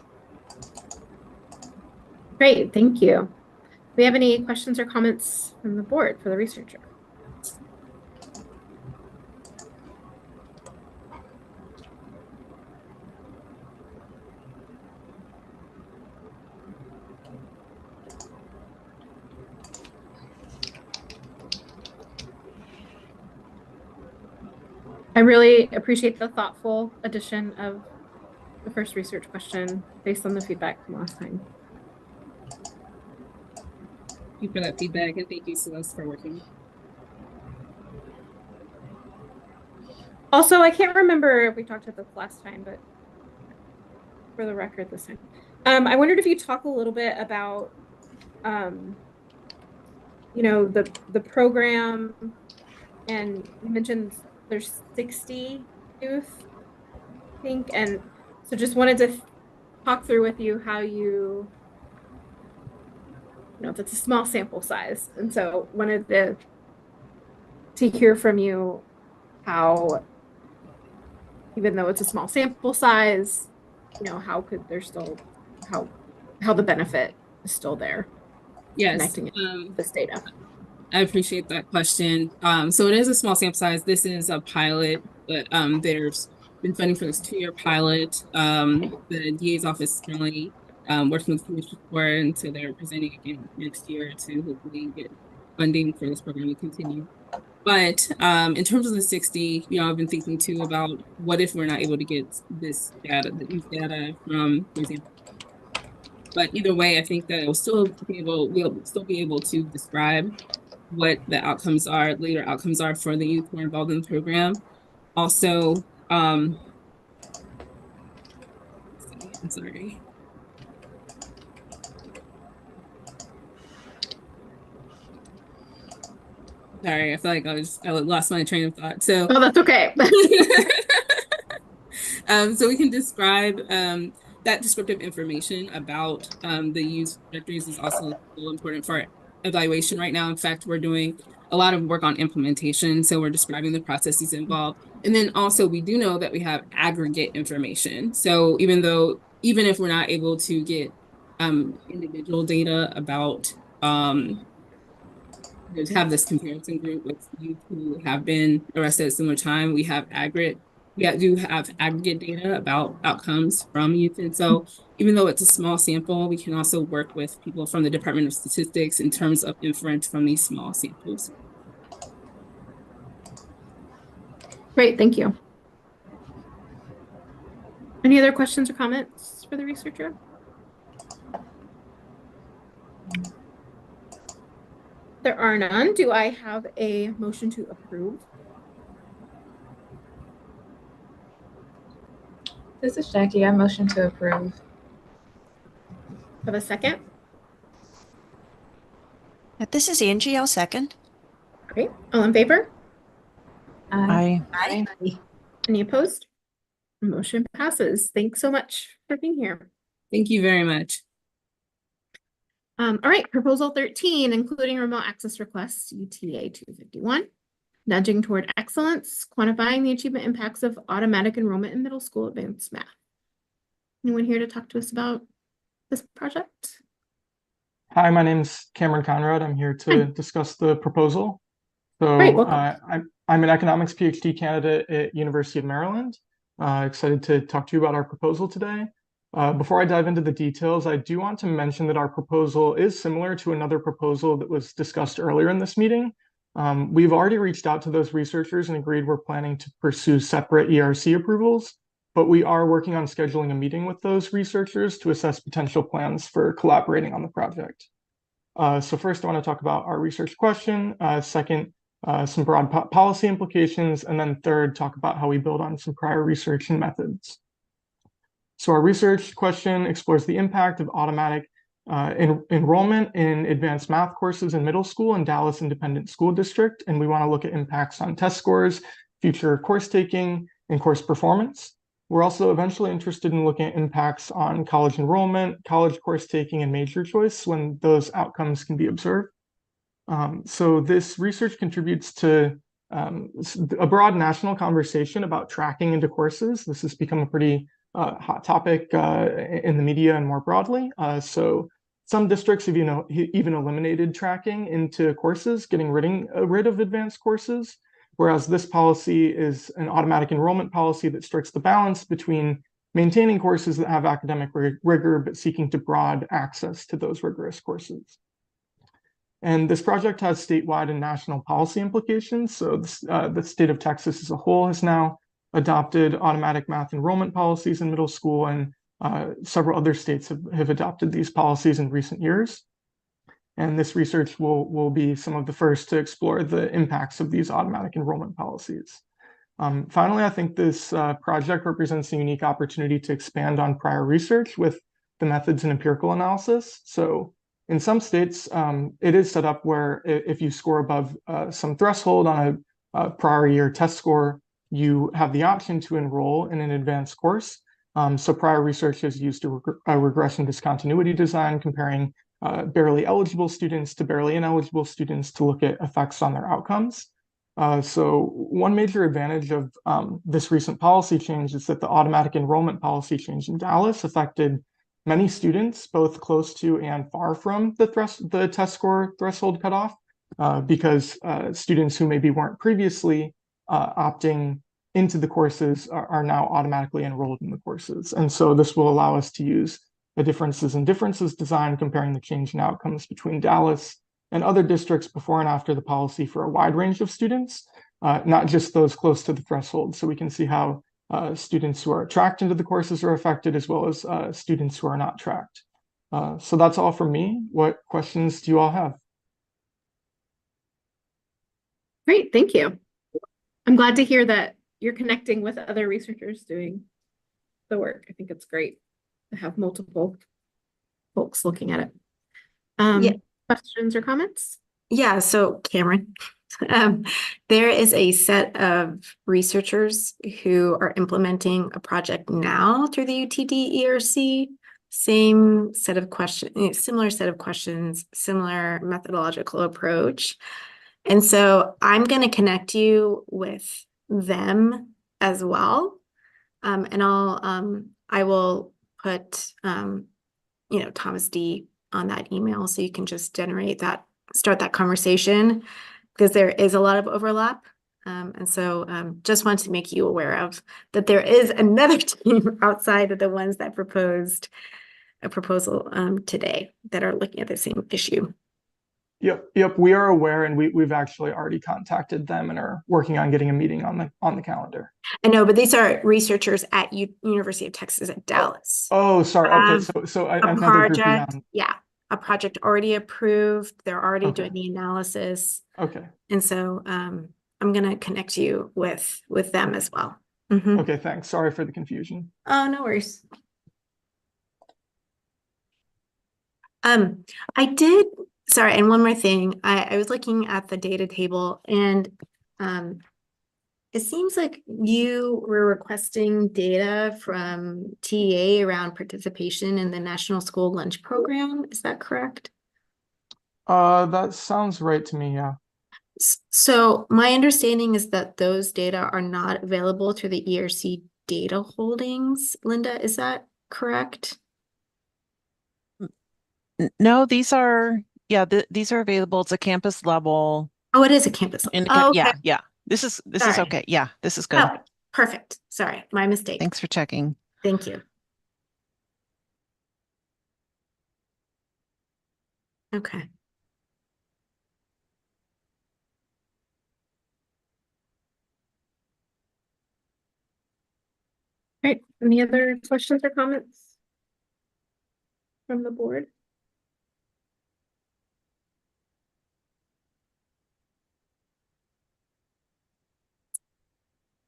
Great, thank you. Do we have any questions or comments from the board for the researcher? I really appreciate the thoughtful addition of the first research question based on the feedback from last time. Thank you for that feedback, and thank you, Celeste, for working. Also, I can't remember if we talked about this last time, but for the record this time. I wondered if you talk a little bit about, you know, the program, and you mentioned there's 60 youth, I think, and so just wanted to talk through with you how you know, if it's a small sample size, and so wanted to hear from you how, even though it's a small sample size, you know, how could there still, how the benefit is still there? Yes, connecting it to this data. I appreciate that question. So it is a small sample size. This is a pilot, but there's been funding for this 2-year pilot. The DA's office is currently working with Commissioner Court, and so they're presenting again next year to hopefully get funding for this program to continue. But in terms of the 60, you know, I've been thinking too about what if we're not able to get this data, these data from, for example. But either way, I think that we'll still be able to describe what the outcomes are, later outcomes are for the youth who are involved in the program. Also, I'm sorry. Sorry, I feel like I lost my train of thought. So, oh, that's okay. So we can describe that descriptive information about the youth trajectories is also important for evaluation right now. In fact, we're doing a lot of work on implementation. So we're describing the processes involved. And then also we do know that we have aggregate information. So even if we're not able to get individual data about to have this comparison group with youth who have been arrested at similar time, we do have aggregate data about outcomes from youth. And so even though it's a small sample, we can also work with people from the Department of Statistics in terms of inference from these small samples. Great, thank you. Any other questions or comments for the researcher? There are none. Do I have a motion to approve? This is Jackie. I motion to approve. Have a second? This is Angie. I'll second. Great. All in favor? Aye. Aye. Any opposed? Motion passes. Thanks so much for being here. Thank you very much. All right, proposal 13, including remote access requests, UTA 251, nudging toward excellence, quantifying the achievement impacts of automatic enrollment in middle school advanced math. Anyone here to talk to us about this project? Hi, my name's Cameron Conrad. I'm here to discuss the proposal. So Great, welcome. I'm an economics PhD candidate at University of Maryland. Excited to talk to you about our proposal today. Before I dive into the details, I do want to mention that our proposal is similar to another proposal that was discussed earlier in this meeting. We've already reached out to those researchers and agreed we're planning to pursue separate ERC approvals, but we are working on scheduling a meeting with those researchers to assess potential plans for collaborating on the project. So first, I want to talk about our research question. Second, some broad policy implications, and then third, talk about how we build on some prior research and methods. So our research question explores the impact of automatic enrollment in advanced math courses in middle school in Dallas Independent School District, and we want to look at impacts on test scores, future course taking, and course performance. We're also eventually interested in looking at impacts on college enrollment, college course taking, and major choice when those outcomes can be observed. So this research contributes to a broad national conversation about tracking into courses. This has become a pretty hot topic in the media and more broadly. So some districts have even eliminated tracking into courses, getting rid of advanced courses, whereas this policy is an automatic enrollment policy that strikes the balance between maintaining courses that have academic rigor, but seeking to broad access to those rigorous courses. And this project has statewide and national policy implications. So the state of Texas as a whole has now adopted automatic math enrollment policies in middle school, and several other states have adopted these policies in recent years. And this research will be some of the first to explore the impacts of these automatic enrollment policies. Finally, I think this project represents a unique opportunity to expand on prior research with the methods and empirical analysis. So in some states, it is set up where if you score above some threshold on a prior year test score, you have the option to enroll in an advanced course. So prior research has used a regression discontinuity design comparing barely eligible students to barely ineligible students to look at effects on their outcomes. So one major advantage of this recent policy change is that the automatic enrollment policy change in Dallas affected many students, both close to and far from the test score threshold cutoff, because students who maybe weren't previously opting into the courses are now automatically enrolled in the courses. And so this will allow us to use a differences in differences design comparing the change in outcomes between Dallas and other districts before and after the policy for a wide range of students, not just those close to the threshold. So we can see how students who are tracked into the courses are affected, as well as students who are not tracked. So that's all from me. What questions do you all have? Great, thank you. I'm glad to hear that you're connecting with other researchers doing the work. I think it's great to have multiple folks looking at it. Yeah. Questions or comments? Yeah, so Cameron, there is a set of researchers who are implementing a project now through the UTD ERC same set of questions, similar set of questions, similar methodological approach. And so I'm going to connect you with them as well. And I will put, Thomas D on that email so you can just start that conversation, because there is a lot of overlap. And so just wanted to make you aware of that there is another team outside of the ones that proposed a proposal today that are looking at the same issue. Yep, we are aware, and we've actually already contacted them and are working on getting a meeting on the calendar. I know, but these are researchers at University of Texas at Dallas. Oh, sorry. Okay, so another group beyond. Yeah, a project already approved. They're already Okay. doing the analysis. Okay. And so I'm going to connect you with them as well. Mhm. Okay, thanks. Sorry for the confusion. Oh, no worries. Sorry, and one more thing. I was looking at the data table, and it seems like you were requesting data from TA around participation in the National School Lunch Program. Is that correct? That sounds right to me, yeah. So my understanding is that those data are not available through the ERC data holdings. Linda, is that correct? No, these are these are available. It's a campus level. Oh, it is a campus level. Okay. Yeah. This is Sorry. okay. Yeah, this is good. Oh, perfect. Sorry, my mistake. Thanks for checking. Thank you. Okay. Right, any other questions or comments from the board?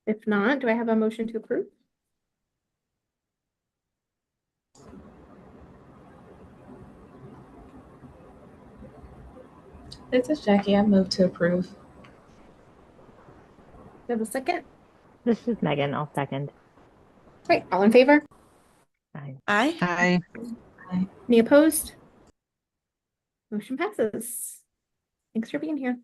If not, do I have a motion to approve? This is Jackie. I move to approve. Do you have a second? This is Megan. I'll second. Right, all in favor? Aye. Aye. Hi. Any opposed? Motion passes. Thanks for being here.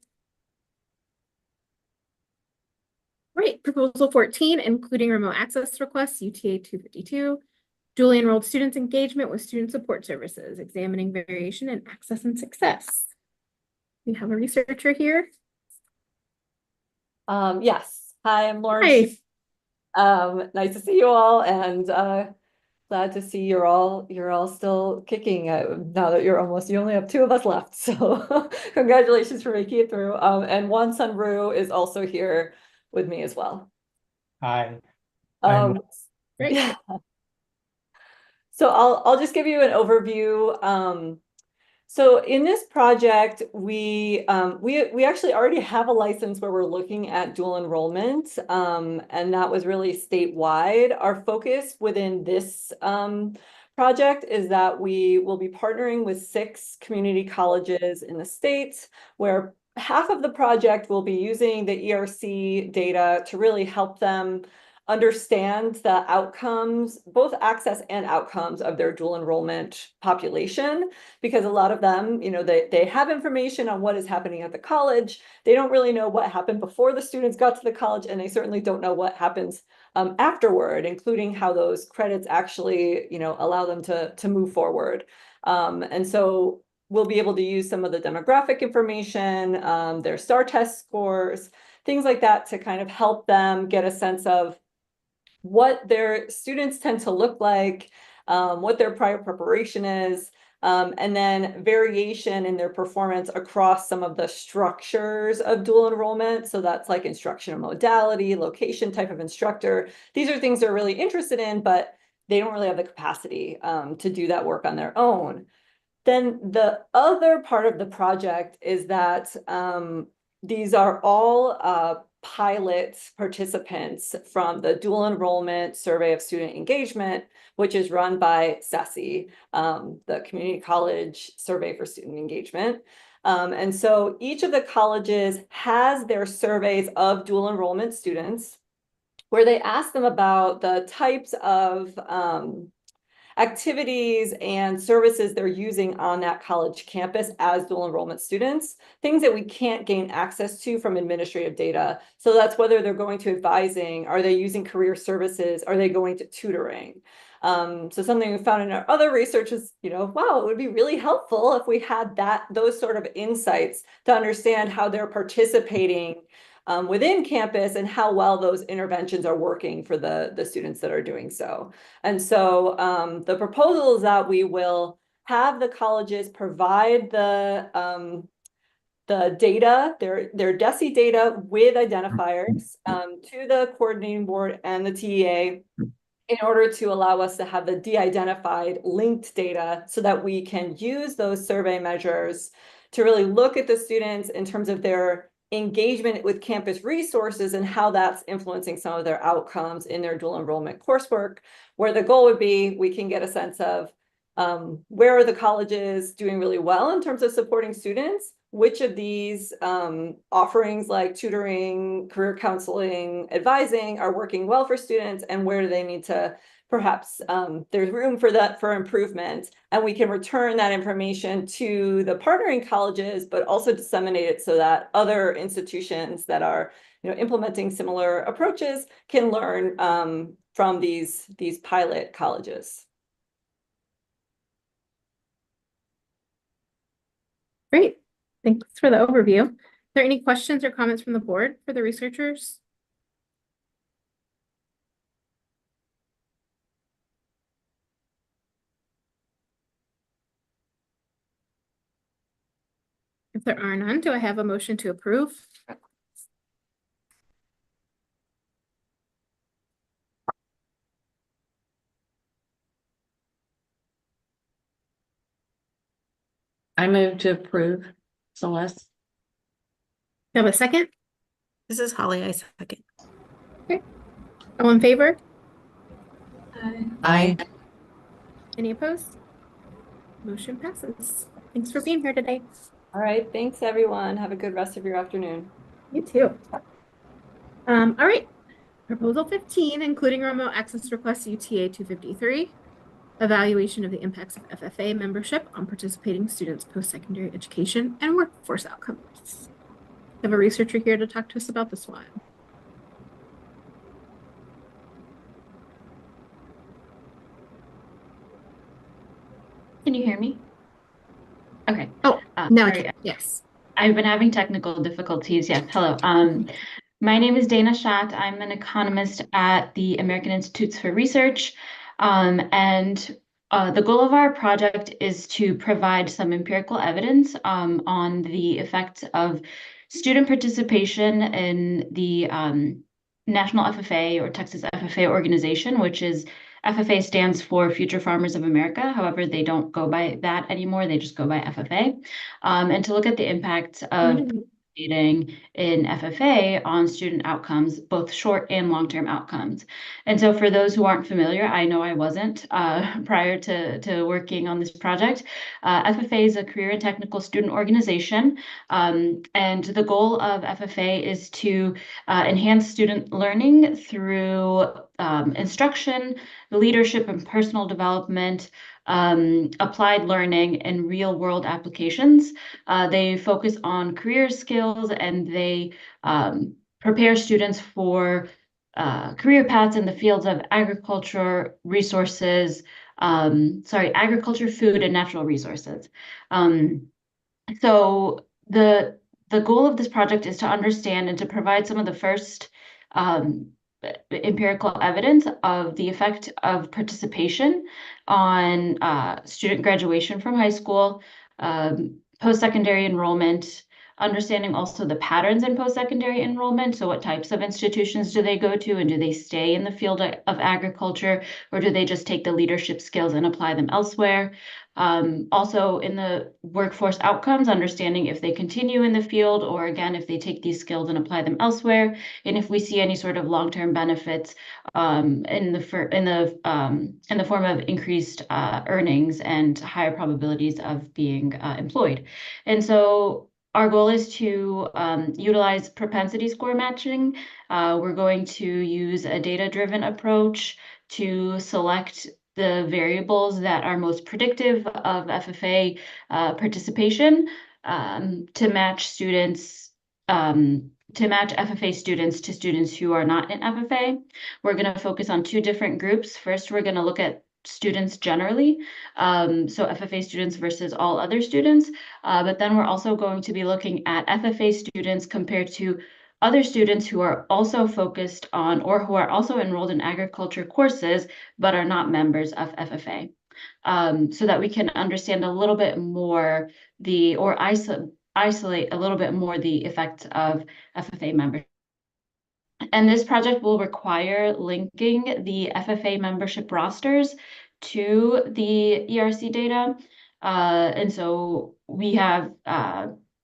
Right, proposal 14, including remote access requests, UTA 252, duly enrolled students engagement with student support services, examining variation in access and success. We have a researcher here. Yes. Hi, I'm Lauren. Hi. Nice to see you all, and glad to see you're all still kicking now that you only have 2 of us left. So congratulations for making it through. And Wan Sun Ru is also here with me as well. Hi. Great. Yeah. So I'll just give you an overview. So in this project, we actually already have a license where we're looking at dual enrollment, and that was really statewide. Our focus within this project is that we will be partnering with 6 community colleges in the state, where half of the project will be using the ERC data to really help them understand the outcomes, both access and outcomes of their dual enrollment population, because a lot of them, they have information on what is happening at the college. They don't really know what happened before the students got to the college, and they certainly don't know what happens afterward, including how those credits actually, allow them to move forward. And so we'll be able to use some of the demographic information, their STAR test scores, things like that, to kind of help them get a sense of what their students tend to look like, what their prior preparation is, and then variation in their performance across some of the structures of dual enrollment. So that's like instructional modality, location, type of instructor. These are things they're really interested in, but they don't really have the capacity to do that work on their own. Then the other part of the project is that these are all pilot participants from the dual enrollment survey of student engagement, which is run by SESI, the Community College Survey for Student Engagement. And so each of the colleges has their surveys of dual enrollment students, where they ask them about the types of activities and services they're using on that college campus as dual enrollment students, things that we can't gain access to from administrative data. So that's whether they're going to advising, are they using career services, are they going to tutoring? So something we found in our other research is, wow, it would be really helpful if we had those sort of insights to understand how they're participating within campus and how well those interventions are working for the students that are doing so. And so the proposal is that we will have the colleges provide the data, their DESI data with identifiers to the coordinating board and the TEA in order to allow us to have the de-identified linked data so that we can use those survey measures to really look at the students in terms of their engagement with campus resources and how that's influencing some of their outcomes in their dual enrollment coursework, where the goal would be we can get a sense of where are the colleges doing really well in terms of supporting students, which of these offerings like tutoring, career counseling, advising are working well for students, and where do they need to perhaps there's room for that for improvement, and we can return that information to the partnering colleges, but also disseminate it so that other institutions that are implementing similar approaches can learn from these pilot colleges. Great. Thanks for the overview. Are there any questions or comments from the board for the researchers? If there are none, do I have a motion to approve? I move to approve. Celeste. You have a second? This is Holly, I second. Okay. All in favor? Aye. Any opposed? Motion passes. Thanks for being here today. All right, thanks everyone. Have a good rest of your afternoon. You too. All right. Proposal 15, including remote access request UTA 253, evaluation of the impacts of FFA membership on participating students' post-secondary education and workforce outcomes. We have a researcher here to talk to us about this one. Can you hear me? Okay. Oh, no, sorry. Yes. I've been having technical difficulties. Yes, hello. My name is Dana Schott. I'm an economist at the American Institutes for Research. And the goal of our project is to provide some empirical evidence on the effects of student participation in the National FFA or Texas FFA organization, which is FFA stands for Future Farmers of America. However, they don't go by that anymore. They just go by FFA. And to look at the impact of participating in FFA on student outcomes, both short and long-term outcomes. And so for those who aren't familiar, I know I wasn't prior to working on this project. FFA is a career and technical student organization. And the goal of FFA is to enhance student learning through instruction, leadership and personal development, applied learning, and real world applications. They focus on career skills and they prepare students for career paths in the fields of agriculture, agriculture, food, and natural resources. So the goal of this project is to understand and to provide some of the first empirical evidence of the effect of participation on student graduation from high school, post-secondary enrollment, understanding also the patterns in post-secondary enrollment. So what types of institutions do they go to, and do they stay in the field of agriculture, or do they just take the leadership skills and apply them elsewhere? Also in the workforce outcomes, understanding if they continue in the field, or again, if they take these skills and apply them elsewhere, and if we see any sort of long-term benefits in the form of increased earnings and higher probabilities of being employed. And so our goal is to utilize propensity score matching. We're going to use a data-driven approach to select the variables that are most predictive of FFA participation to match students, to match FFA students to students who are not in FFA. We're going to focus on two different groups. First, we're going to look at students generally, so FFA students versus all other students, but then we're also going to be looking at FFA students compared to other students who are also focused on or who are also enrolled in agriculture courses but are not members of FFA, so that we can understand a little bit more isolate a little bit more the effects of FFA membership. And this project will require linking the FFA membership rosters to the ERC data. And so we have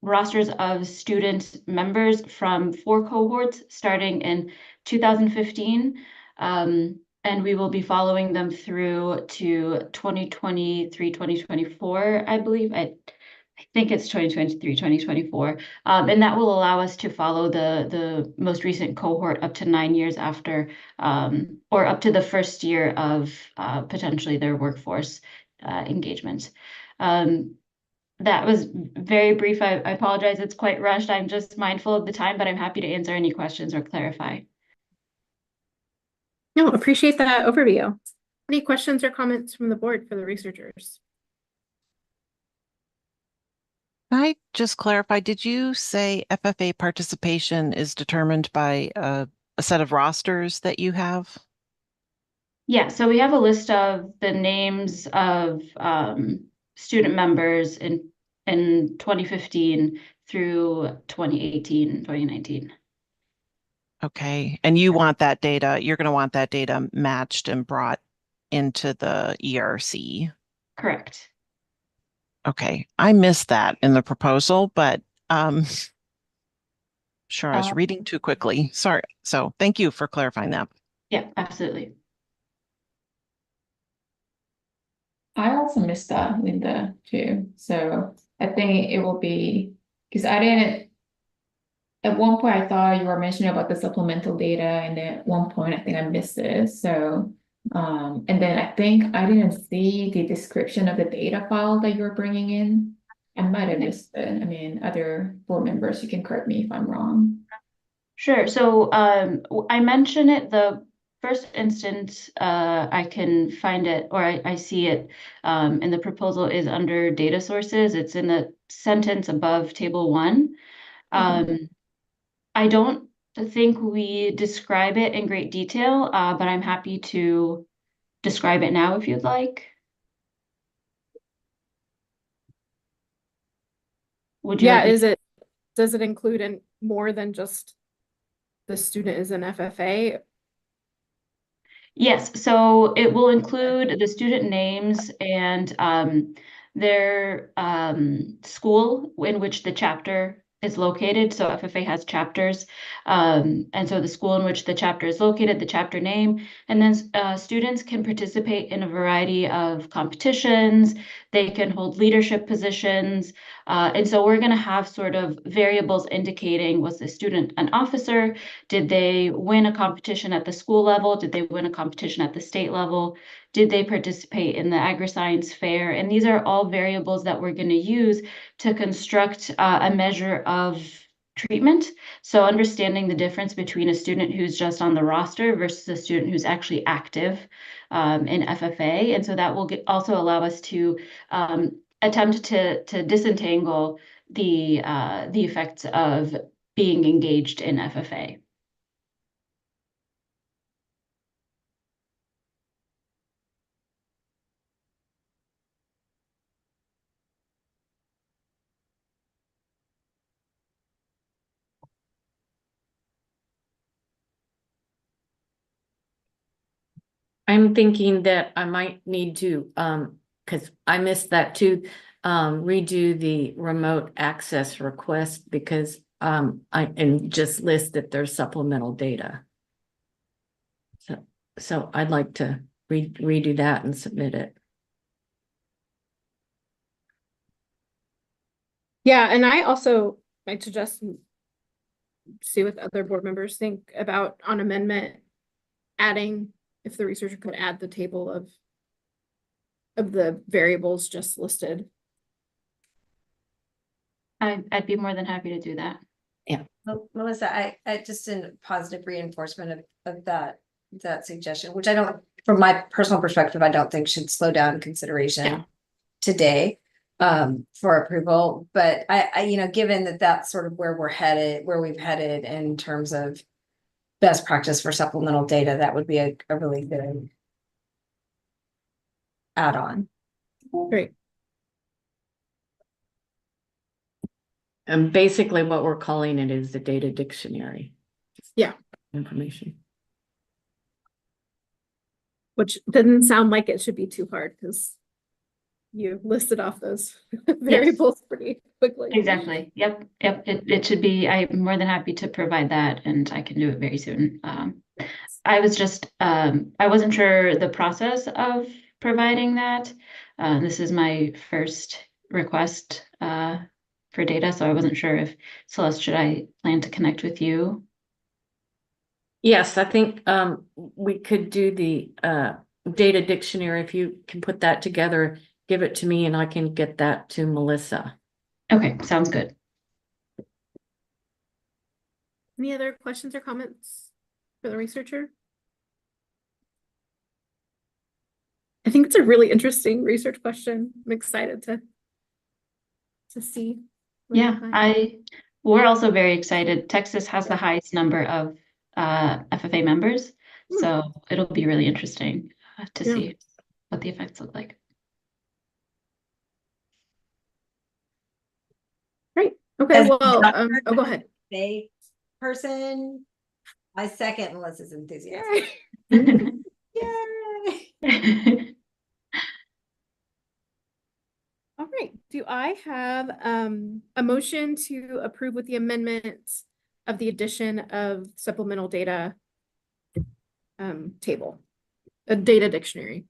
rosters of student members from 4 cohorts starting in 2015. And we will be following them through to 2023, 2024, I believe. I think it's 2023, 2024. And that will allow us to follow the most recent cohort up to 9 years after, or up to the first year of potentially their workforce engagement. That was very brief. I apologize. It's quite rushed. I'm just mindful of the time, but I'm happy to answer any questions or clarify. No, appreciate that overview. Any questions or comments from the board for the researchers? Can I just clarify, did you say FFA participation is determined by a set of rosters that you have? Yeah, so we have a list of the names of student members in 2015 through 2018, 2019. Okay, and you want that data, you're going to want that data matched and brought into the ERC. Correct. Okay, I missed that in the proposal, but sure, I was reading too quickly. Sorry. So thank you for clarifying that. Yeah, absolutely. I also missed that, Linda, too. So I think it will be, because I didn't, at one point I thought you were mentioning about the supplemental data, and then at one point I think I missed it. So, and then I think I didn't see the description of the data file that you're bringing in. I might have missed it. I mean, other board members, you can correct me if I'm wrong. Sure. So I mentioned it the first instance I can find it, or I see it in the proposal is under data sources. It's in the sentence above table 1. I don't think we describe it in great detail, but I'm happy to describe it now if you'd like. Would you Yeah, like does it include more than just the student is an FFA? Yes, so it will include the student names and their school in which the chapter is located. So FFA has chapters, and so the school in which the chapter is located, the chapter name, and then students can participate in a variety of competitions. They can hold leadership positions, and so we're going to have sort of variables indicating, was the student an officer? Did they win a competition at the school level? Did they win a competition at the state level? Did they participate in the agri-science fair? And these are all variables that we're going to use to construct a measure of treatment. So understanding the difference between a student who's just on the roster versus a student who's actually active in FFA. And so that will also allow us to attempt to disentangle the effects of being engaged in FFA. I'm thinking that I might need to, because I missed that too, redo the remote access request because and just list that there's supplemental data. So I'd like to redo that and submit it. Yeah, and I also might suggest see what other board members think about on amendment, adding, if the researcher could add the table of of the variables just listed. I'd be more than happy to do that. Melissa, I just in positive reinforcement of that suggestion, which I don't, from my personal perspective, I don't think should slow down consideration today for approval. But I given that that's sort of where we've headed in terms of best practice for supplemental data, that would be a really good add-on. Great. And basically what we're calling it is the data dictionary. Yeah. Information. Which doesn't sound like it should be too hard because you listed off those variables pretty quickly. Exactly. Yep. It should be, I'm more than happy to provide that, and I can do it very soon. I was just, I wasn't sure the process of providing that. This is my first request for data, so I wasn't sure if, Celeste, should I plan to connect with you? Yes, I think we could do the data dictionary. If you can put that together, give it to me and I can get that to Melissa. Okay, sounds good. Any other questions or comments for the researcher? I think it's a really interesting research question. I'm excited to see. Yeah, we're also very excited. Texas has the highest number of FFA members, so it'll be really interesting to see what the effects look like. Great. Okay, As well, go ahead. They person, I second Melissa's enthusiasm. Yay! All right, do I have a motion to approve with the amendment of the addition of supplemental data table, a data dictionary?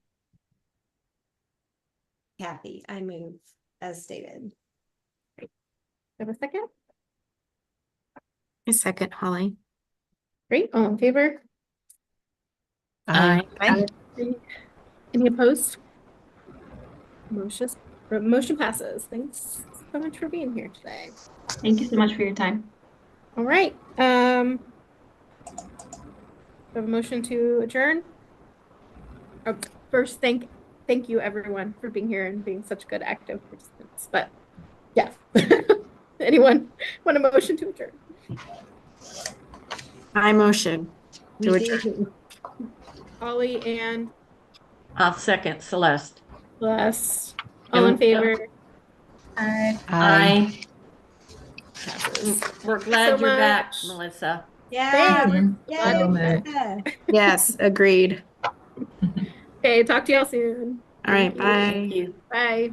Kathy, I move as stated. Have a second? A second, Holly. Great, all in favor? Aye. Any opposed? Motion passes. Thanks so much for being here today. Thank you so much for your time. All right. We have a motion to adjourn. First, thank you everyone for being here and being such good active participants. But yeah, anyone want a motion to adjourn? I motion to adjourn. Holly and I'll second Celeste. Celeste. All in favor? Aye. We're glad you're back, Melissa. Yeah. Yes, agreed. Okay, talk to y'all soon. All right, bye. Thank you. Bye.